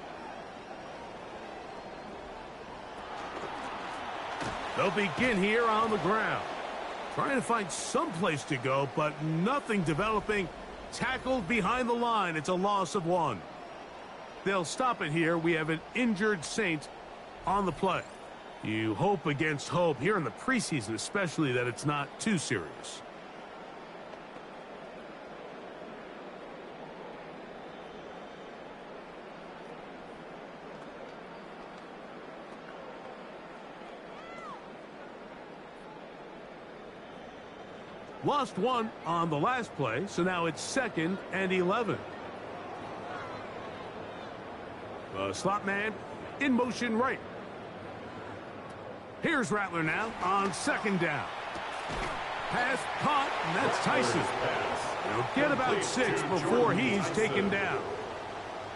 They'll begin here on the ground. Trying to find some place to go, but nothing developing. Tackled behind the line. It's a loss of 1. They'll stop it here. We have an injured Saint on the play. You hope against hope here in the preseason, especially, that it's not too serious. Lost 1 on the last play, so now it's 2nd and 11. The slot man in motion right. Here's Rattler now on 2nd down. Pass caught, and that's Tyson. He'll get about 6 before he's taken down.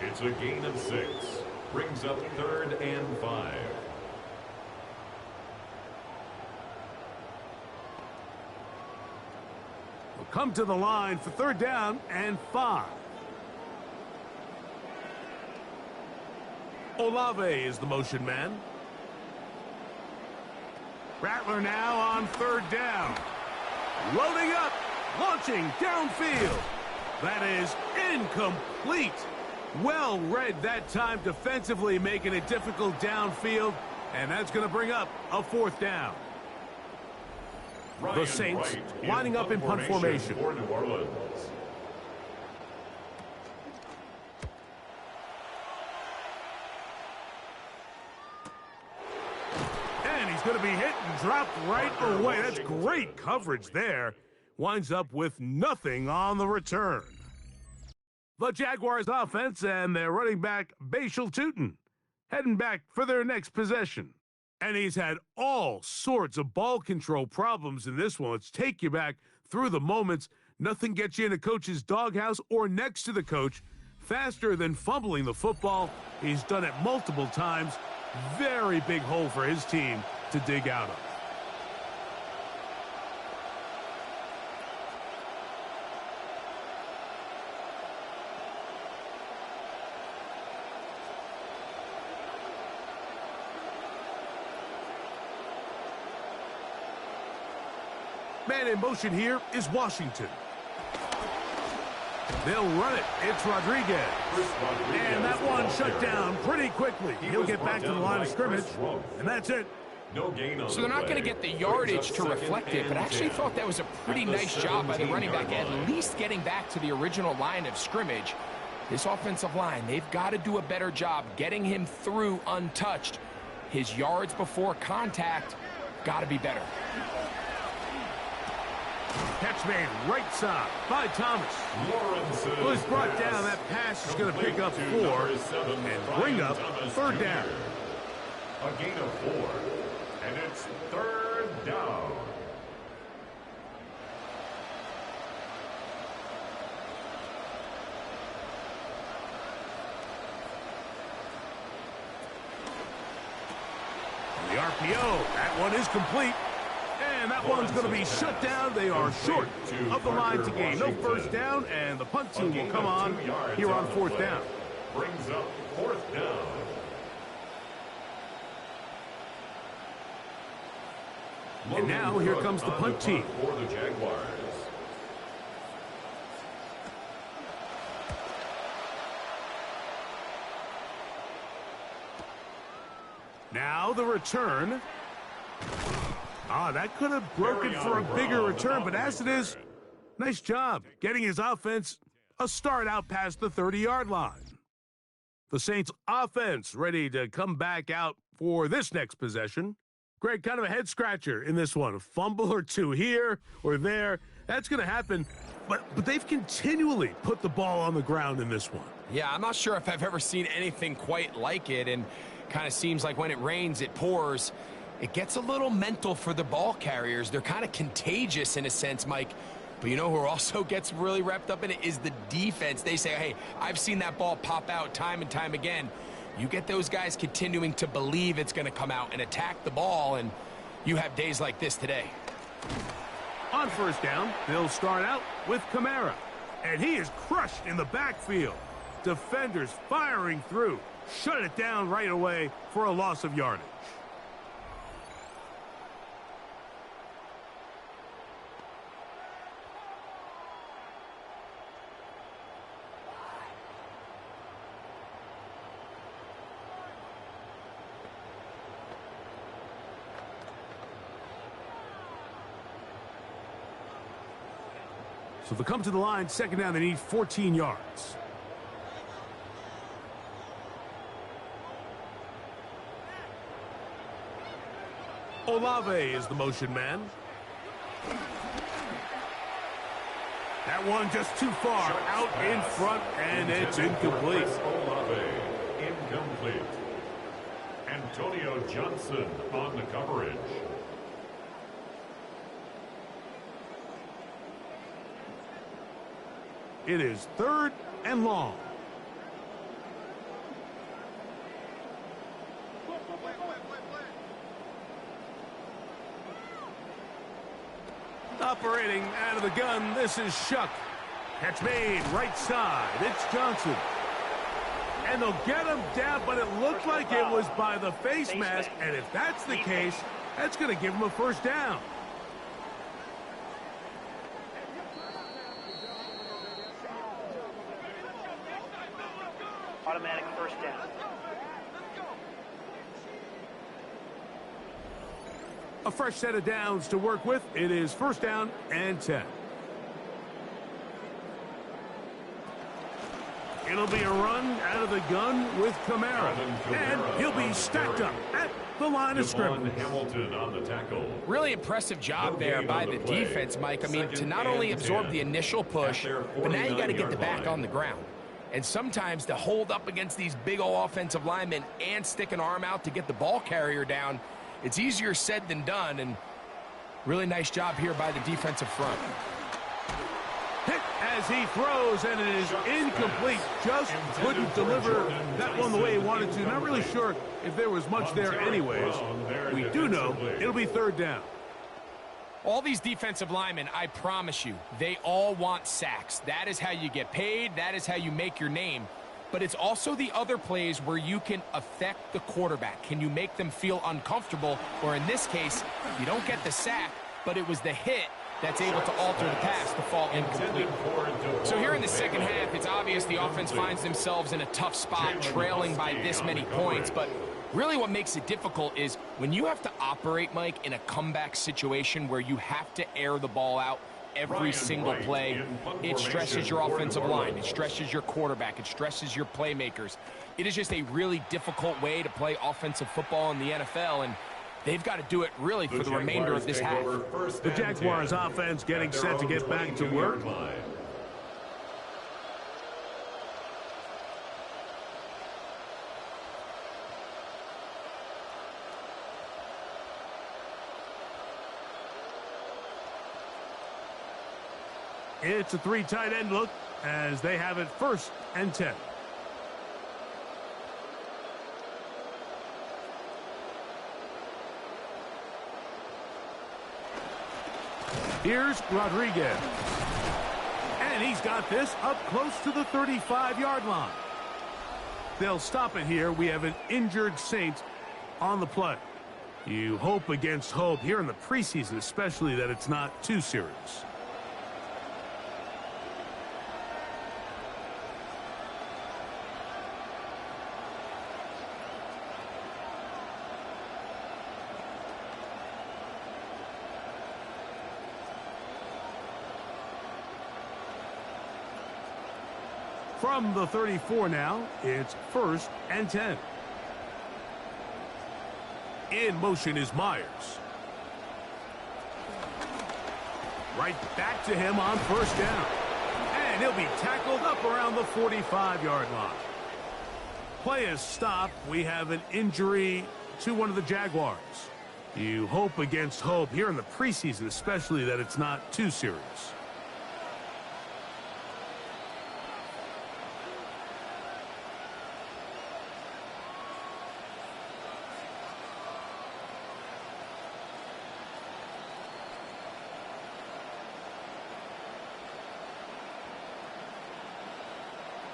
It's a gain of 6. Brings up 3rd and 5. We'll come to the line for 3rd down and 5. Olave is the motion man. Rattler now on 3rd down. Loading up, launching downfield. That is incomplete. Well read that time defensively, making it difficult downfield, and that's going to bring up a 4th down. The Saints lining up in punt formation. For New Orleans. He's going to be hit and dropped right away. That's great coverage there. Winds up with nothing on the return. The Jaguars offense and their running back, Bashal Tootin, heading back for their next possession. And he's had all sorts of ball control problems in this one. Let's take you back through the moments. Nothing gets you in a coach's doghouse or next to the coach faster than fumbling the football. He's done it multiple times. Very big hole for his team to dig out of. Man in motion here is Washington. They'll run it. It's Rodriguez. And that one shut down pretty quickly. He'll get back to the line of scrimmage, and that's it. No gain on so they're not going to get the yardage to reflect it, but I actually thought that was a pretty nice job by the running back, at least getting back to the original line of scrimmage. This offensive line, they've got to do a better job getting him through untouched. His yards before contact got to be better. Catch made right side by Thomas. Was brought down. That pass is going to pick up 4 and bring up 3rd down. A gain of 4, and it's 3rd down. The RPO, that one is complete. And that one's going to be shut down. They are short of the line to gain. No 1st down, and the punt team will come on here on 4th down. Brings up 4th down. And now here comes the punt team. For the Jaguars. Now the return. That could have broken for a bigger return, but as it is, nice job getting his offense a start out past the 30-yard line. The Saints offense ready to come back out for this next possession. Greg, kind of a head-scratcher in this one. A fumble or two here or there. That's going to happen but they've continually put the ball on the ground in this one. Yeah, I'm not sure if I've ever seen anything quite like it, and kind of seems like when it rains, it pours. It gets a little mental for the ball carriers. They're kind of contagious in a sense, Mike. But you know who also gets really wrapped up in it is the defense. They say, hey, I've seen that ball pop out time and time again. You get those guys continuing to believe it's going to come out and attack the ball, and you have days like this today. On first down, they'll start out with Kamara. And he is crushed in the backfield. Defenders firing through. Shut it down right away for a loss of yardage. So they'll come to the line, second down, they need 14 yards. Olave is the motion man. That one just too far, out in front, and it's incomplete. Olave, incomplete. Antonio Johnson on the coverage. It is third and long. Operating out of the gun, this is Shuck. Catch made, right side, it's Johnson. And they'll get him down, but it looked like it was by the face mask, and if that's the case, that's going to give him a first down. Automatic first down. A fresh set of downs to work with. It is first down and 10. It'll be a run out of the gun with Kamara. And he'll be stacked up at the line of scrimmage. Hamilton on the tackle. Really impressive job there by the defense, Mike. I mean, to not only absorb the initial push, but now you got to get the back on the ground. And sometimes to hold up against these big old offensive linemen and stick an arm out to get the ball carrier down, it's easier said than done, and really nice job here by the defensive front. Hit as he throws, and it is incomplete. Just couldn't deliver that one the way he wanted to. Not really sure if there was much there anyways. We do know it'll be third down. All these defensive linemen, I promise you, they all want sacks. That is how you get paid. That is how you make your name. But it's also the other plays where you can affect the quarterback. Can you make them feel uncomfortable? Or in this case, you don't get the sack, but it was the hit that's able to alter the pass to fall incomplete. So here in the second half, it's obvious the offense finds themselves in a tough spot, trailing by this many points. But really what makes it difficult is when you have to operate, Mike, in a comeback situation where you have to air the ball out every single play, it stresses your offensive line, it stresses your quarterback, it stresses your playmakers. It is just a really difficult way to play offensive football in the NFL, and they've got to do it really for the remainder of this half. The Jaguars offense getting set to get back to work. It's a three tight end look as they have it first and 10. Here's Rodriguez. And he's got this up close to the 35-yard line. They'll stop it here. We have an injured Saint on the play. You hope against hope here in the preseason, especially that it's not too serious. From the 34 now, it's first and 10. In motion is Myers. Right back to him on first down. And he'll be tackled up around the 45-yard line. Play is stopped. We have an injury to one of the Jaguars. You hope against hope here in the preseason, especially, that it's not too serious.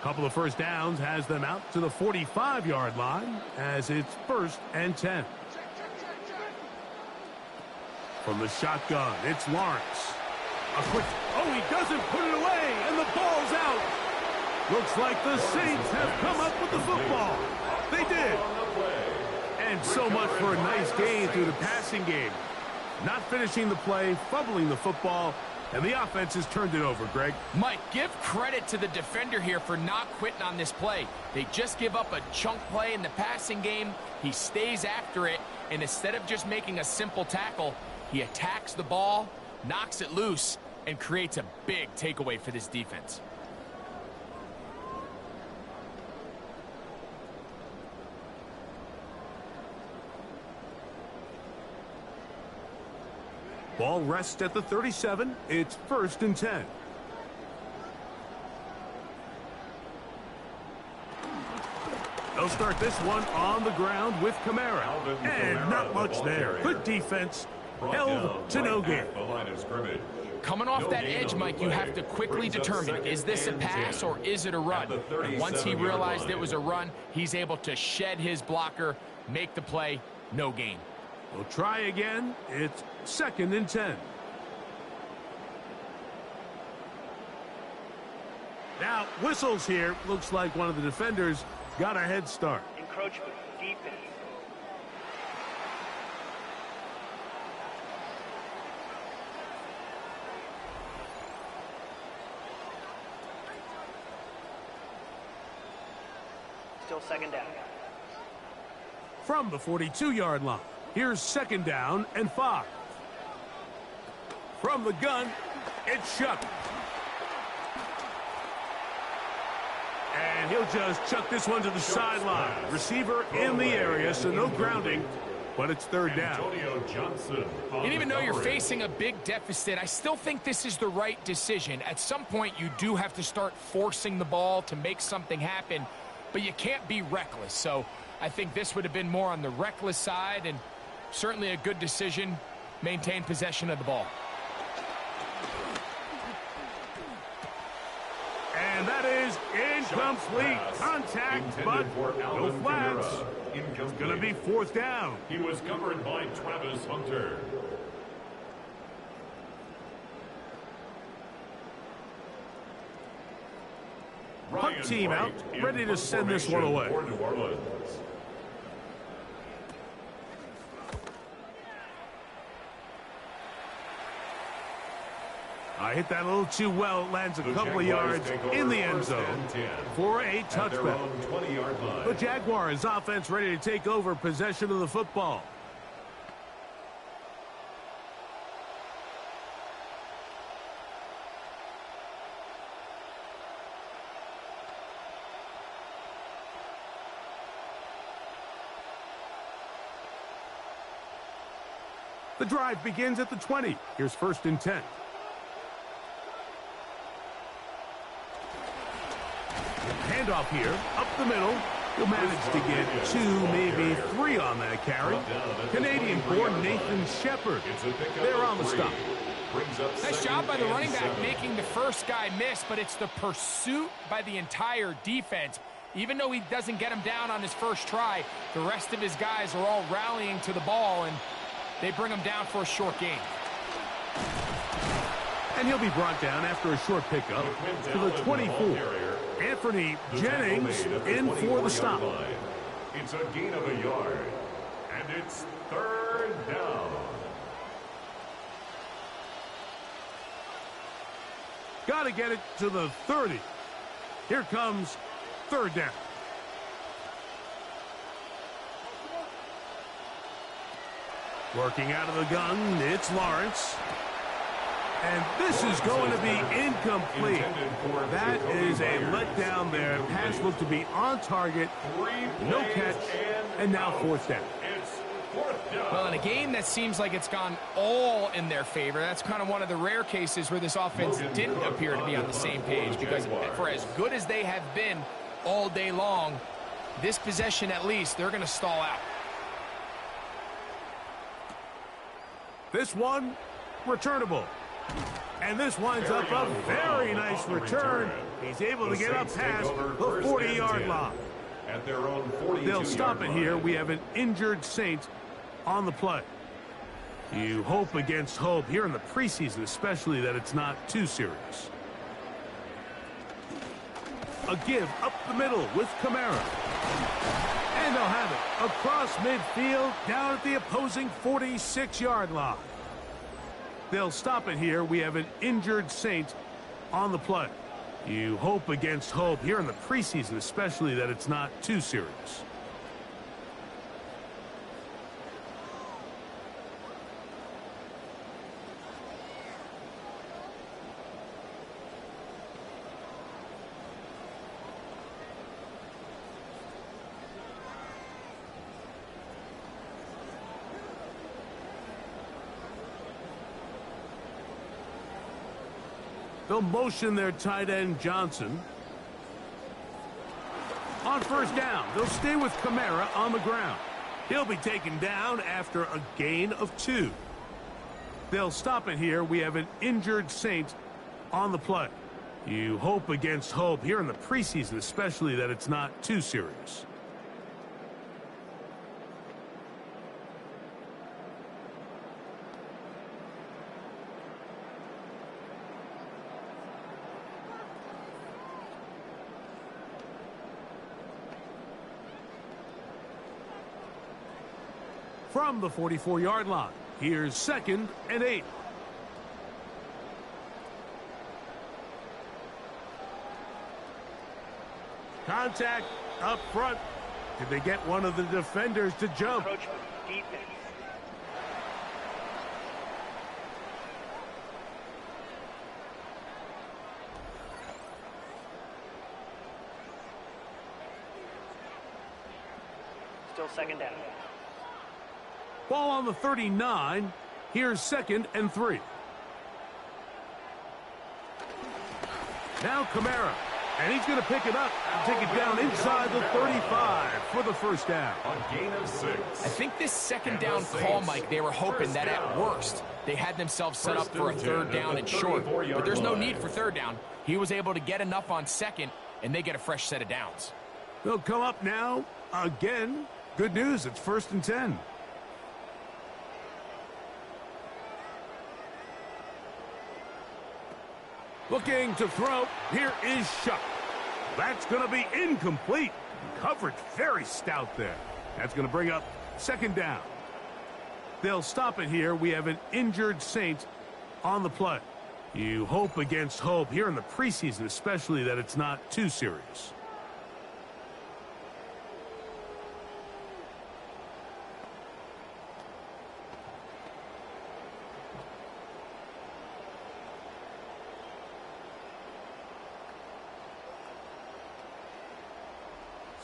Couple of first downs has them out to the 45-yard line as it's 1st and 10. From the shotgun, it's Lawrence. A quick, he doesn't put it away, and the ball's out. Looks like the Saints have come up with the football. They did. And so much for a nice gain through the passing game. Not finishing the play, fumbling the football, and the offense has turned it over, Greg. Mike, give credit to the defender here for not quitting on this play. They just give up a chunk play in the passing game. He stays after it, and instead of just making a simple tackle, he attacks the ball, knocks it loose, and creates a big takeaway for this defense. Ball rests at the 37. It's 1st and 10. They'll start this one on the ground with Kamara. And not much there. Good defense. Held to no gain. Coming off that edge, Mike, you have to quickly determine, is this a pass or is it a run? And once he realized it was a run, he's able to shed his blocker, make the play, no gain. We'll try again. It's 2nd and 10. Now, whistles here. Looks like one of the defenders got a head start. Encroachment, defense. Still 2nd down. From the 42-yard line, here's 2nd down and 5. From the gun, it's Shuck. And he'll just chuck this one to the sideline. Receiver in the area, so no grounding, but it's 3rd down. And even though you're facing a big deficit, I still think this is the right decision. At some point, you do have to start forcing the ball to make something happen, but you can't be reckless. So I think this would have been more on the reckless side, and certainly a good decision. Maintain possession of the ball. And that is incomplete. Contact, but no flags. It's going to be 4th down. He was covered by Travis Hunter. Punt team out, ready to send this one away. I hit that a little too well. It lands a couple of yards in the end zone for a touchback. The Jaguars offense ready to take over possession of the football. The drive begins at the 20. Here's 1st and 10. Handoff here, up the middle. He'll manage to get 2, maybe 3 on that carry. Canadian-born Nathan Shepard. They're on the stop. Nice job by the running back making the first guy miss, but it's the pursuit by the entire defense. Even though he doesn't get him down on his first try, the rest of his guys are all rallying to the ball, and they bring him down for a short gain. And he'll be brought down after a short pickup to the 24. Anthony Jennings in for the stop. It's a gain of a yard, and it's 3rd down. Got to get it to the 30. Here comes 3rd down. Working out of the gun, it's Lawrence. And this is going to be incomplete. That is a letdown there. Pass looked to be on target. No catch. And now fourth down. Well, in a game that seems like it's gone all in their favor, that's kind of one of the rare cases where this offense didn't appear to be on the same page, because for as good as they have been all day long, this possession at least, they're going to stall out. This one, returnable. And this winds up a very nice return. He's able to get up past the 40-yard line. At their own 42-yard They'll stop it here. line. We have an injured Saint on the play. You hope against hope here in the preseason, especially, that it's not too serious. A give up the middle with Kamara. And they'll have it across midfield down at the opposing 46-yard line. They'll stop it here. We have an injured Saint on the play. You hope against hope here in the preseason, especially, that it's not too serious. They'll motion their tight end, Johnson. On first down, they'll stay with Kamara on the ground. He'll be taken down after a gain of 2. They'll stop it here. We have an injured Saint on the play. You hope against hope here in the preseason, especially, that it's not too serious. From the 44-yard line, here's 2nd and 8. Contact up front. Did they get one of the defenders to jump? Approachment, defense. Still second down. Ball on the 39. Here's 2nd and 3. Now Kamara. And he's going to pick it up and take it down inside the 35 for the first down. A gain of 6. I think this second down call, Mike, they were hoping that at worst they had themselves set up for a third down and short. But there's no need for third down. He was able to get enough on second, and they get a fresh set of downs. They'll come up now again. Good news, it's 1st and 10. Looking to throw. Here is Shuck. That's going to be incomplete. Coverage very stout there. That's going to bring up 2nd down. They'll stop it here. We have an injured Saint on the play. You hope against hope here in the preseason, especially, that it's not too serious.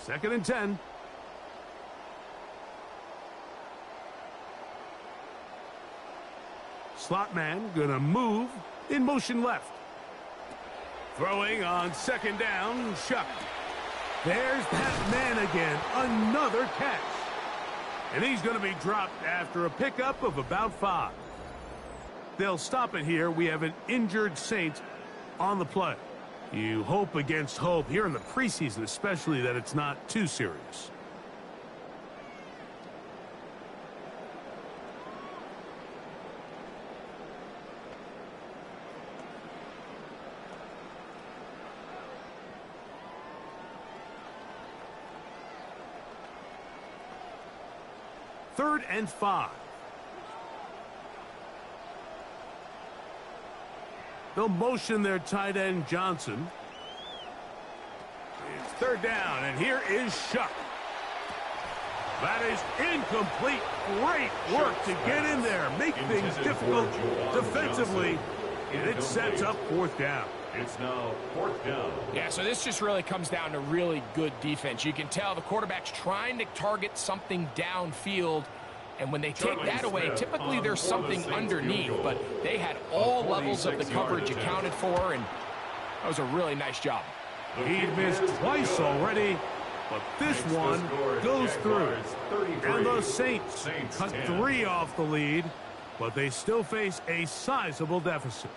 Second and 10. Slot man gonna move in motion left. Throwing on 2nd down, Shuck. There's that man again, another catch. And he's gonna be dropped after a pickup of about 5. They'll stop it here. We have an injured Saint on the play. You hope against hope here in the preseason, especially, that it's not too serious. Third and 5. They'll motion their tight end, Johnson. It's 3rd down, and here is Shuck. That is incomplete. Great work to get in there, make things difficult defensively, And it sets up fourth down. It's now fourth down. Yeah, so this just really comes down to really good defense. You can tell the quarterback's trying to target something downfield, and when they take that away, typically there's something underneath, but they had all levels of the coverage accounted for, and that was a really nice job. He missed twice already, but this one goes through. And the Saints cut 3 off the lead, but they still face a sizable deficit.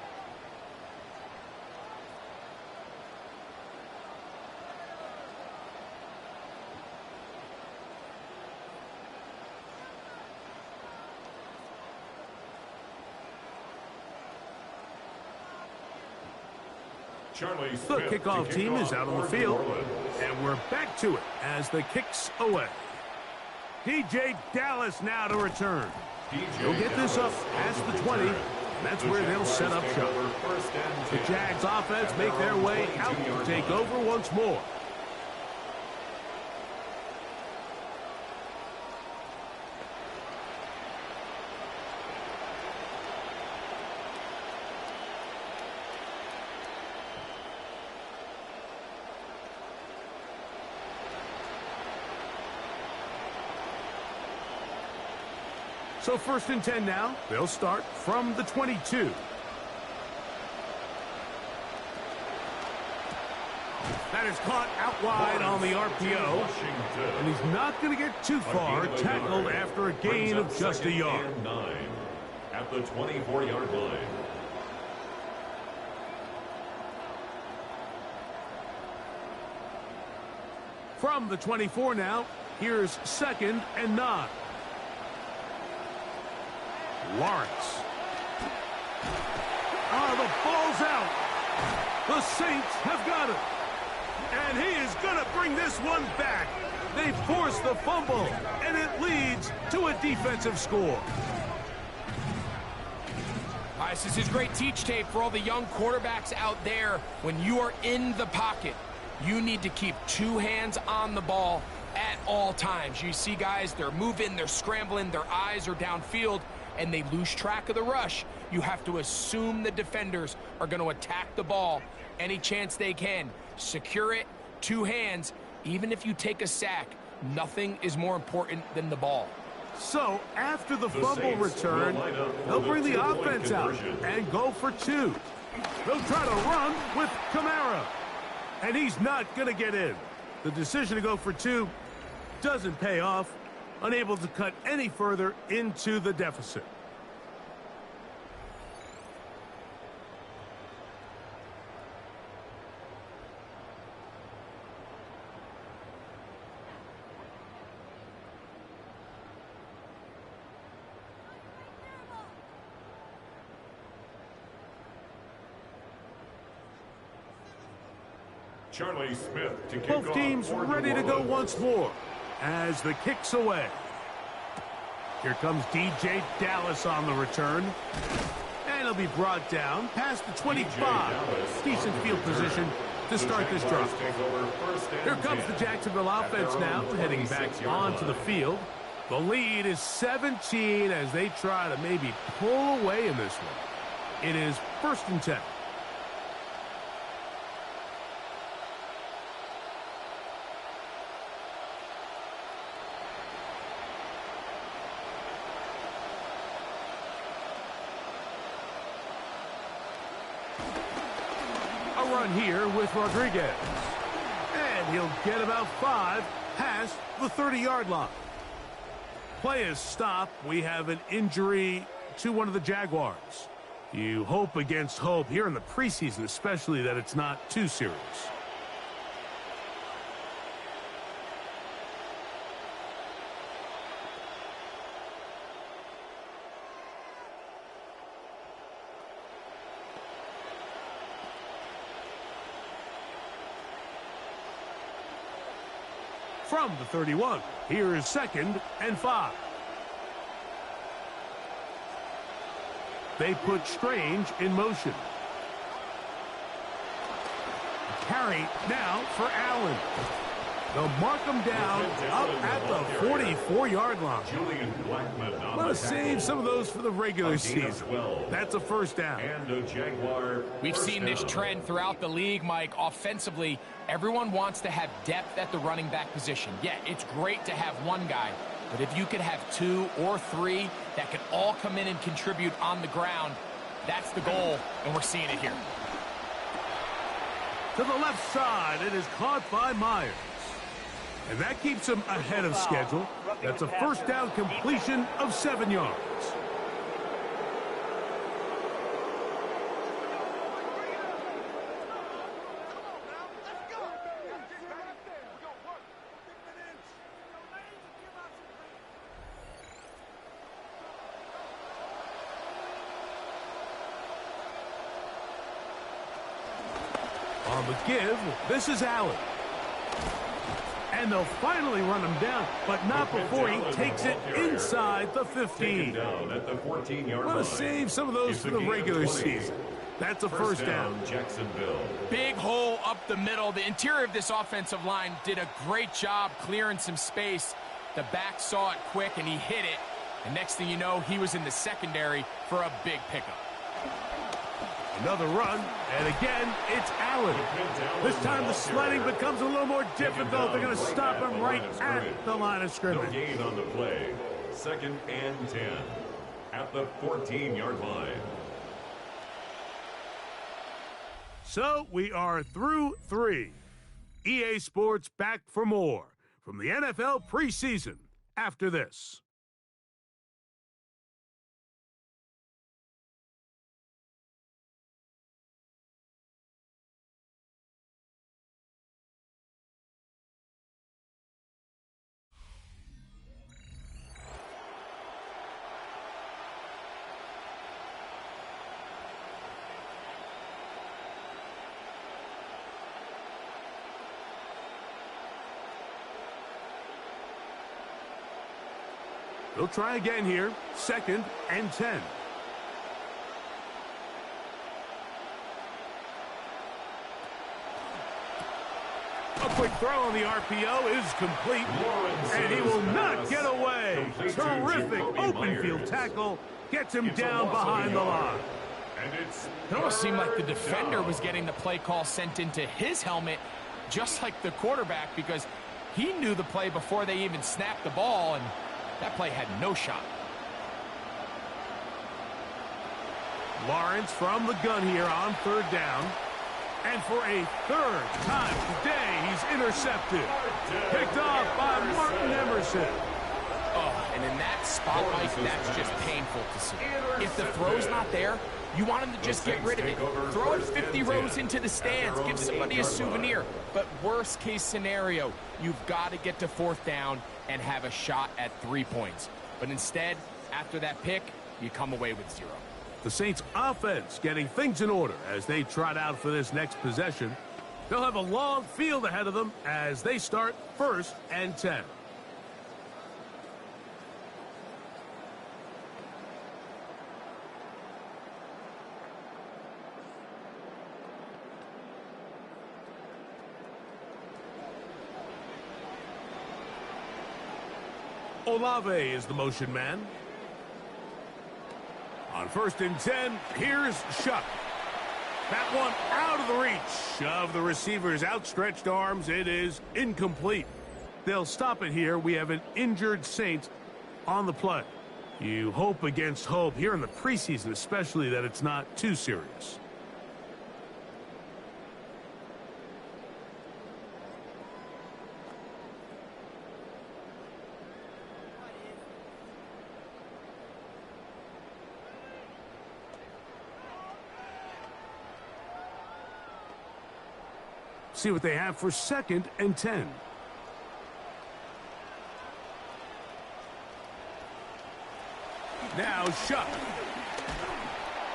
The kickoff team is out on the field, and we're back to it as the kick's away. DJ Dallas now to return. He'll get this up past the 20, and that's where they'll set up shop. The Jags offense make their way out to take over once more. So 1st and 10 now. They'll start from the 22. That is caught out wide on the RPO. And he's not going to get too far. Tackled after a gain of just a yard. 9 at the 24-yard line. From the 24 now, here's 2nd and 9. Lawrence. The ball's out. The Saints have got it. And he is going to bring this one back. They force the fumble, and it leads to a defensive score. This is great teach tape for all the young quarterbacks out there. When you are in the pocket, you need to keep 2 hands on the ball at all times. You see guys, they're moving, they're scrambling, their eyes are downfield, and they lose track of the rush. You have to assume the defenders are going to attack the ball any chance they can. Secure it, 2 hands. Even if you take a sack, nothing is more important than the ball. So, after the fumble return, they'll bring the offense out and go for 2. They'll try to run with Kamara. And he's not going to get in. The decision to go for 2 doesn't pay off. Unable to cut any further into the deficit. Charlie Smith to kick Both off teams for ready New to go Orleans. once more as the kick's away. Here comes DJ Dallas on the return. And he'll be brought down past the 25. Decent field position to start this drive. Here comes the Jacksonville offense now, heading back onto the field. The lead is 17 as they try to maybe pull away in this one. It is 1st and 10. Run here with Rodriguez. And he'll get about 5 past the 30-yard line. Play is stopped. We have an injury to one of the Jaguars. You hope against hope here in the preseason, especially that it's not too serious. From the 31, here is 2nd and 5. They put Strange in motion. Carry now for Allen. They'll mark them down up at the 44-yard line. Julian Blackman on Want the to save tackle. some of those for the regular season. 12. That's a first down. And a Jaguar. We've first seen this down. trend throughout the league, Mike. Offensively, everyone wants to have depth at the running back position. Yeah, it's great to have one guy, but if you could have two or three that can all come in and contribute on the ground, that's the goal, and we're seeing it here. To the left side, it is caught by Myers. And that keeps him ahead of schedule. That's a first down completion of 7 yards. On the give, this is Allen. And they'll finally run him down, but not before he takes it inside the 15. Down at the 14-yard Want line. to save some of those It's for a the gain of regular 20. season. That's a first down. Jacksonville. Big hole up the middle. The interior of this offensive line did a great job clearing some space. The back saw it quick, and he hit it. And next thing you know, he was in the secondary for a big pickup. Another run, and again, it's Allen. This time the sledding becomes a little more difficult. They're going to stop him right at the line of No scrimmage. gain on the play. 2nd and 10 at the 14-yard line. So we are through 3. EA Sports back for more from the NFL preseason after this. They'll try again here. 2nd and 10. A quick throw on the RPO is complete, and he will not get away. Terrific open field tackle gets him down behind the line. It almost seemed like the defender was getting the play call sent into his helmet, just like the quarterback, because he knew the play before they even snapped the ball, and that play had no shot. Lawrence from the gun here on 3rd down. And for a 3rd time today, he's intercepted. Picked off by Martin Emerson. Oh, and in that spot, Mike, that's just painful to see. If the throw's not there, you want him to just get rid of it. Throw it 50 rows into the stands. Give somebody a souvenir. But worst case scenario, you've got to get to 4th down and have a shot at 3 points. But instead, after that pick, you come away with 0. The Saints offense getting things in order as they trot out for this next possession. They'll have a long field ahead of them as they start 1st and 10. Olave is the motion man. On 1st and 10, here's Shuck. That one out of the reach of the receiver's outstretched arms. It is incomplete. They'll stop it here. We have an injured Saint on the play. You hope against hope here in the preseason, especially, that it's not too serious. See what they have for 2nd and 10. Now Shuck.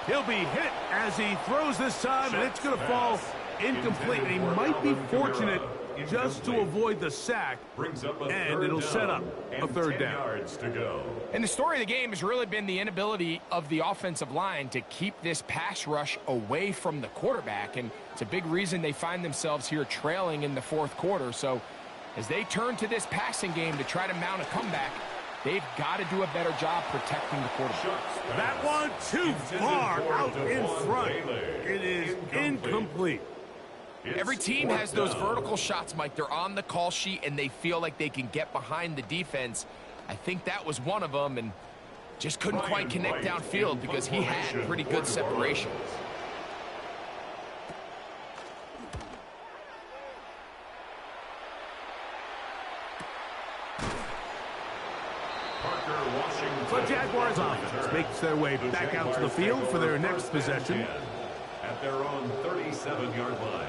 He'll be hit as he throws this time, and it's going to fall incomplete. He might be fortunate just to avoid the sack, and it'll set up a 3rd down. Yards to go. And the story of the game has really been the inability of the offensive line to keep this pass rush away from the quarterback. And it's a big reason they find themselves here trailing in the 4th quarter. So As they turn to this passing game to try to mount a comeback, they've got to do a better job protecting the quarterback. That one too far out in front. It is incomplete. Every team has those vertical shots, Mike. They're on the call sheet, and they feel like they can get behind the defense. I think that was one of them, and just couldn't quite connect downfield because he had pretty good separation. The Jaguars offense makes their way back out to the field for their next possession. At their own 37-yard line.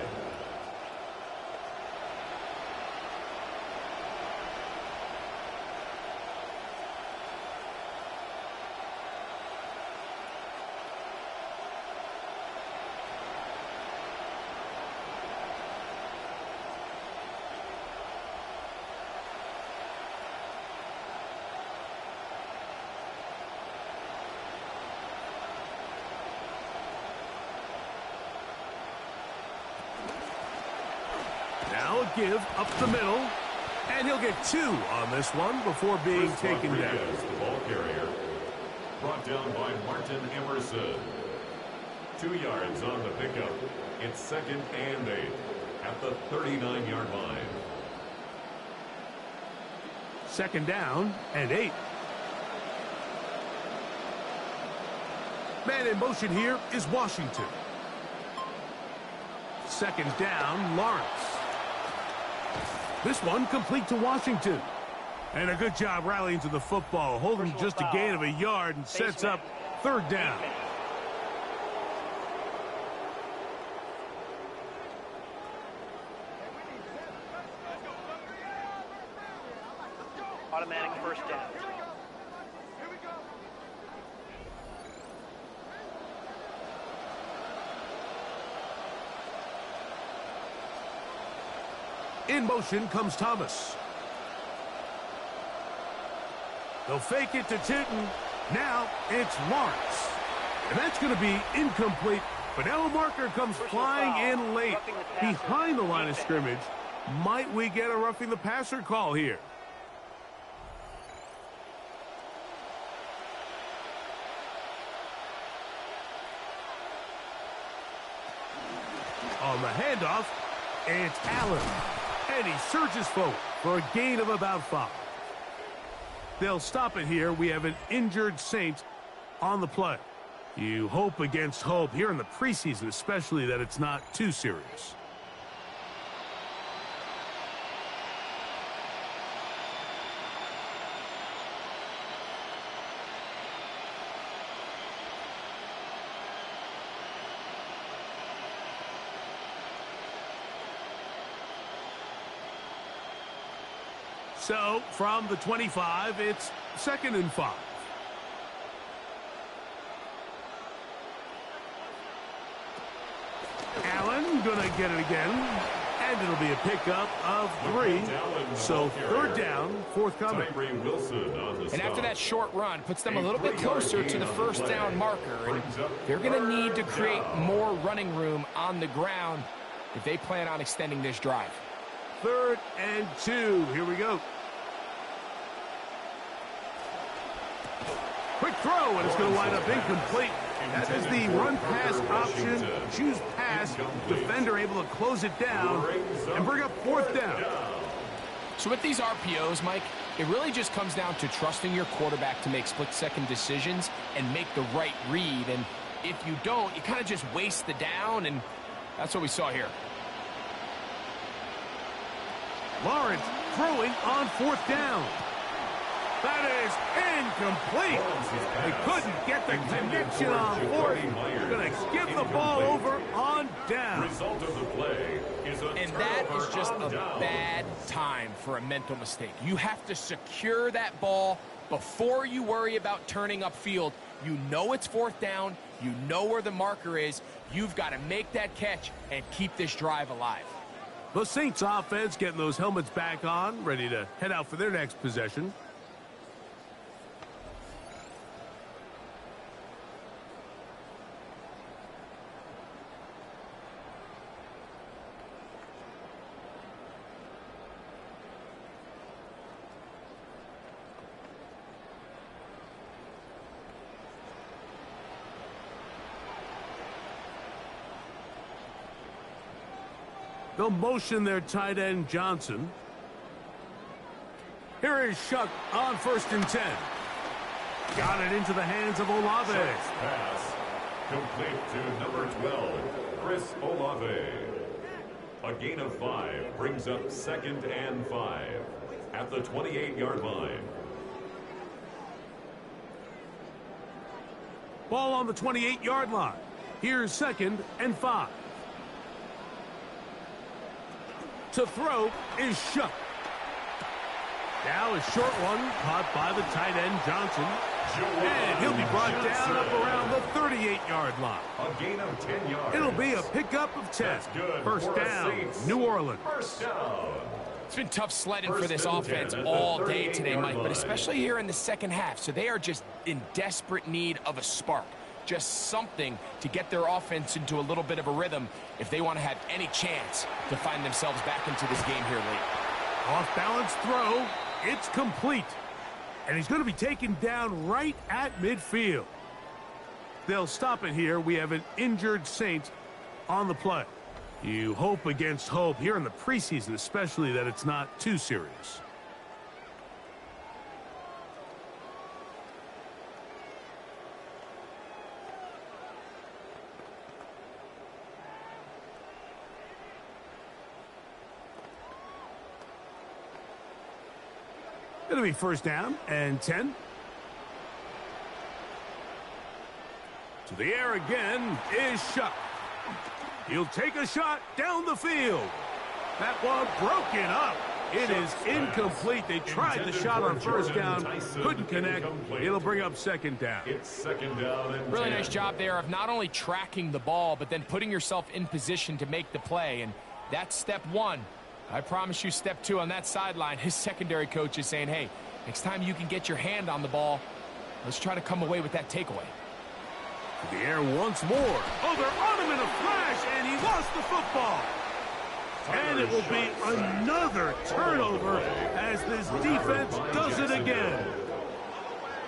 Now a give up the middle, and he'll get 2 on this one before being taken down. The ball carrier, brought down by Martin Emerson. 2 yards on the pickup. It's 2nd and 8 at the 39-yard line. 2nd down and 8. Man in motion here is Washington. 2nd down, Lawrence. This one complete to Washington. And a good job rallying to the football, holding just a gain of a yard and sets up 3rd down. Automatic 1st down. In motion comes Thomas. They'll fake it to Tinton. Now it's Lawrence. And that's going to be incomplete. But now a marker comes flying in late behind the line of scrimmage. Might we get a roughing the passer call here? On the handoff, it's Allen. And he surges forward for a gain of about 5. They'll stop it here. We have an injured Saint on the play. You hope against hope here in the preseason, especially that it's not too serious. So, from the 25, it's 2nd and 5. Allen gonna get it again, and it'll be a pickup of 3. So 3rd down, forthcoming. And after that short run, puts them a little bit closer to the 1st down marker, and they're gonna need to create more running room on the ground if they plan on extending this drive. 3rd and 2. Here we go. Quick throw, and it's going to wind up incomplete. That is the run-pass option. Choose pass. Defender able to close it down and bring up 4th down. So with these RPOs, Mike, it really just comes down to trusting your quarterback to make split-second decisions and make the right read. And if you don't, you kind of just waste the down, and that's what we saw here. Lawrence throwing on 4th down. That is incomplete. They couldn't get the connection on 4th. They're going to give the ball over on down. And that is just a bad time for a mental mistake. You have to secure that ball before you worry about turning upfield. You know it's 4th down. You know where the marker is. You've got to make that catch and keep this drive alive. The Saints offense getting those helmets back on, ready to head out for their next possession. They'll motion their tight end, Johnson. Here is Shuck on 1st and 10. Got it into the hands of Olave. Pass complete to number 12, Chris Olave. A gain of 5 brings up 2nd and 5 at the 28-yard line. Ball on the 28-yard line. Here's 2nd and 5. To throw is Shuck. Now a short one caught by the tight end, Johnson. And he'll be brought down up around the 38-yard line. A gain of 10 yards. It'll be a pickup of 10. That's good. First down, New Orleans. First down. It's been tough sledding for this offense all day today, Mike, but especially here in the second half. So they are just in desperate need of a spark. Just something to get their offense into a little bit of a rhythm if they want to have any chance to find themselves back into this game here late. Off-balance throw. It's complete. And he's going to be taken down right at midfield. They'll stop it here. We have an injured Saint on the play. You hope against hope here in the preseason, especially that it's not too serious. It'll be first down and 10. To the air again is Shuck. He'll take a shot down the field. That one broken up. It is incomplete. They tried the shot on first down, couldn't connect. It'll bring up 2nd down. It's 2nd down and Really 10. nice job there of not only tracking the ball, but then putting yourself in position to make the play. And that's step 1. I promise you step 2 on that sideline. His secondary coach is saying, hey, next time you can get your hand on the ball, let's try to come away with that takeaway. To the air once more. Oh, they're on him in a flash, and he lost the football. And it will be another turnover as this defense does it again.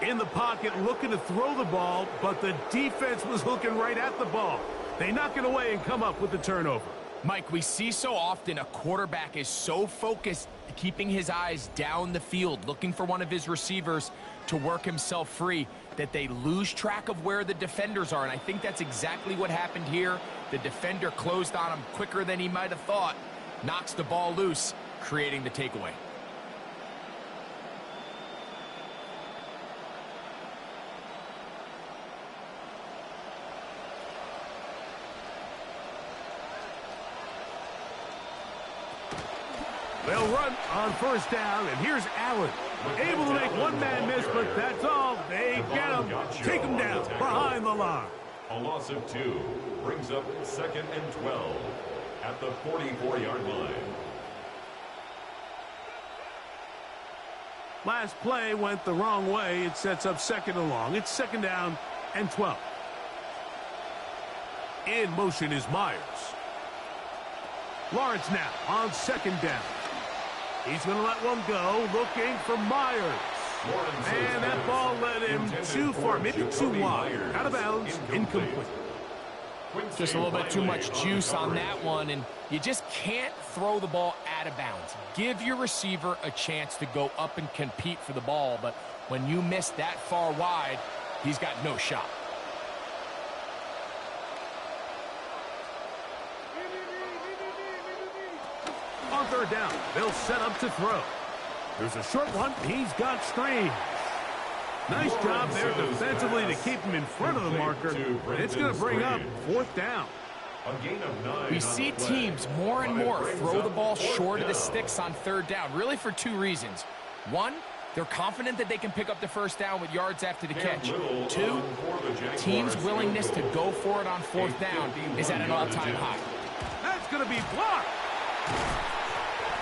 In the pocket, looking to throw the ball, but the defense was looking right at the ball. They knock it away and come up with the turnover. Mike, we see so often a quarterback is so focused, keeping his eyes down the field, looking for one of his receivers to work himself free, that they lose track of where the defenders are. And I think that's exactly what happened here. The defender closed on him quicker than he might have thought, knocks the ball loose, creating the takeaway. They'll run on first down, and here's Allen. Able to make one man miss, but that's all. They get him, take him down behind the line. A loss of 2 brings up 2nd and 12 at the 44-yard line. Last play went the wrong way. It sets up 2nd and long. It's 2nd down and 12. In motion is Myers. Lawrence now on 2nd down. He's going to let one go, looking for Myers. And that ball led him too far, maybe too wide. Out of bounds, incomplete. Just a little bit too much juice on that one, and you just can't throw the ball out of bounds. Give your receiver a chance to go up and compete for the ball, but when you miss that far wide, he's got no shot. On 3rd down, they'll set up to throw. There's a short one. He's got screens. Nice job there defensively to keep him in front of the marker. And it's going to bring up 4th down. We see teams more and more throw the ball short of the sticks on 3rd down, really for 2 reasons. 1, they're confident that they can pick up the first down with yards after the catch. 2, teams' willingness to go for it on 4th down is at an all-time high. That's going to be blocked.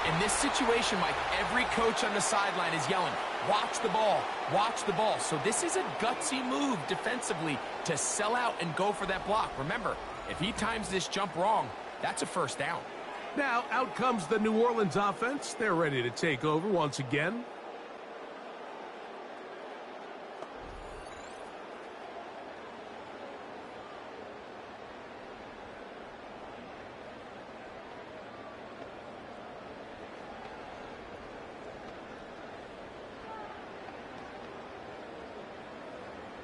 In this situation, Mike, every coach on the sideline is yelling, watch the ball, watch the ball. So this is a gutsy move defensively to sell out and go for that block. Remember, if he times this jump wrong, that's a first down. Now out comes the New Orleans offense. They're ready to take over once again.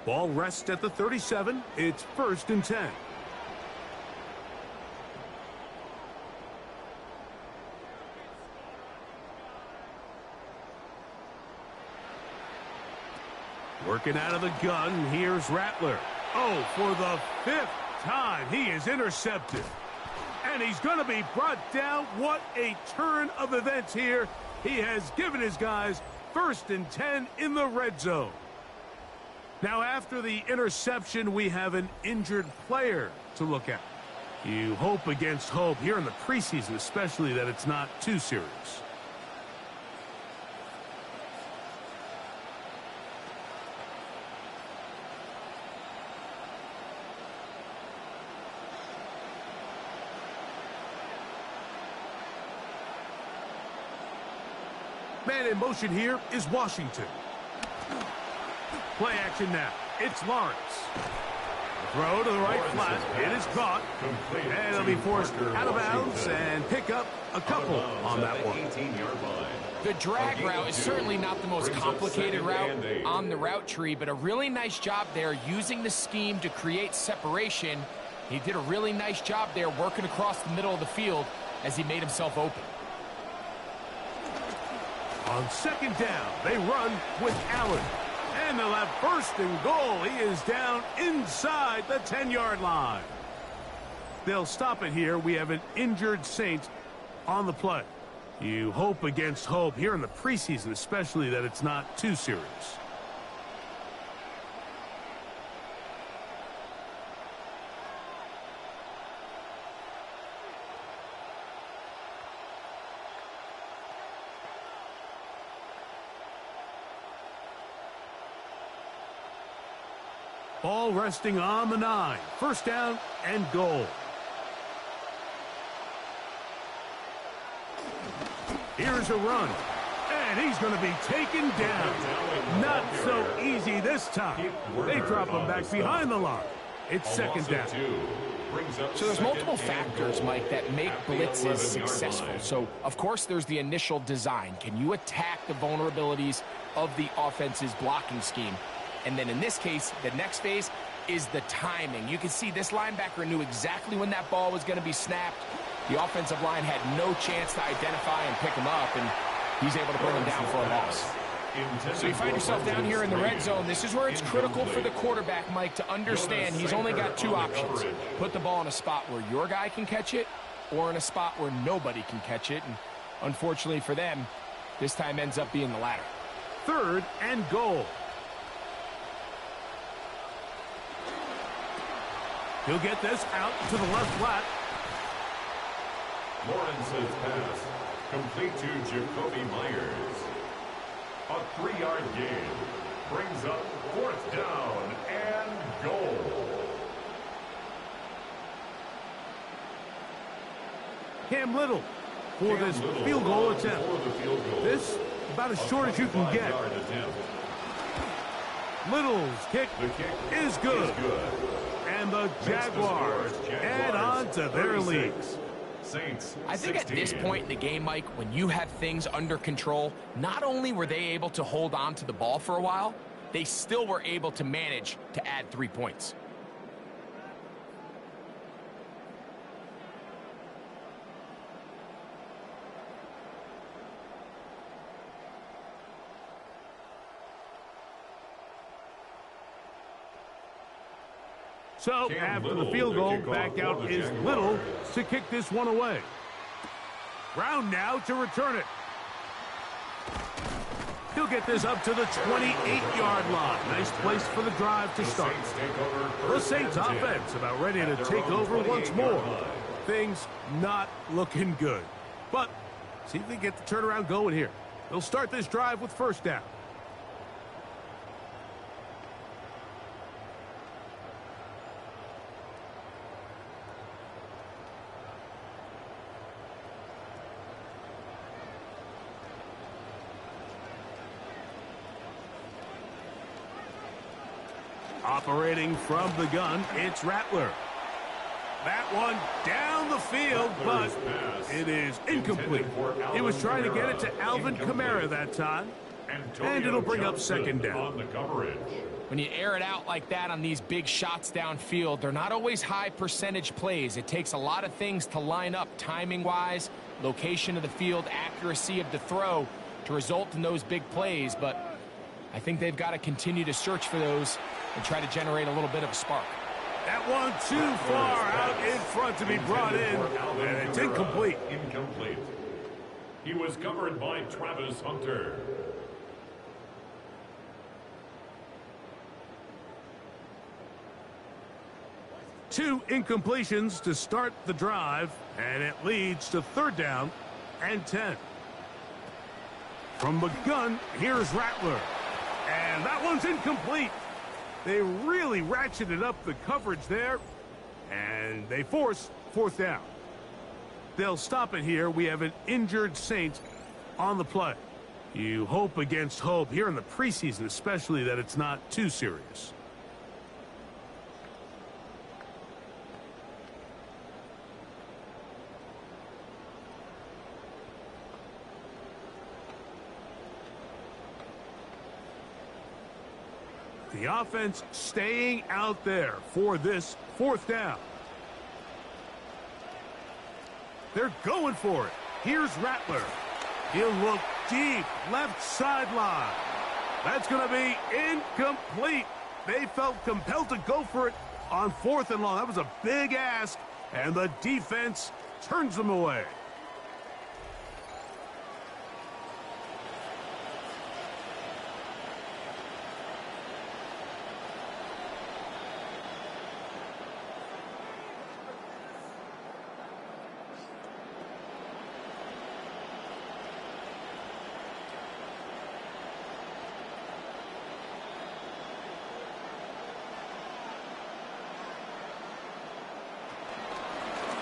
Ball rests at the 37. It's 1st and 10. Working out of the gun, here's Rattler. Oh, for the 5th time, he is intercepted. And he's going to be brought down. What a turn of events here. He has given his guys 1st and 10 in the red zone. Now, after the interception, we have an injured player to look at. You hope against hope here in the preseason, especially, that it's not too serious. Man in motion here is Washington. Play action now. It's Lawrence. Throw to the right flat. It is caught. And it'll be forced out of bounds and pick up a couple on that one. The drag route is certainly not the most complicated route on the route tree, but a really nice job there using the scheme to create separation. He did a really nice job there working across the middle of the field as he made himself open. On 2nd down, they run with Allen. And they'll have 1st and goal. He is down inside the 10-yard line. They'll stop it here. We have an injured Saint on the play. You hope against hope here in the preseason, especially, that it's not too serious. Ball resting on the 9. 1st down and goal. Here's a run. And he's going to be taken down. Not so easy this time. They drop him back behind the line. It's 2nd down. So there's multiple factors, Mike, that make blitzes successful. So, of course, there's the initial design. Can you attack the vulnerabilities of the offense's blocking scheme? And then in this case, the next phase is the timing. You can see this linebacker knew exactly when that ball was going to be snapped. The offensive line had no chance to identify and pick him up, and he's able to bring him down for a loss. So you find yourself down here in the red zone. This is where it's critical for the quarterback, Mike, to understand he's only got 2 options. Put the ball in a spot where your guy can catch it, or in a spot where nobody can catch it. And unfortunately for them, this time ends up being the latter. 3rd and goal. He'll get this out to the left flat. Lawrence's pass complete to Jacoby Myers. A 3-yard gain brings up 4th down and goal. Cam Little for this field goal attempt. This about as short as you can get. Little's kick is good. And the Jaguars add on to their lead. I think at this point in the game, Mike, when you have things under control, not only were they able to hold on to the ball for a while, they still were able to manage to add 3 points. So, after the field goal, back out is Little to kick this one away. Brown now to return it. He'll get this up to the 28-yard line. Nice place for the drive to start. The Saints offense about ready to take over once more. Things not looking good. But see if they get the turnaround going here. They'll start this drive with 1st down. Operating from the gun, it's Rattler. That one down the field, but it is incomplete. He was trying to get it to Alvin Kamara that time, and it'll bring up 2nd down. When you air it out like that on these big shots downfield, they're not always high percentage plays. It takes a lot of things to line up timing-wise, location of the field, accuracy of the throw to result in those big plays. But I think they've got to continue to search for those and try to generate a little bit of a spark. That one too far out in front to be brought in, and it's incomplete. Incomplete. He was covered by Travis Hunter. Two incompletions to start the drive, and it leads to 3rd down and 10. From the gun, here's Rattler. And that one's incomplete. They really ratcheted up the coverage there, and they force 4th down. They'll stop it here. We have an injured Saint on the play. You hope against hope here in the preseason, especially, that it's not too serious. The offense staying out there for this 4th down. They're going for it. Here's Rattler. He'll look deep, left sideline. That's going to be incomplete. They felt compelled to go for it on 4th and long. That was a big ask, and the defense turns them away.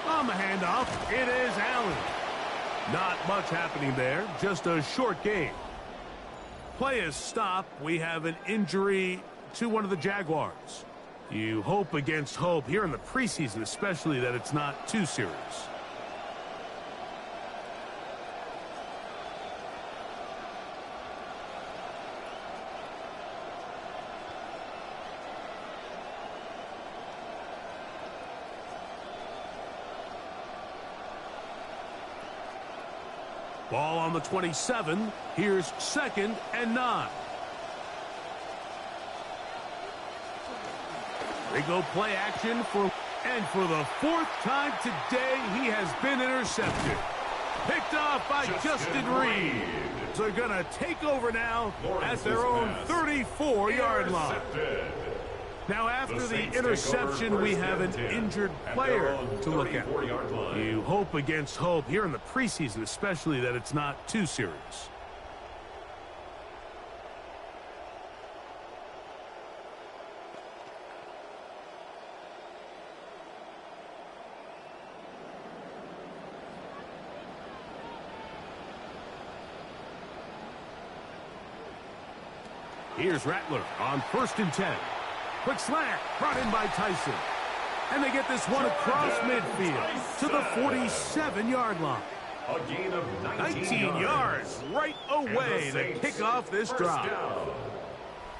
On the handoff, it is Allen. Not much happening there, just a short game. Play is stopped. We have an injury to one of the Jaguars. You hope against hope here in the preseason, especially, that it's not too serious. Ball on the 27. Here's 2nd and 9. They go play action and for the 4th time today, he has been intercepted. Picked off by Justin Reed. They're going to take over now at their own 34-yard line. Now, after the interception, we have an injured player to look at. You hope against hope here in the preseason, especially, that it's not too serious. Here's Rattler on 1st and 10. Quick slant brought in by Tyson. And they get this one across midfield to the 47-yard line. A gain of 19 yards right away to kick off this drive.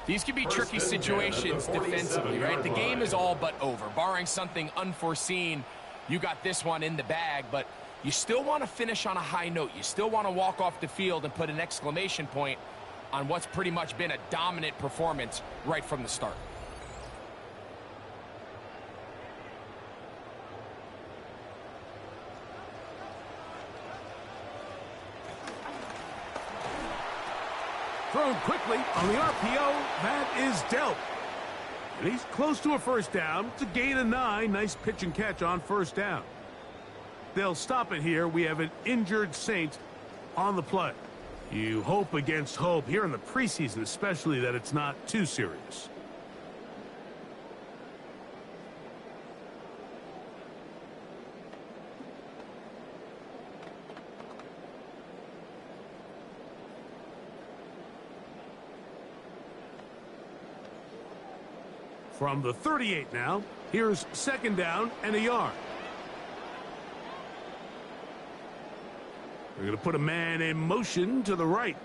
These can be tricky situations defensively, right? The game is all but over. Barring something unforeseen, you got this one in the bag, but you still want to finish on a high note. You still want to walk off the field and put an exclamation point on what's pretty much been a dominant performance right from the start. Thrown quickly on the RPO. That is dealt. And he's close to a 1st down. It's a gain of 9. Nice pitch and catch on 1st down. They'll stop it here. We have an injured Saint on the play. You hope against hope here in the preseason, especially, that it's not too serious. From the 38 now, here's 2nd down and a yard. They're going to put a man in motion to the right.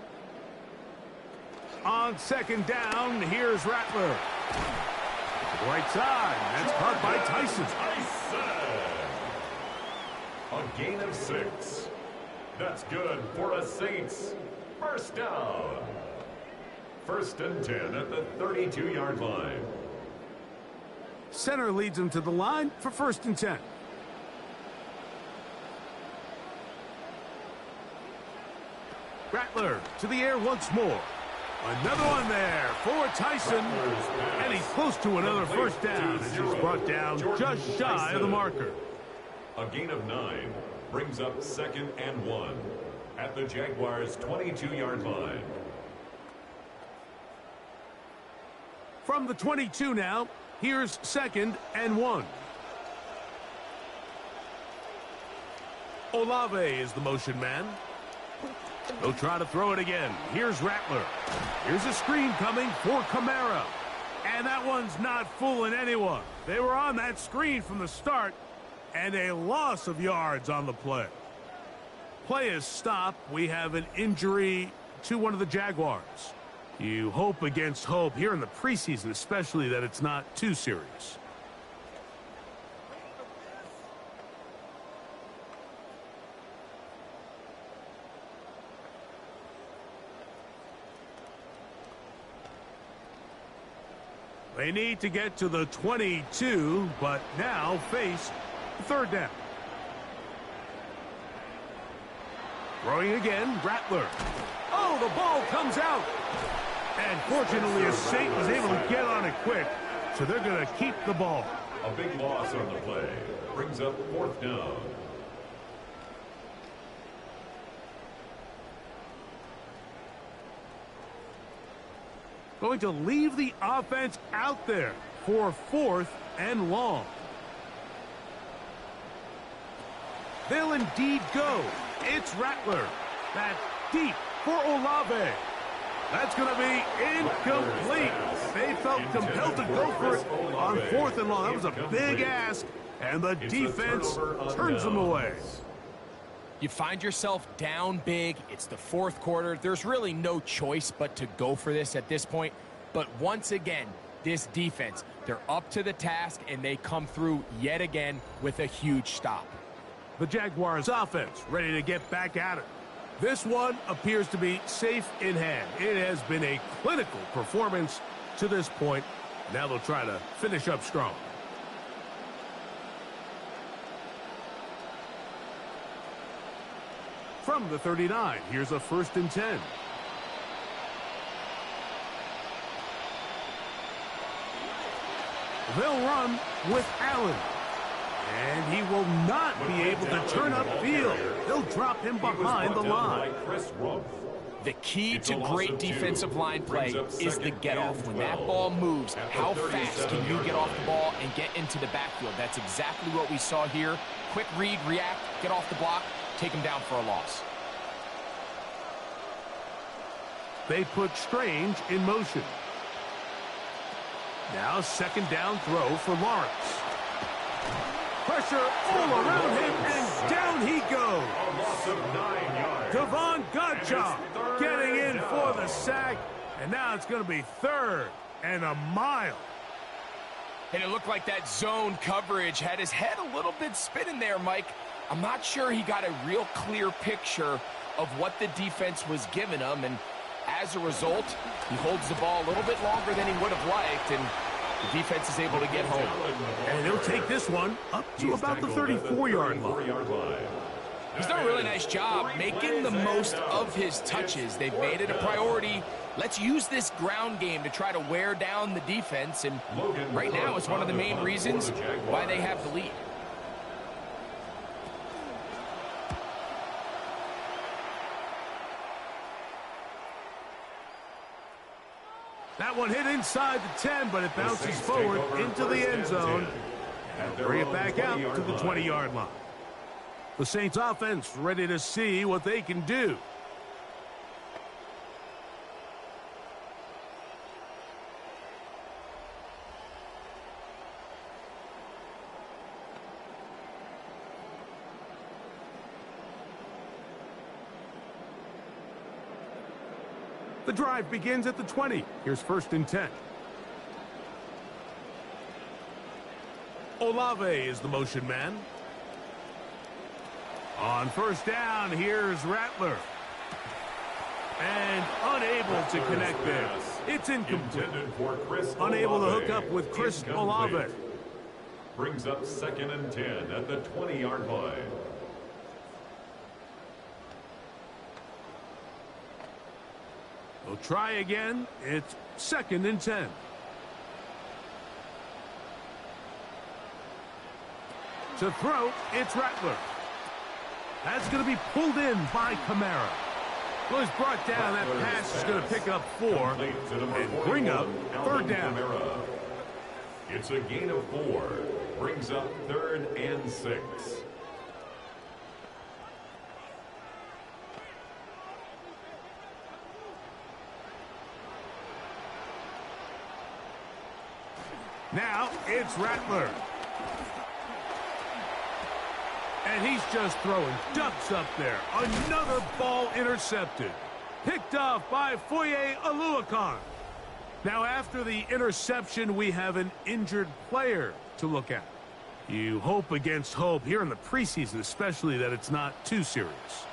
On 2nd down, here's Rattler. To the right side. That's caught by Tyson. A gain of 6. That's good for a Saints first down. 1st and 10 at the 32-yard line. Center leads him to the line for 1st and 10. Rattler to the air once more. Another one there for Tyson. And he's close to another first down as he's brought down just shy of the marker. A gain of 9 brings up 2nd and 1 at the Jaguars' 22-yard line. From the 22 now, here's 2nd and 1. Olave is the motion man. They'll try to throw it again. Here's Rattler. Here's a screen coming for Kamara. And that one's not fooling anyone. They were on that screen from the start, and a loss of yards on the play. Play is stopped. We have an injury to one of the Jaguars. You hope against hope here in the preseason, especially that it's not too serious. They need to get to the 22, but now face 3rd down. Throwing again, Rattler. Oh, the ball comes out. And fortunately, a Saint was able to get on it quick, so they're going to keep the ball. A big loss on the play brings up 4th down. Going to leave the offense out there for 4th and long. They'll indeed go. It's Rattler. That's deep for Olave. That's going to be incomplete. They felt compelled to go for it on 4th and long. That was a big ask, and the defense turns them away. You find yourself down big. It's the 4th quarter. There's really no choice but to go for this at this point. But once again, this defense, they're up to the task, and they come through yet again with a huge stop. The Jaguars offense ready to get back at it. This one appears to be safe in hand. It has been a clinical performance to this point. Now they'll try to finish up strong. From the 39, here's a 1st and 10. They'll run with Allen. And he will not be able to turn upfield. They'll drop him behind the line. The key to great defensive line play is the get-off. When that ball moves, how fast can you get off the ball and get into the backfield? That's exactly what we saw here. Quick read, react, get off the block, take him down for a loss. They put Strange in motion. Now 2nd down throw for Lawrence. Pressure all around him, and down he goes. A loss of 9 yards. Devon Godchaux getting in for the sack, and now it's going to be 3rd and a mile. And it looked like that zone coverage had his head a little bit spinning there, Mike. I'm not sure he got a real clear picture of what the defense was giving him, and as a result, he holds the ball a little bit longer than he would have liked, and the defense is able to get home. And he'll take this one up to about the 34-yard line. He's done a really nice job making the most of his touches. They've made it a priority. Let's use this ground game to try to wear down the defense, and right now it's one of the main reasons why they have the lead. That one hit inside the 10, but it bounces forward into the end zone. And bring it back out to the 20-yard line. The Saints offense ready to see what they can do. The drive begins at the 20. Here's 1st and 10. Olave is the motion man. On first down, here's Rattler. And unable to connect there. It's incomplete. Unable to hook up with Chris Olave. Brings up 2nd and 10 at the 20-yard line. We'll try again. It's 2nd and 10. To throw, it's Rattler. That's going to be pulled in by Kamara. Well, he's brought down. That pass is going to pick up 4 and bring up 3rd down. It's a gain of 4. Brings up 3rd and 6. Now it's Rattler. And he's just throwing ducks up there. Another ball intercepted. Picked off by Foye Oluokun. Now after the interception, we have an injured player to look at. You hope against hope here in the preseason, especially that it's not too serious.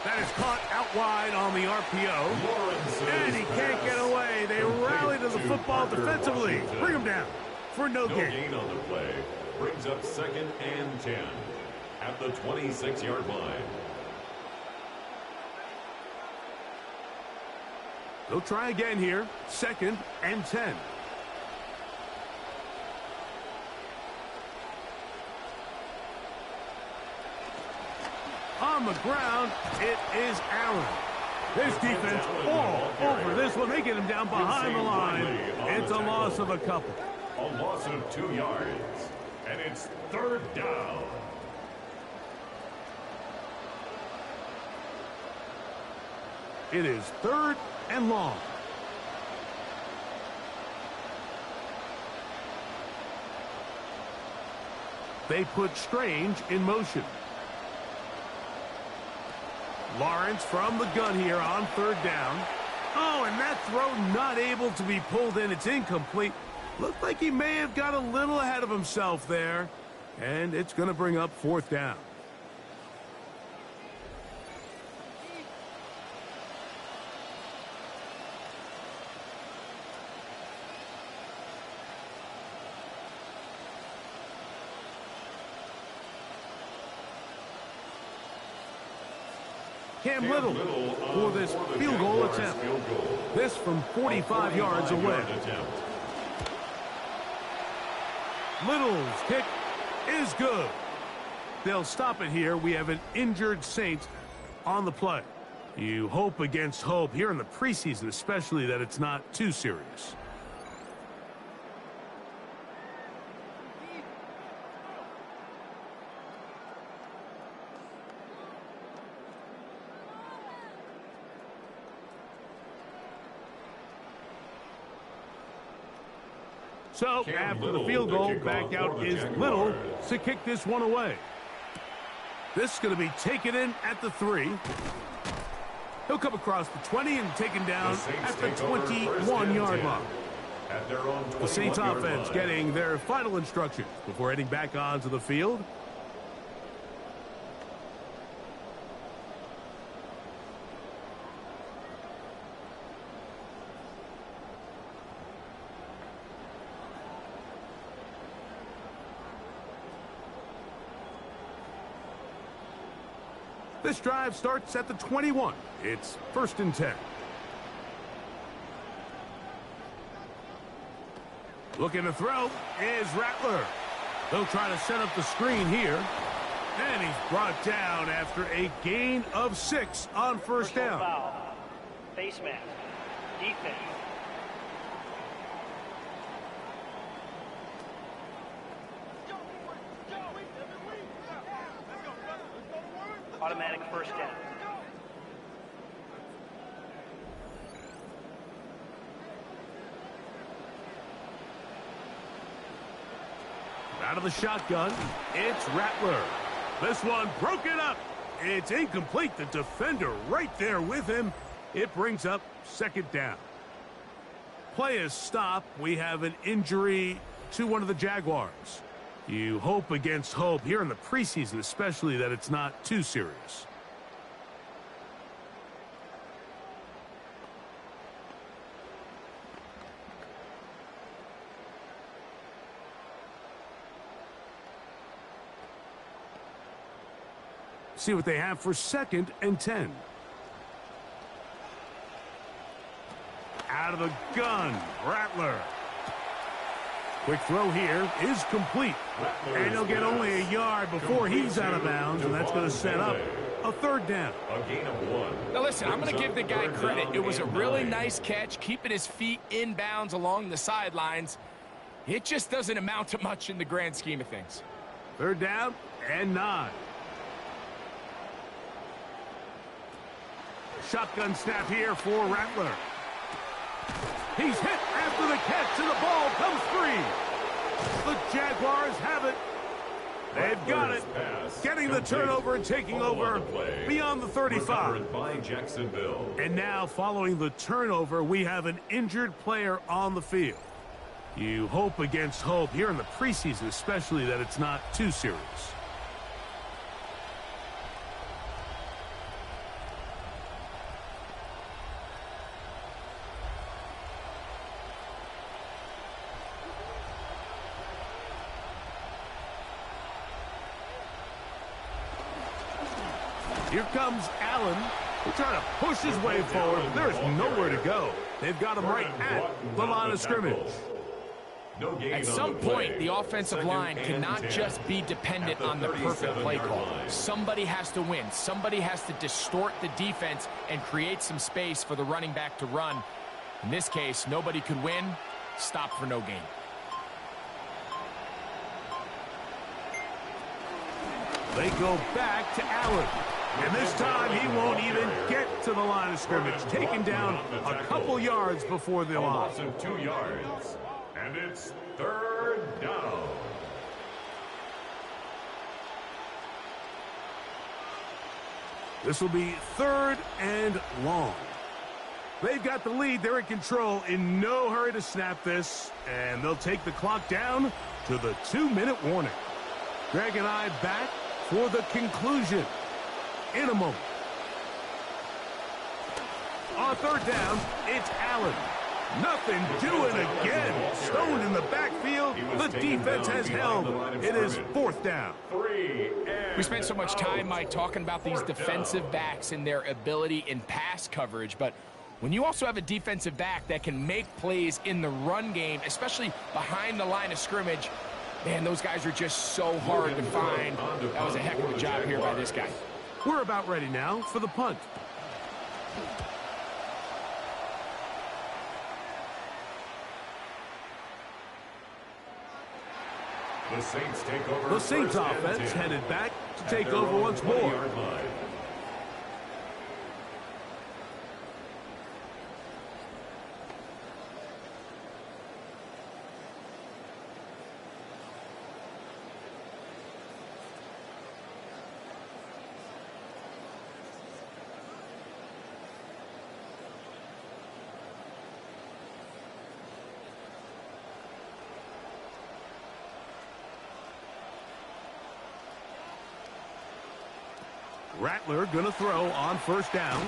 That is caught out wide on the RPO. And he can't get away. They rally to the football defensively. Bring him down for no gain. No gain on the play. Brings up 2nd and 10 at the 26-yard line. They'll try again here. 2nd and 10. On the ground, it is Allen. This defense all over this one. They get him down behind the line. It's a loss of a couple. A loss of 2 yards. And it's 3rd down. It is 3rd and long. They put Strange in motion. Lawrence from the gun here on 3rd down. Oh, and that throw not able to be pulled in. It's incomplete. Looked like he may have got a little ahead of himself there. And it's going to bring up 4th down. Cam Little for this field goal attempt. This from 45 yards away. Little's kick is good. They'll stop it here. We have an injured Saints on the play. You hope against hope here in the preseason, especially that it's not too serious. So, after the field goal, back out is Little to kick this one away. This is going to be taken in at the 3. He'll come across the 20 and taken down at the 21-yard line. The Saints offense getting their final instructions before heading back onto the field. This drive starts at the 21. It's 1st and 10. Looking to throw is Rattler. They'll try to set up the screen here. And he's brought down after a gain of 6 on 1st down. Foul. Face mask. Defense. automatic first down. Out of the shotgun, it's Rattler. This one broken up. It's incomplete. The defender right there with him. It brings up second down. Play is stopped. We have an injury to one of the Jaguars. You hope against hope here in the preseason, especially, that it's not too serious. See what they have for 2nd and 10. Out of the gun, Rattler. Quick throw here is complete. And he'll get only a yard before he's out of bounds, and that's going to set up a third down. A gain of 1. Now listen, I'm going to give the guy credit. It was a really nice catch, keeping his feet in bounds along the sidelines. It just doesn't amount to much in the grand scheme of things. Third down and 9. Shotgun snap here for Rattler. He's hit after the catch, and the ball comes free. The Jaguars have it. They've got it. Getting the turnover and taking over beyond the 35. By Jacksonville. And now, following the turnover, we have an injured player on the field. You hope against hope here in the preseason, especially, that it's not too serious. Here comes Allen. He's trying to push his way forward. There's nowhere to go. They've got him right at the line of scrimmage. At some point, the offensive line cannot just be dependent on the perfect play call. Somebody has to win. Somebody has to distort the defense and create some space for the running back to run. In this case, nobody could win. Stop for no gain. They go back to Allen. And this time, he won't even get to the line of scrimmage. Taken down a couple yards before the line. Loss of 2 yards. And it's third down. This will be 3rd and long. They've got the lead. They're in control. In no hurry to snap this. And they'll take the clock down to the 2-minute warning. Greg and I back for the conclusion in a moment. On 3rd down, it's Allen. Nothing doing again. Stoned in the backfield. The defense has held. It is 4th down. We spent so much time, Mike, talking about these defensive backs and their ability in pass coverage, but when you also have a defensive back that can make plays in the run game, especially behind the line of scrimmage, man, those guys are just so hard to find. That was a heck of a job here by this guy. We're about ready now for the punt. The Saints take over. The Saints offense headed back to take over once more. Rattler going to throw on 1st down.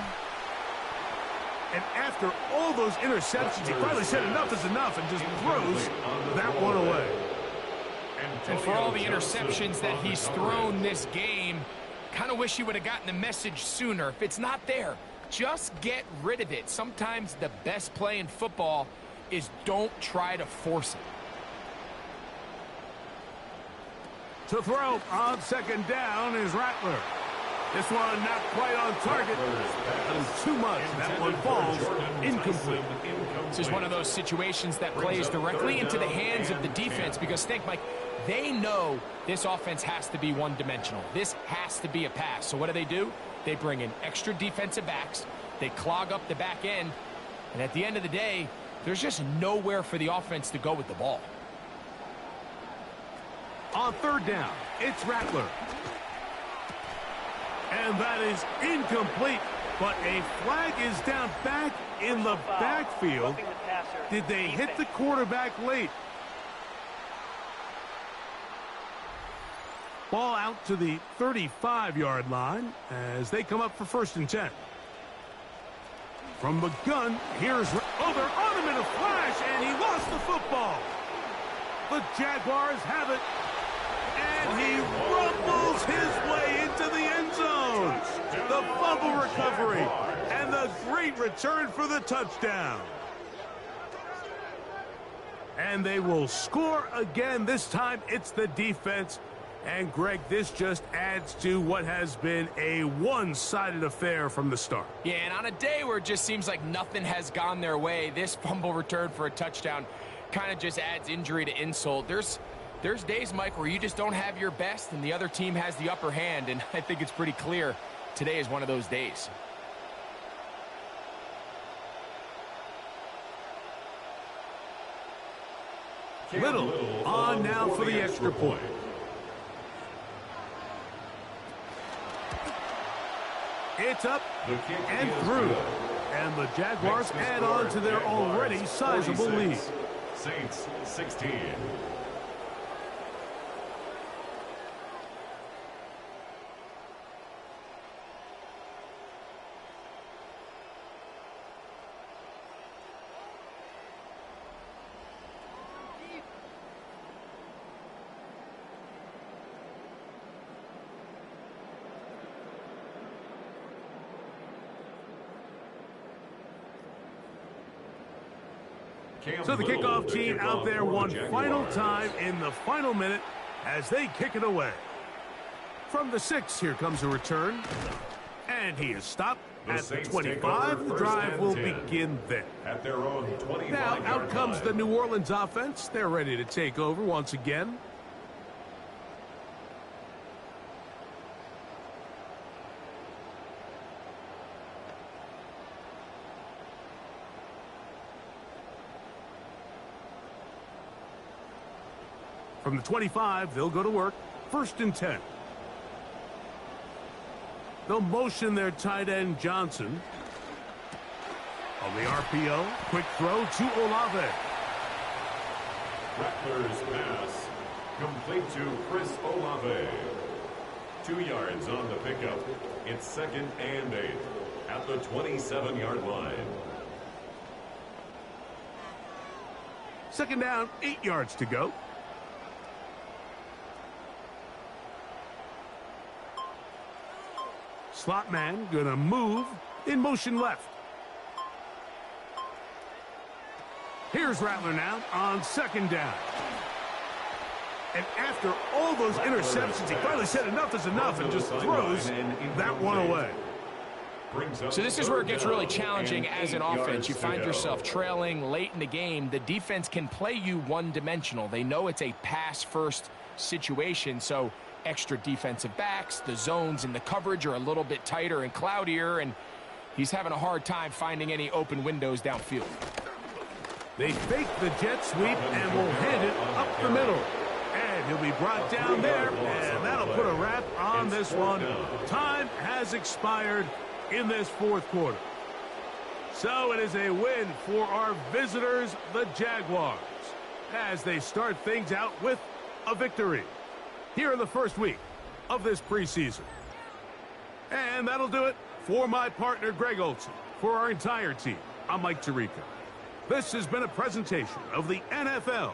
And after all those interceptions, he finally said enough is enough and just throws that one away. And for all the interceptions that he's thrown this game, kind of wish he would have gotten the message sooner. If it's not there, just get rid of it. Sometimes the best play in football is don't try to force it. To throw on 2nd down is Rattler. This one not quite on target. That is too much. That one falls incomplete. This is one of those situations that plays directly into the hands of the defense because think, Mike, they know this offense has to be one-dimensional. This has to be a pass. So what do? They bring in extra defensive backs. They clog up the back end. And at the end of the day, there's just nowhere for the offense to go with the ball. On third down, it's Rattler. And that is incomplete. But a flag is down back in the backfield. Did they hit the quarterback late? Ball out to the 35-yard line as they come up for 1st and 10. From the gun, here's... Oh, they're on him in a flash, and he lost the football. The Jaguars have it. And he rumbles his way into the end zone. The fumble recovery and the great return for the touchdown. And they will score again. This time it's the defense. And, Greg, this just adds to what has been a one-sided affair from the start. Yeah, and on a day where it just seems like nothing has gone their way, this fumble return for a touchdown kind of just adds injury to insult. There's days, Mike, where you just don't have your best and the other team has the upper hand, and I think it's pretty clear today is one of those days. Little on now for the extra point. It's up and through. And the Jaguars add on to their already sizable lead. Saints 16. So the kickoff team out there one final time in the final minute as they kick it away. From the 6, here comes a return. And he is stopped at the 25. The drive will begin there. At their own 25. Now out comes the New Orleans offense. They're ready to take over once again. From the 25, they'll go to work. 1st and 10. They'll motion their tight end, Johnson. On the RPO, quick throw to Olave. Rattler's pass, complete to Chris Olave. 2 yards on the pickup. It's 2nd and 8 at the 27-yard line. 2nd down, 8 yards to go. Slot man gonna move in motion left. Here's Rattler now on 2nd down. And after all those interceptions, he finally said enough is enough and just throws that one away. So this is where it gets really challenging as an offense. You find yourself trailing late in the game. The defense can play you one-dimensional. They know it's a pass-first situation, so extra defensive backs, the zones and the coverage are a little bit tighter and cloudier, and he's having a hard time finding any open windows downfield. They fake the jet sweep and will hand it up the middle. And he'll be brought down there, and that'll put a wrap on this one. Time has expired in this 4th quarter. So it is a win for our visitors, the Jaguars, as they start things out with a victory here in the 1st week of this preseason. And that'll do it for my partner, Greg Olson. For our entire team, I'm Mike Tirico. This has been a presentation of the NFL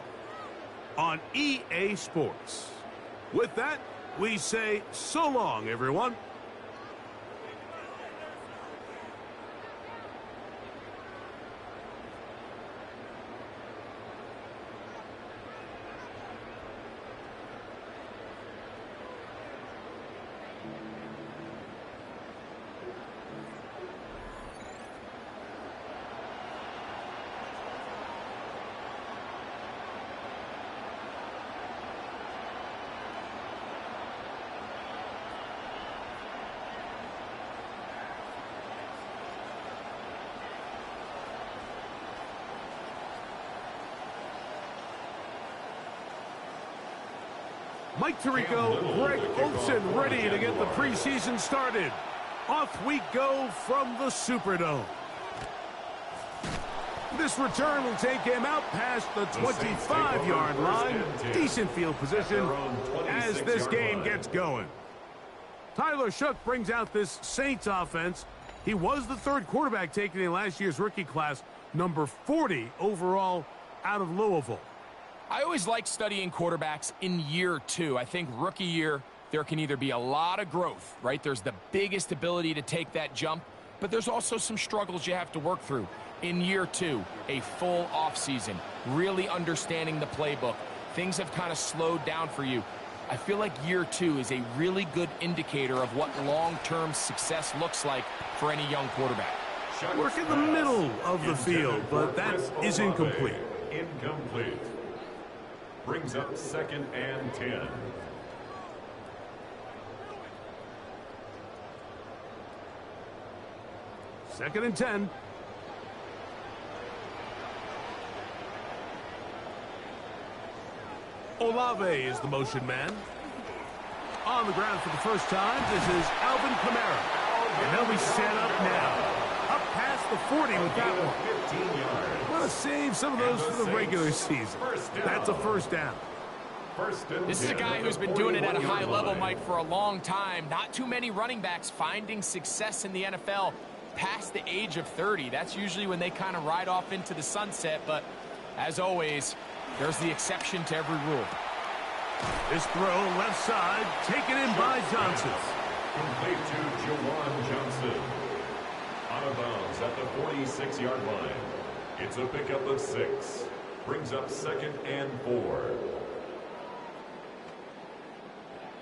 on EA Sports. With that, we say so long, everyone. Mike Tirico, Greg Olsen ready to get the preseason started. Off we go from the Superdome. This return will take him out past the 25-yard line. Decent field position as this game gets going. Tyler Shough brings out this Saints offense. He was the third quarterback taken in last year's rookie class, number 40 overall out of Louisville. I always like studying quarterbacks in year two. I think rookie year, there can either be a lot of growth, right? There's the biggest ability to take that jump, but there's also some struggles you have to work through. In year two, a full offseason, really understanding the playbook. Things have kind of slowed down for you. I feel like year two is a really good indicator of what long-term success looks like for any young quarterback. Work in the middle of the field, but that is incomplete. Incomplete. Brings up 2nd and 10. Second and 10. Olave is the motion man. On the ground for the first time, this is Alvin Kamara. And they'll be set up now. Up past the 40 with that one. 15 yards. Want to save some of those for the regular season. That's a first down. This is a guy who's been doing it at a high level, Mike, for a long time. Not too many running backs finding success in the NFL past the age of 30. That's usually when they kind of ride off into the sunset. But as always, there's the exception to every rule. This throw left side, taken in by Johnson. Complete to Jawan Johnson. Out of bounds at the 46-yard line. It's a pickup of 6. Brings up 2nd and 4.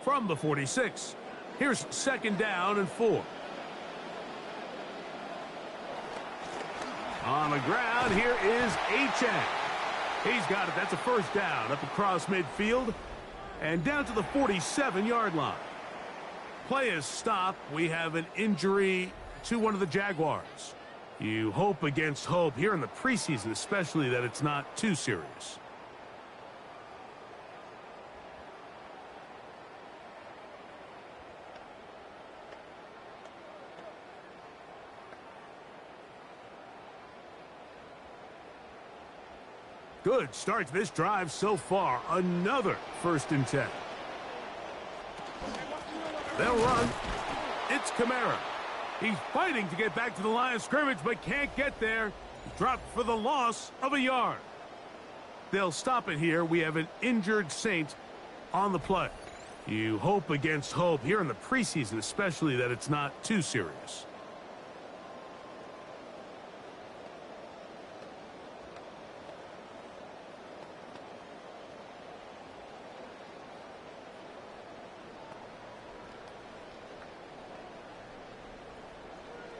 From the 46, here's 2nd down and 4. On the ground, here is Achane. He's got it. That's a first down up across midfield and down to the 47-yard line. Play is stopped. We have an injury to one of the Jaguars. You hope against hope here in the preseason, especially that it's not too serious. Good start to this drive so far. Another 1st and 10. They'll run. It's Kamara. He's fighting to get back to the line of scrimmage, but can't get there. Dropped for the loss of a yard. They'll stop it here. We have an injured Saint on the play. You hope against hope here in the preseason, especially that it's not too serious.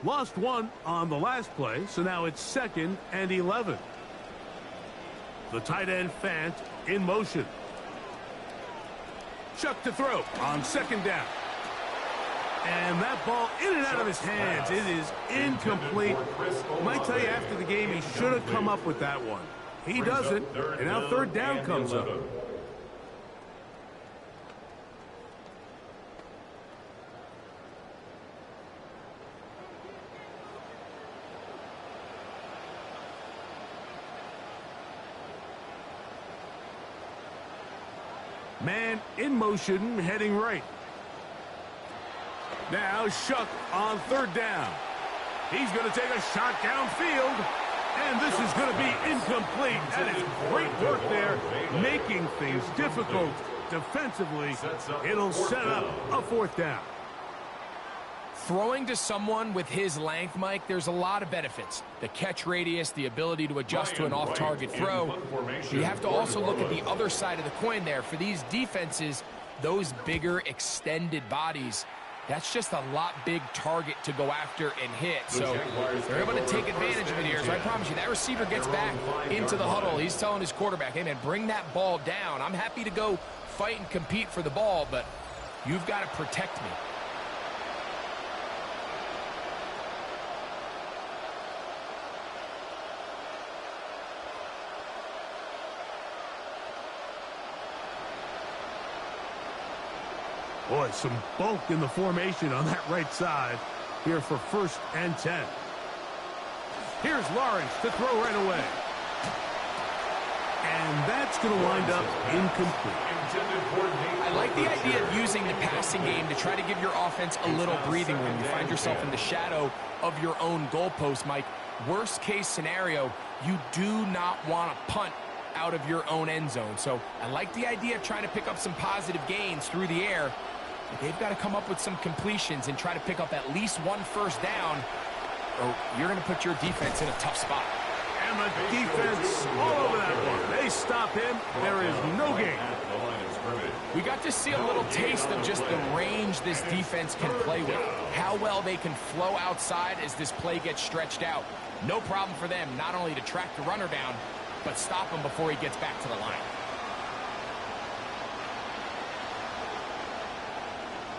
Lost one on the last play, so now it's 2nd and 11. The tight end Fant in motion. Shough to throw on 2nd down. And that ball in and out of his hands. It is incomplete. I might tell you after the game he should have come up with that one. He doesn't, and now 3rd down comes up. Man in motion, heading right. Now Shough on 3rd down. He's going to take a shot downfield, and this is going to be incomplete. That is great work there, making things difficult defensively. It'll set up a 4th down. Throwing to someone with his length, Mike, there's a lot of benefits. The catch radius, the ability to adjust to an off-target throw. You have to also look at the other side of the coin there. For these defenses, those bigger extended bodies, that's just a lot big target to go after and hit. So they're able to take advantage of it here. So I promise you, that receiver gets back into the huddle. He's telling his quarterback, hey, man, bring that ball down. I'm happy to go fight and compete for the ball, but you've got to protect me. Boy, some bulk in the formation on that right side here for 1st and 10. Here's Lawrence to throw right away. And that's going to wind up incomplete. I like the idea of using the passing game to try to give your offense a little breathing room. You find yourself in the shadow of your own goalpost, Mike. Worst case scenario, you do not want to punt out of your own end zone. So I like the idea of trying to pick up some positive gains through the air. But they've got to come up with some completions and try to pick up at least 1 first down, or you're going to put your defense in a tough spot. And the defense all over that one. They stop him. There is no gain. We got to see a little taste of just the range this defense can play with. How well they can flow outside as this play gets stretched out. No problem for them not only to track the runner down, but stop him before he gets back to the line.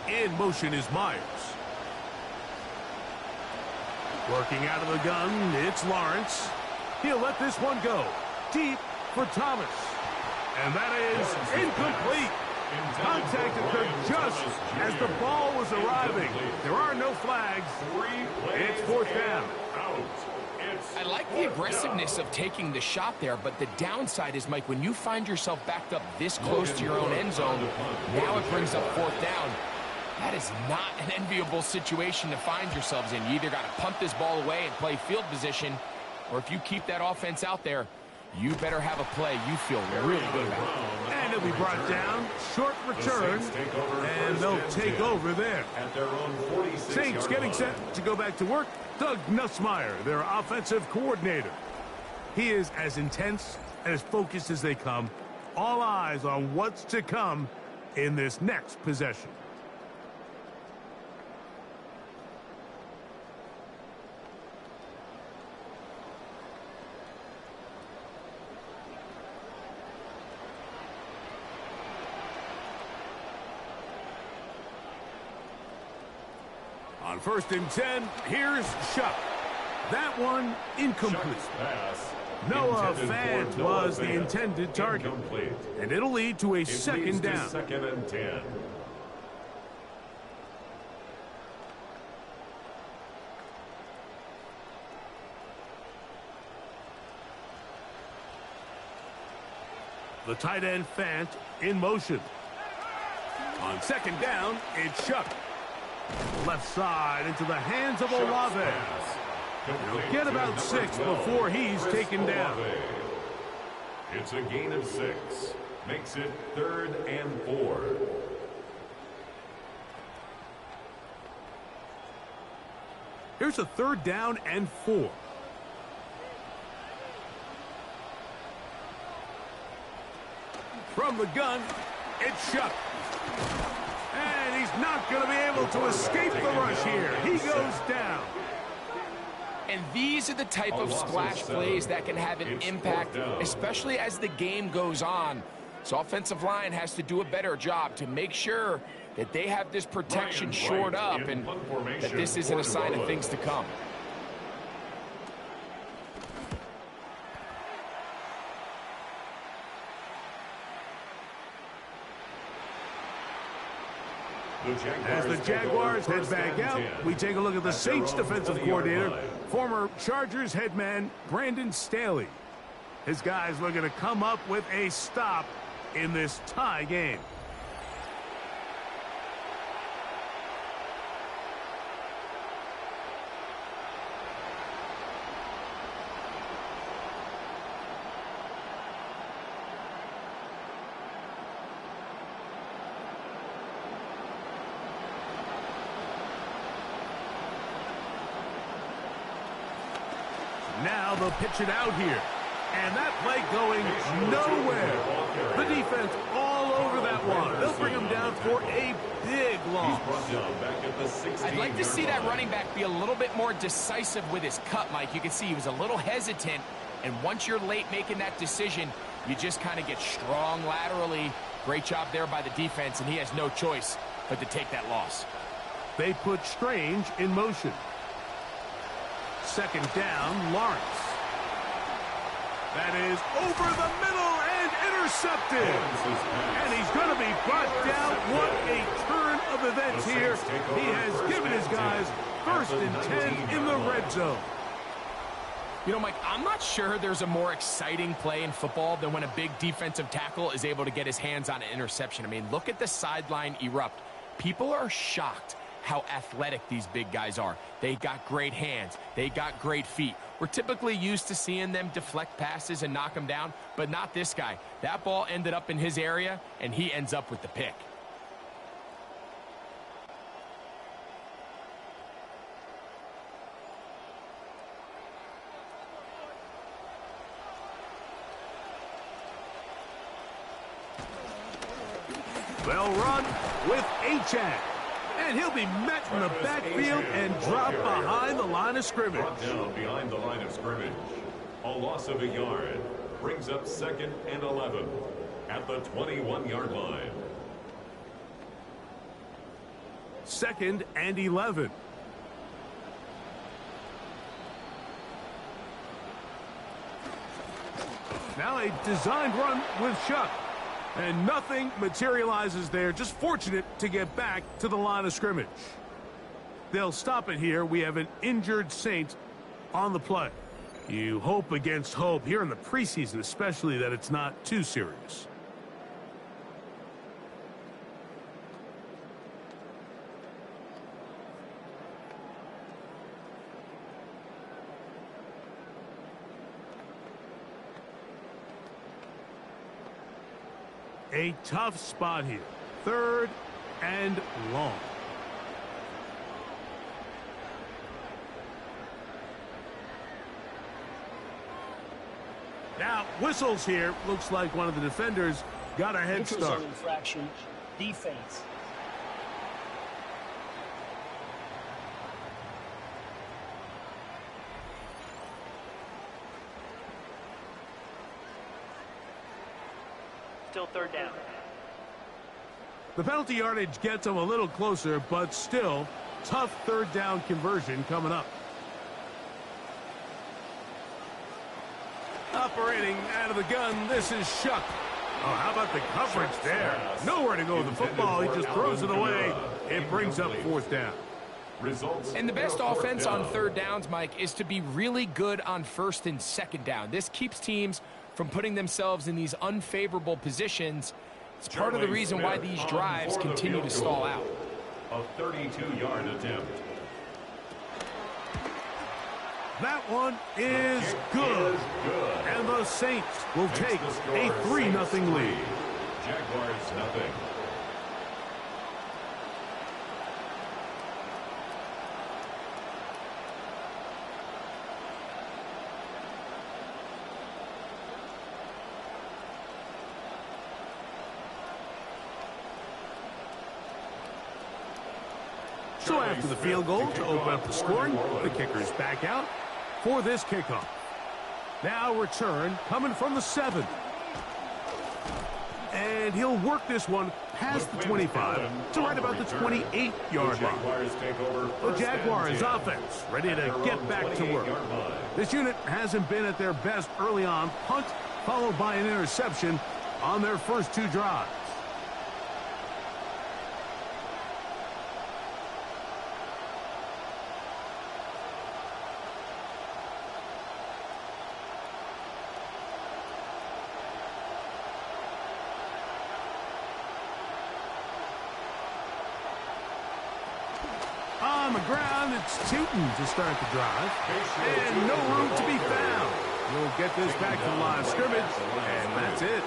In motion is Myers. Working out of the gun, it's Lawrence. He'll let this one go. Deep for Thomas. And that is incomplete. Contact occurred just as the ball was arriving. There are no flags. It's 4th down. I like the aggressiveness of taking the shot there, but the downside is, Mike, when you find yourself backed up this close to your own end zone, now it brings up 4th down. That is not an enviable situation to find yourselves in. You either got to punt this ball away and play field position, or if you keep that offense out there, you better have a play you feel really good about. And it'll be brought down. Short return. And they'll take over there. Saints getting set to go back to work. Doug Nussmeier, their offensive coordinator. He is as intense and as focused as they come. All eyes on what's to come in this next possession. On 1st and 10, here's Shuck. That one incomplete. Noah Fant was the intended target. And it'll lead to a 2nd down. 2nd and 10. The tight end Fant in motion. On 2nd down, it's Shuck. Left side into the hands of Olave. He'll get about 6 before he's taken down. It's a gain of 6. Makes it 3rd and 4. Here's a 3rd down and 4. From the gun, it's Shuck. And he's not going to be able to escape the rush here. He goes down. And these are the type of splash plays that can have an impact, especially as the game goes on. So offensive line has to do a better job to make sure that they have this protection shored up and that this isn't a sign of things to come. As the Jaguars head back out, we take a look at the Saints defensive coordinator, former Chargers head man Brandon Staley. His guys looking to come up with a stop in this tie game. Now they'll pitch it out here. And that play going nowhere. The defense all over that one. They'll bring him down for a big loss. I'd like to see that running back be a little bit more decisive with his cut, Mike. You can see he was a little hesitant. And once you're late making that decision, you just kind of get strong laterally. Great job there by the defense, and he has no choice but to take that loss. They put Strange in motion. 2nd down, Lawrence. That is over the middle and intercepted. And he's going to be brought down. What a turn of events here. He has given his guys 1st and 10 in the red zone. You know, Mike, I'm not sure there's a more exciting play in football than when a big defensive tackle is able to get his hands on an interception. I mean, look at the sideline erupt. People are shocked how athletic these big guys are. They got great hands. They got great feet. We're typically used to seeing them deflect passes and knock them down, but not this guy. That ball ended up in his area, and he ends up with the pick. Well run with Achane. And he'll be met in the backfield and dropped behind the line of scrimmage. Brought down behind the line of scrimmage. A loss of a yard. Brings up 2nd and 11 at the 21-yard line. 2nd and 11. Now a designed run with Chuck. And nothing materializes there. Just fortunate to get back to the line of scrimmage. They'll stop it here. We have an injured Saint on the play. You hope against hope here in the preseason, especially, that it's not too serious. A tough spot here. 3rd and long. Now, whistles here. Looks like one of the defenders got a head Neutral start. zone infraction, defense. Still 3rd down. The penalty yardage gets them a little closer, but still, tough 3rd down conversion coming up. Operating out of the gun, this is Shuck. Oh, how about the coverage there? Nowhere to go with the football. He just throws it away. It brings up 4th down. And the best offense on 3rd downs, Mike, is to be really good on 1st and 2nd down. This keeps teams from putting themselves in these unfavorable positions. It's part of the reason why these drives continue to stall out. A 32-yard attempt. That one is good. And the Saints will take a 3-0 lead. Jaguars nothing. So after the field goal to open up the scoring, the kicker's back out for this kickoff. Now return coming from the 7. And he'll work this one past the 25 to right about the 28-yard line. The Jaguars offense ready to get back to work. This unit hasn't been at their best early on. Punt followed by an interception on their first 2 drives. On the ground, it's Tootin to start the drive. And no room to be found. We'll get this back to the line of scrimmage, and that's it.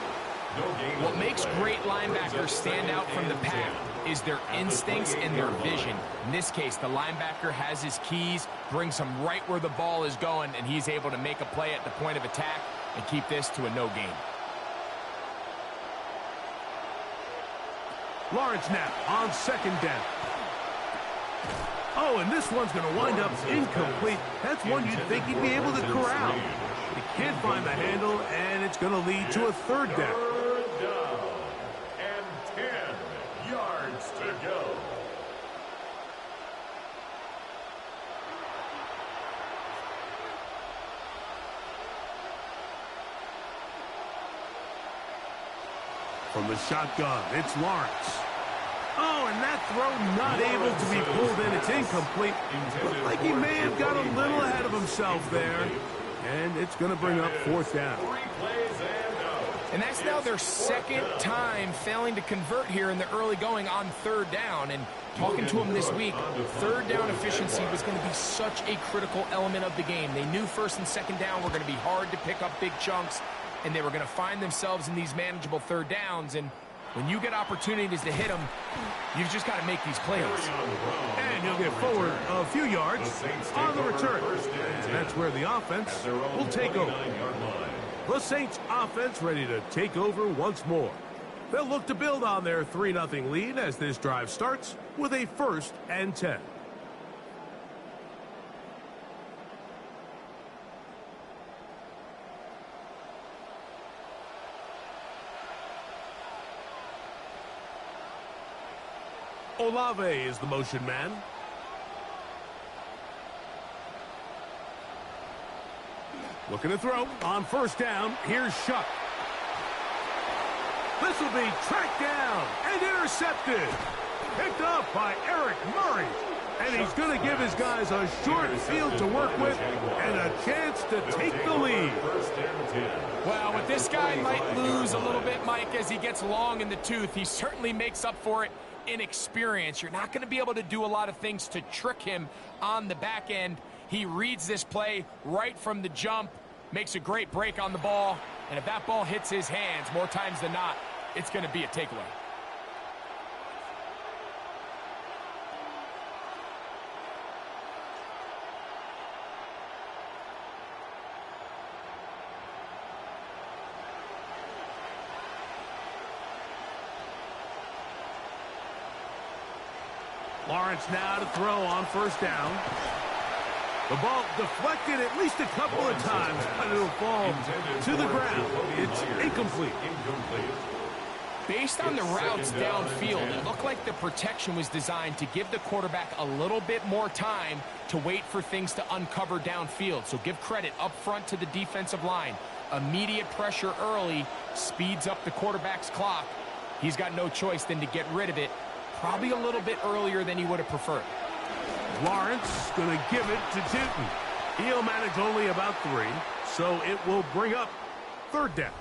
What makes great linebackers stand out from the pack is their instincts and their vision. In this case, the linebacker has his keys, brings him right where the ball is going, and he's able to make a play at the point of attack and keep this to a no gain. Lawrence now on 2nd down. Oh, and this one's going to wind up incomplete. That's one you'd think he'd be able to corral. He can't find the handle, and it's going to lead to a 3rd down. 3rd down and 10 yards to go. From the shotgun, it's Lawrence. Oh, and that throw not able to be pulled in. It's incomplete. Looked like he may have got a little ahead of himself there. And it's going to bring up fourth down. And that's now their second time failing to convert here in the early going on third down. And talking to him this week, third down efficiency was going to be such a critical element of the game. They knew first and second down were going to be hard to pick up big chunks, and they were going to find themselves in these manageable third downs. And when you get opportunities to hit them, you've just got to make these plays. And he'll get forward a few yards on the return. And that's where the offense will take over. The Saints offense ready to take over once more. They'll look to build on their 3-0 lead as this drive starts with a 1st and 10. Olave is the motion man. Looking to throw on first down. Here's Shuck. This will be tracked down and intercepted. Picked up by Eric Murray. And he's going to give his guys a short field to work with and a chance to take the lead. Well, what this guy might lose a little bit, Mike, as he gets long in the tooth, he certainly makes up for it in experience. You're not going to be able to do a lot of things to trick him on the back end. He reads this play right from the jump, makes a great break on the ball, and if that ball hits his hands more times than not, it's going to be a takeaway. Lawrence now to throw on first down. The ball deflected at least a couple of times, but it'll fall to the ground. It's incomplete. Based on the routes downfield, it looked like the protection was designed to give the quarterback a little bit more time to wait for things to uncover downfield. So give credit up front to the defensive line. Immediate pressure early speeds up the quarterback's clock. He's got no choice than to get rid of it, probably a little bit earlier than he would have preferred. Lawrence going to give it to Tinton. He'll manage only about 3, so it will bring up third down.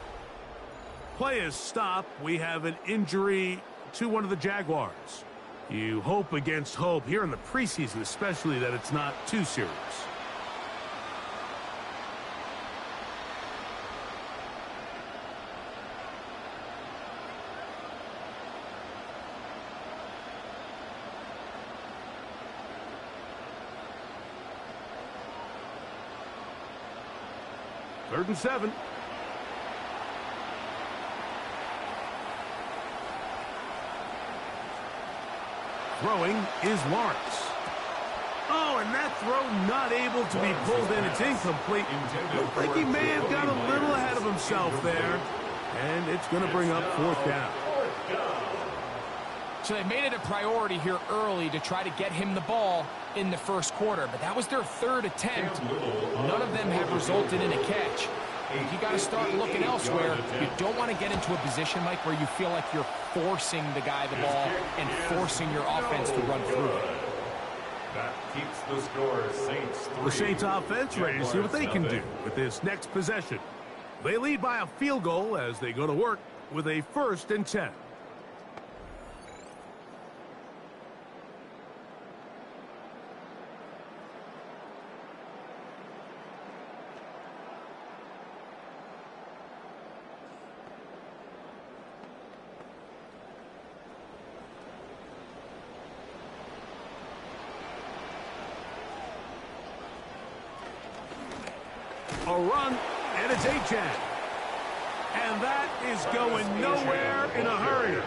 Play is stopped. We have an injury to one of the Jaguars. You hope against hope here in the preseason, especially that it's not too serious. Third and 7. Throwing is Lawrence. Oh, and that throw not able to be pulled in. It's incomplete. Looked like he may have got a little ahead of himself there. And it's going to bring up fourth down. So they made it a priority here early to try to get him the ball in the first quarter. But that was their third attempt. None of them have resulted in a catch. You got to start looking elsewhere. You don't want to get into a position, Mike, where you feel like you're forcing the guy the ball and forcing your offense to run through it. That keeps the score Saints 3. The Saints offense ready to see what they can do with this next possession. They lead by a field goal as they go to work with a 1st and 10. A run, and it's Achan. And that is going nowhere in a hurry.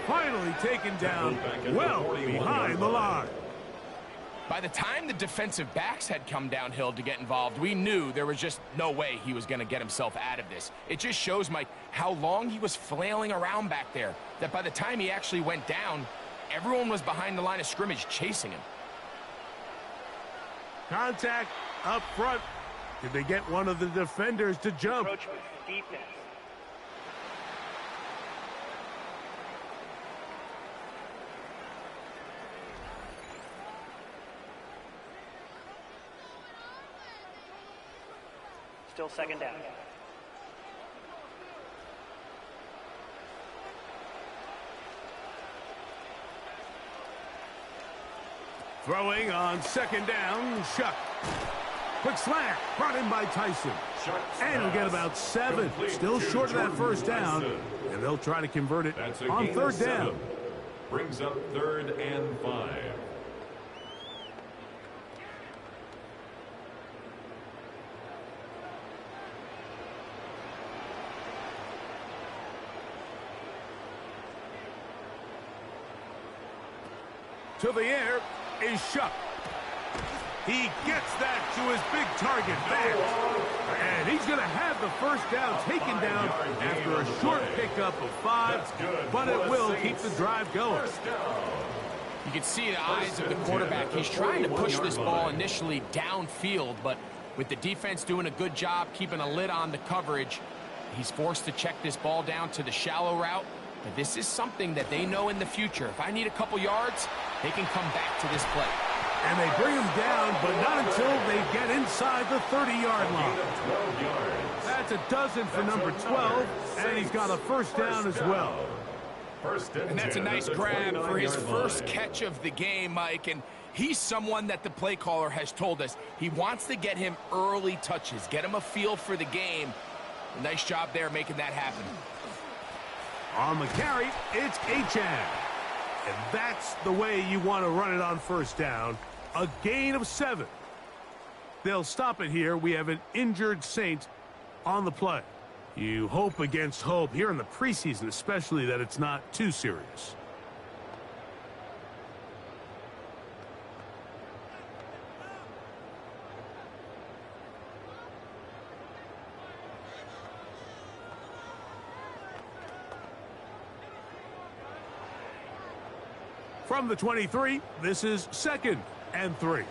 Finally taken down well behind the line. By the time the defensive backs had come downhill to get involved, we knew there was just no way he was going to get himself out of this. It just shows, Mike, how long he was flailing around back there, that by the time he actually went down, everyone was behind the line of scrimmage chasing him. Contact up front. Did they get one of the defenders to jump? Approach with defense. Still second down. Throwing on second down, Shuck. Quick slant, brought in by Tyson. And he'll get about 7. Still short of that first down. And they'll try to convert it on third down. Brings up 3rd and 5. To the air is Shuck. He gets that to his big target there. And he's going to have the first down taken down after a short pickup of 5. But it will keep the drive going. You can see the eyes of the quarterback. He's trying to push this ball initially downfield, but with the defense doing a good job keeping a lid on the coverage, he's forced to check this ball down to the shallow route. But this is something that they know in the future. If I need a couple yards, they can come back to this play. And they bring him down, but not until they get inside the 30-yard line. That's a dozen for number 12, and he's got a first down as well. And that's a nice grab for his first catch of the game, Mike. And he's someone that the play caller has told us he wants to get him early touches, get him a feel for the game. Nice job there making that happen. On the carry, it's Achane. And that's the way you want to run it on first down. A gain of 7. They'll stop it here. We have an injured Saint on the play. You hope against hope here in the preseason, especially that it's not too serious. From the 23, this is 2nd and 3.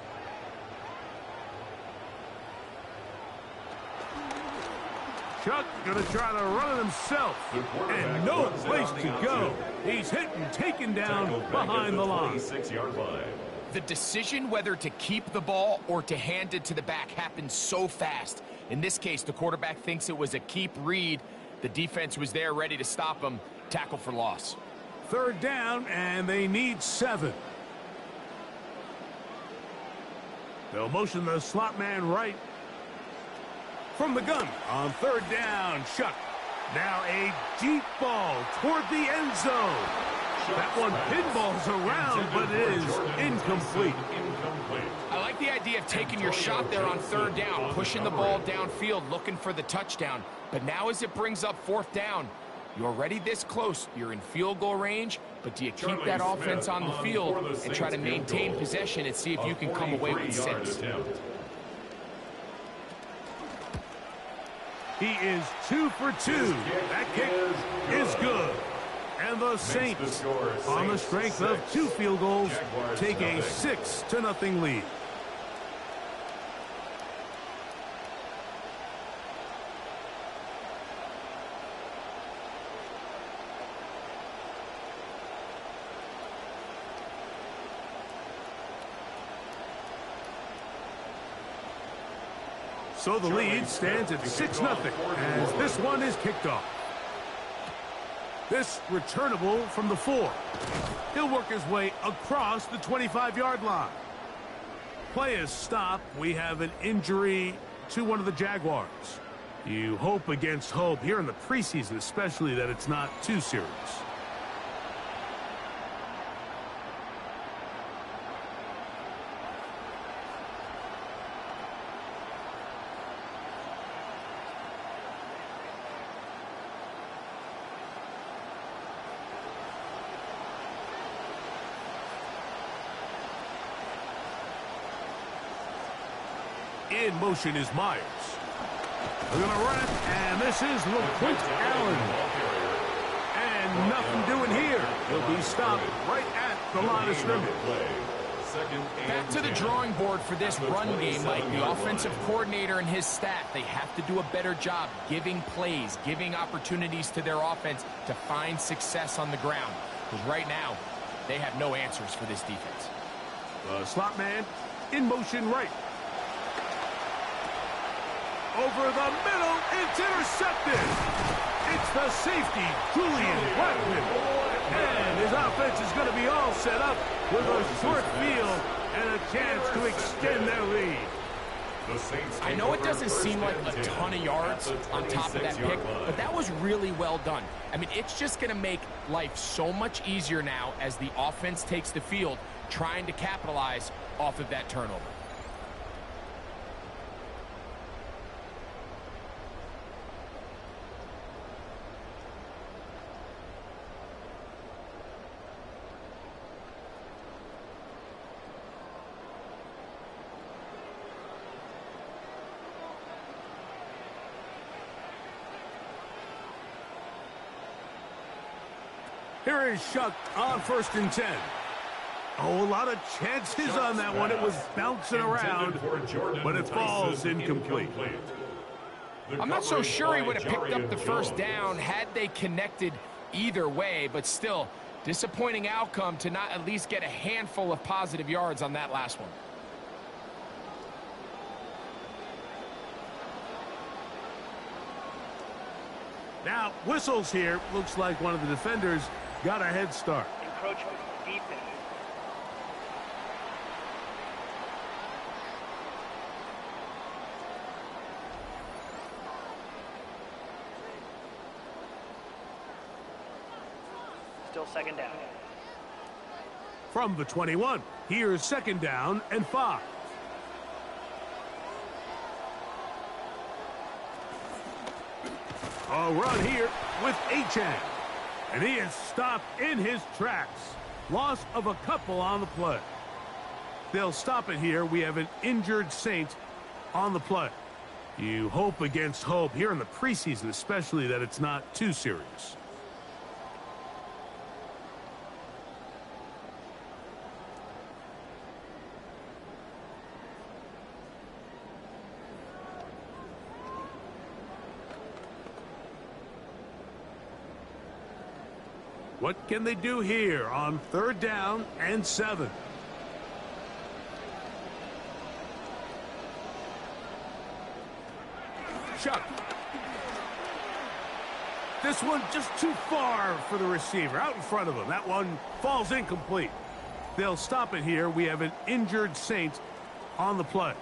Chuck going to try to run it himself, and no place to go. He's hit and taken down behind the line. The decision whether to keep the ball or to hand it to the back happens so fast. In this case, the quarterback thinks it was a keep read. The defense was there ready to stop him. Tackle for loss. 3rd down, and they need 7. They'll motion the slot man right. From the gun on 3rd down, Shuck. Now a deep ball toward the end zone. That one pinballs around, but it is incomplete. I like the idea of taking your shot there on 3rd down, pushing the ball downfield, looking for the touchdown. But now as it brings up 4th down, you're already this close. You're in field goal range, but do you keep that offense on the field and try to maintain possession and see if you can come away with 6? He is 2 for 2. That kick is good. And the Saints, on the strength of 2 field goals, take a 6-0 lead. So the lead stands at 6-0 as this one is kicked off. This returnable from the 4. He'll work his way across the 25-yard line. Play is stopped. We have an injury to one of the Jaguars. You hope against hope here in the preseason, especially that it's not too serious. In motion is Myers. They're going to run it, and this is LaQuint Allen. And nothing doing here. He'll be stopped right at the line of scrimmage. Back to the drawing board for this run game, Mike. The offensive coordinator and his staff, they have to do a better job giving plays, giving opportunities to their offense to find success on the ground. Because right now, they have no answers for this defense. The slot man in motion right. over the middle. It's intercepted. It's the safety, Julian Blackman. And his offense is going to be all set up with a short field and a chance to extend their lead. I know it doesn't seem like a ton of yards on top of that pick, but that was really well done. I mean, it's just going to make life so much easier now as the offense takes the field, trying to capitalize off of that turnover. Here is Shuck on 1st and 10. Oh, a lot of chances on that one. It was bouncing around, but it falls incomplete. I'm not so sure he would have picked up the first down had they connected either way, but still, disappointing outcome to not at least get a handful of positive yards on that last one. Now, whistles here. Looks like one of the defenders got a head start. Encroachment, defense. Still 2nd down. From the 21, here's 2nd down and 5. A run here with Achane. And he is stopped in his tracks. Loss of a couple on the play. They'll stop it here. We have an injured Saint on the play. You hope against hope here in the preseason, especially that it's not too serious. What can they do here on 3rd down and 7? Chuck. This one just too far for the receiver. Out in front of him. That one falls incomplete. They'll stop it here. We have an injured Saint on the play.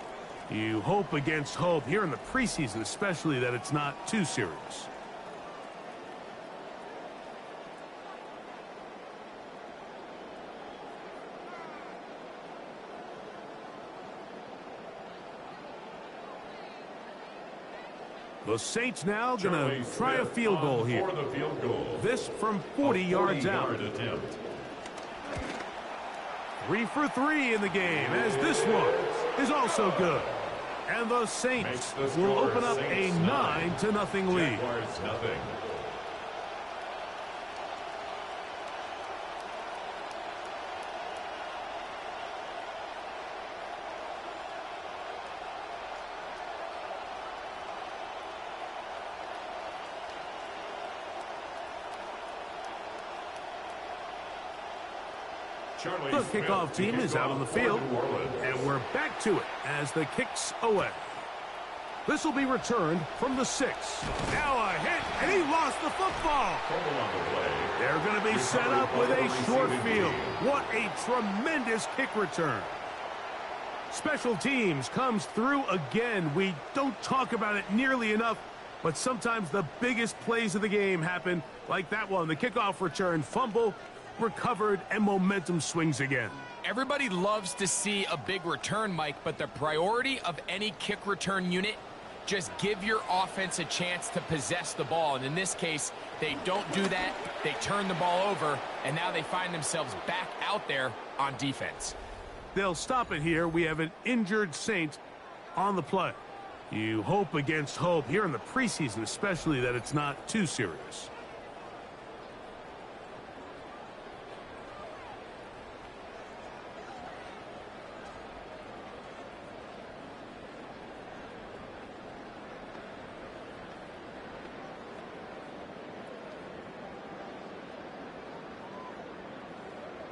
You hope against hope here in the preseason, especially that it's not too serious. The Saints now going to try a field goal here. This from 40 yards out. 3 for 3 in the game, as this one is also good. And the Saints will open up a 9-0 lead. The kickoff team is out on the field, and we're back to it as the kick's away. This will be returned from the 6. Now a hit, and he lost the football. They're going to be set up with a short field. What a tremendous kick return. Special teams comes through again. We don't talk about it nearly enough, but sometimes the biggest plays of the game happen like that one. The kickoff return, fumble, recovered, and momentum swings again. Everybody loves to see a big return, Mike, but the priority of any kick return unit, just give your offense a chance to possess the ball. And in this case, they don't do that. They turn the ball over, and now they find themselves back out there on defense. They'll stop it here. We have an injured Saint on the play. You hope against hope here in the preseason, especially that it's not too serious.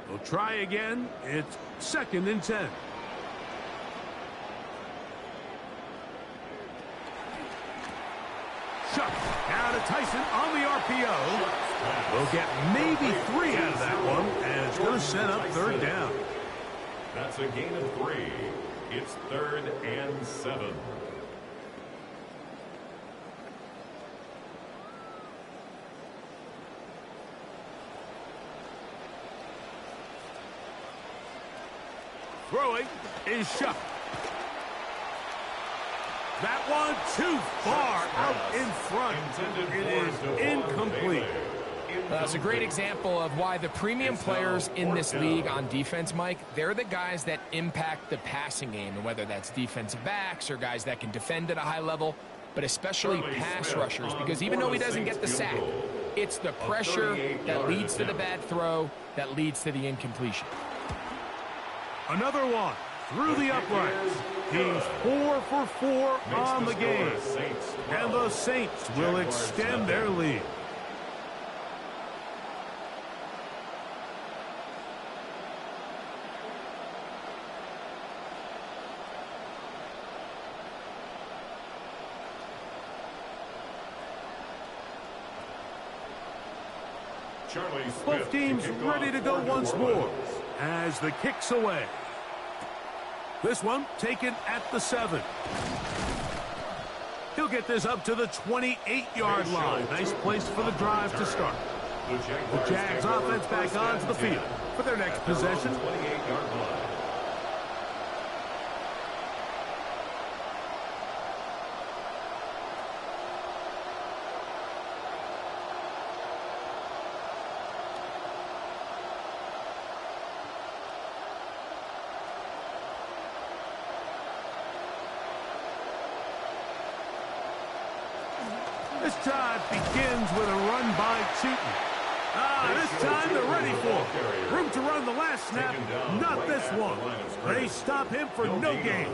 We'll try again. It's 2nd and 10. Tyson on the RPO. We'll get maybe 3 out of that one, and it's going to set up third down. That's a gain of 3. It's 3rd and 7. Throwing is shot. That one too far out in front. It is incomplete. It's a great example of why the premium players in this league on defense, Mike, they're the guys that impact the passing game, and whether that's defensive backs or guys that can defend at a high level, but especially pass rushers, because even though he doesn't get the sack, it's the pressure that leads to the bad throw that leads to the incompletion. Another one through the uprights. He's 4 for 4 on the game. And the Saints will extend their lead. Both teams ready to go once more as the kick's away. This one taken at the 7. He'll get this up to the 28-yard line. Nice place for the drive to start. The Jags offense back onto the field for their next possession. 28-yard line. This drive begins with a run by Cheaton. This time they're ready for it. Room to run the last snap, not this one. They stop him for no gain.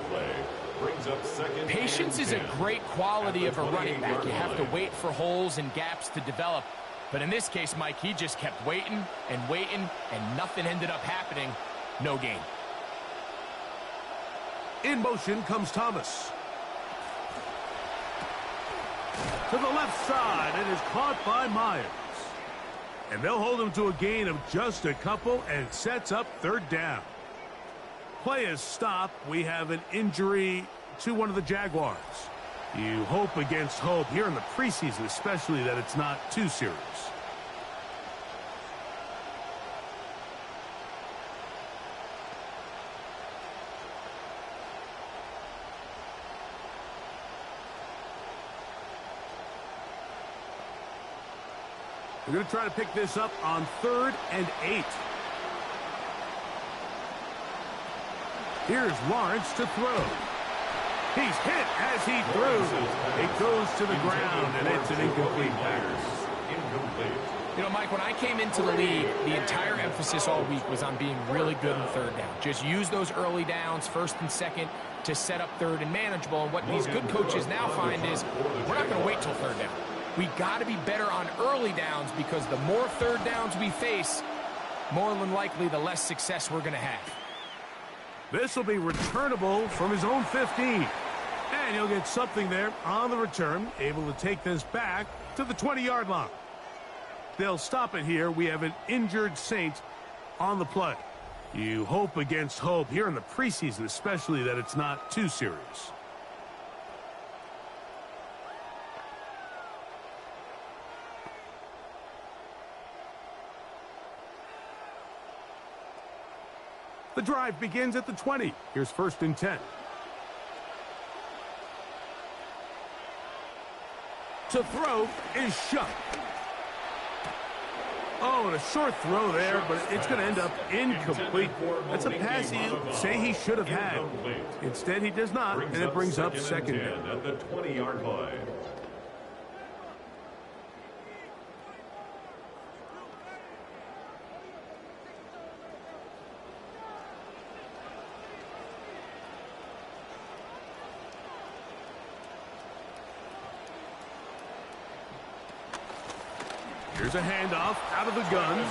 Patience is a great quality of a running back. You have to wait for holes and gaps to develop. But in this case, Mike, he just kept waiting and waiting, and nothing ended up happening. No gain. In motion comes Thomas. To the left side, it is caught by Myers. And they'll hold him to a gain of just a couple, and sets up third down. Play is stopped. We have an injury to one of the Jaguars. You hope against hope here in the preseason, especially, that it's not too serious. We're going to try to pick this up on 3rd and 8. Here's Lawrence to throw. He's hit as he throws. It goes to the ground, and it's an incomplete pass. You know, Mike, when I came into the league, the entire emphasis all week was on being really good in third down. Just use those early downs, 1st and 2nd, to set up 3rd and manageable. And what these good coaches now find is we're not going to wait till 3rd down. We got to be better on early downs, because the more 3rd downs we face, more than likely the less success we're going to have. This will be returnable from his own 15. And he'll get something there on the return, able to take this back to the 20-yard line. They'll stop it here. We have an injured Saint on the play. You hope against hope here in the preseason, especially, that it's not too serious. The drive begins at the 20. Here's 1st and 10. To throw is shot. Oh, and a short throw there, but it's going to end up incomplete. That's a pass you say he should have had. Instead, he does not, and it brings up 2nd down. At the 20-yard line. Here's a handoff out of the guns.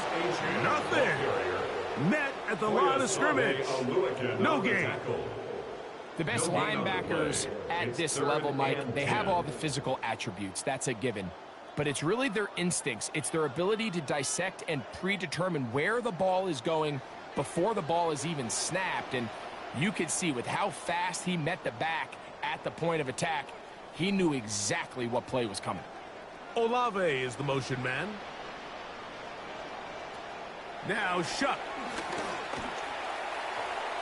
Nothing. Met at the line of scrimmage. No gain. The best linebackers at this level, Mike, they have all the physical attributes. That's a given. but it's really their instincts. It's their ability to dissect and predetermine where the ball is going before the ball is even snapped. And you could see with how fast he met the back at the point of attack, he knew exactly what play was coming. Olave is the motion man. Now Shuck.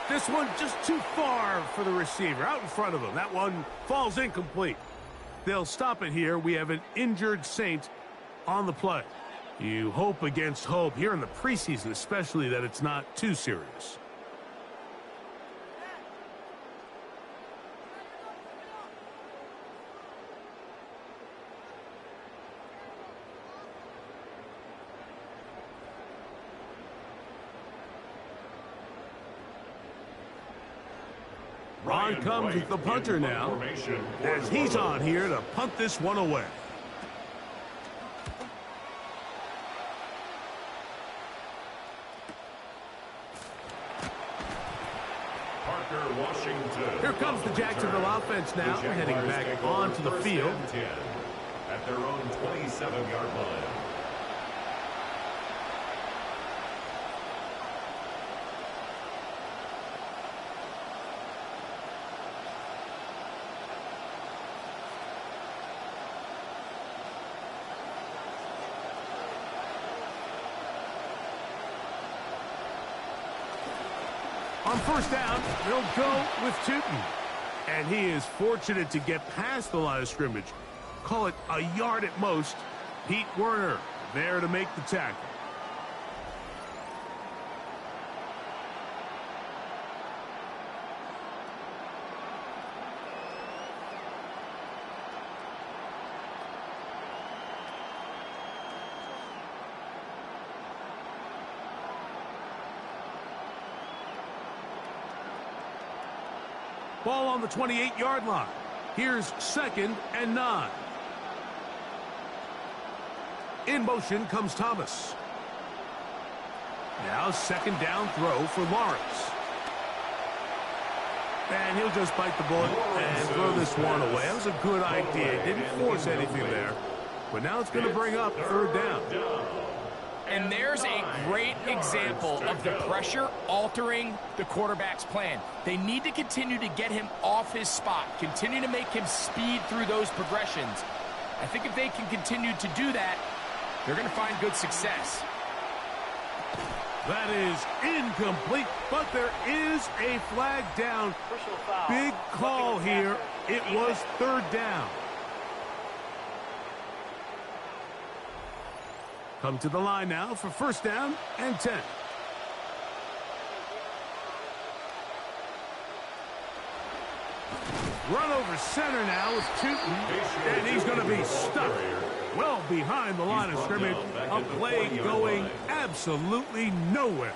This one just too far for the receiver, out in front of him. That one falls incomplete. They'll stop it here. We have an injured Saint on the play. You hope against hope here in the preseason, especially, that it's not too serious. On comes the punter now, as he's on here to punt this one away. Here comes the Jacksonville offense now, heading back onto the field. At their own 27-yard line. On first down, they'll go with Tootin. And he is fortunate to get past the line of scrimmage. Call it a yard at most. Pete Werner there to make the tackle. Ball on the 28-yard line. Here's 2nd and 9. In motion comes Thomas. Now 2nd down throw for Lawrence. And he'll just bite the bullet and throw this one away. That was a good idea. Didn't force anything there. But now it's going to bring up 3rd down. And there's a great example of the pressure altering the quarterback's plan. They need to continue to get him off his spot, continue to make him speed through those progressions. I think if they can continue to do that, they're going to find good success. That is incomplete, but there is a flag down. Personal foul. Big call here. It was 3rd down. Come to the line now for 1st down and 10. Run over center now with Tootin, and he's going to be stuck well behind the line of scrimmage. A play going absolutely nowhere.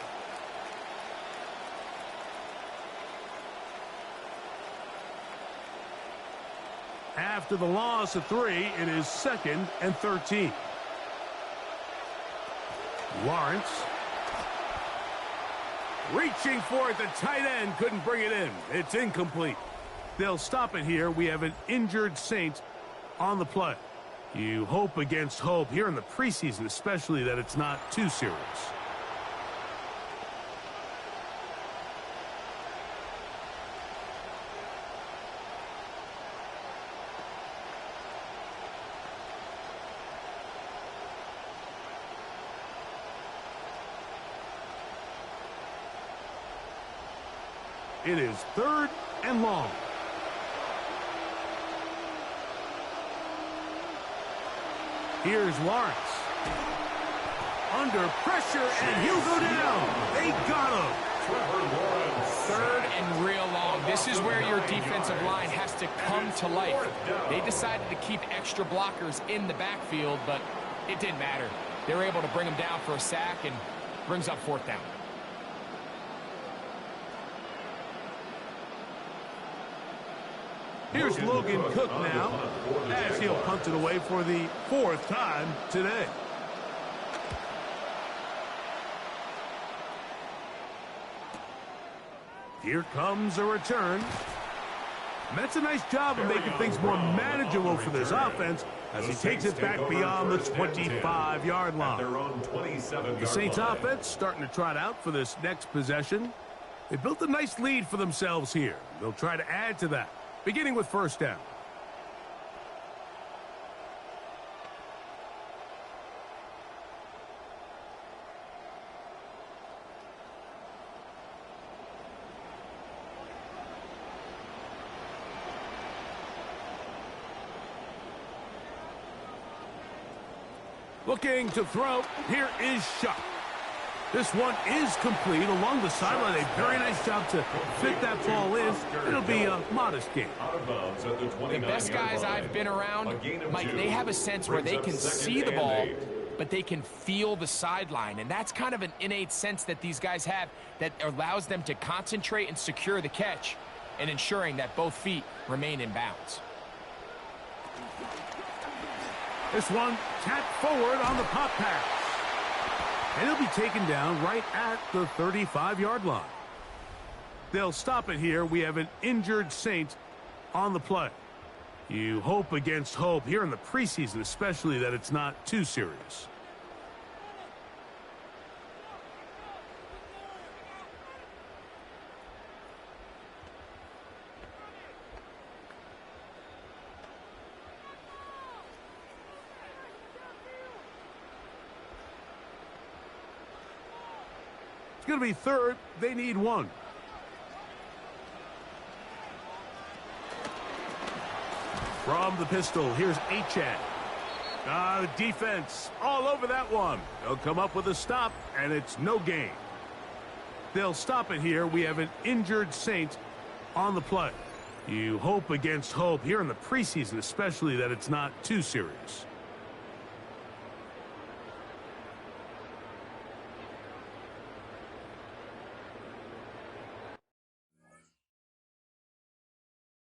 After the loss of 3, it is 2nd and 13. Lawrence reaching for it. The tight end couldn't bring it in. It's incomplete. They'll stop it here. We have an injured Saint on the play. You hope against hope here in the preseason, especially, that it's not too serious. It is 3rd and long. Here's Lawrence. Under pressure, and he'll go down. They got him. 3rd and real long. This is where your defensive line has to come to life. They decided to keep extra blockers in the backfield, but it didn't matter. They were able to bring him down for a sack and brings up 4th down. Here's Logan Cook now, as he'll punt it away for the 4th time today. Here comes a return. And that's a nice job of making things more manageable for this offense as he takes it back beyond the 25-yard line. The Saints offense starting to trot out for this next possession. They built a nice lead for themselves here. They'll try to add to that, beginning with first down. Looking to throw. Here is Shuck. This one is complete along the sideline. A very nice job to fit that ball in. It'll be a modest gain. The best guys I've been around, Mike, they have a sense where they can see the ball, but they can feel the sideline. And that's kind of an innate sense that these guys have that allows them to concentrate and secure the catch and ensuring that both feet remain in bounds. This one tapped forward on the pop pass. And he'll be taken down right at the 35-yard line. They'll stop it here. We have an injured Saint on the play. You hope against hope here in the preseason, especially that it's not too serious. Going to be third. They need one. From the pistol, here's Achad. Defense all over that one. They'll come up with a stop, and it's no gain. They'll stop it here. We have an injured Saint on the play. You hope against hope here in the preseason, especially that it's not too serious.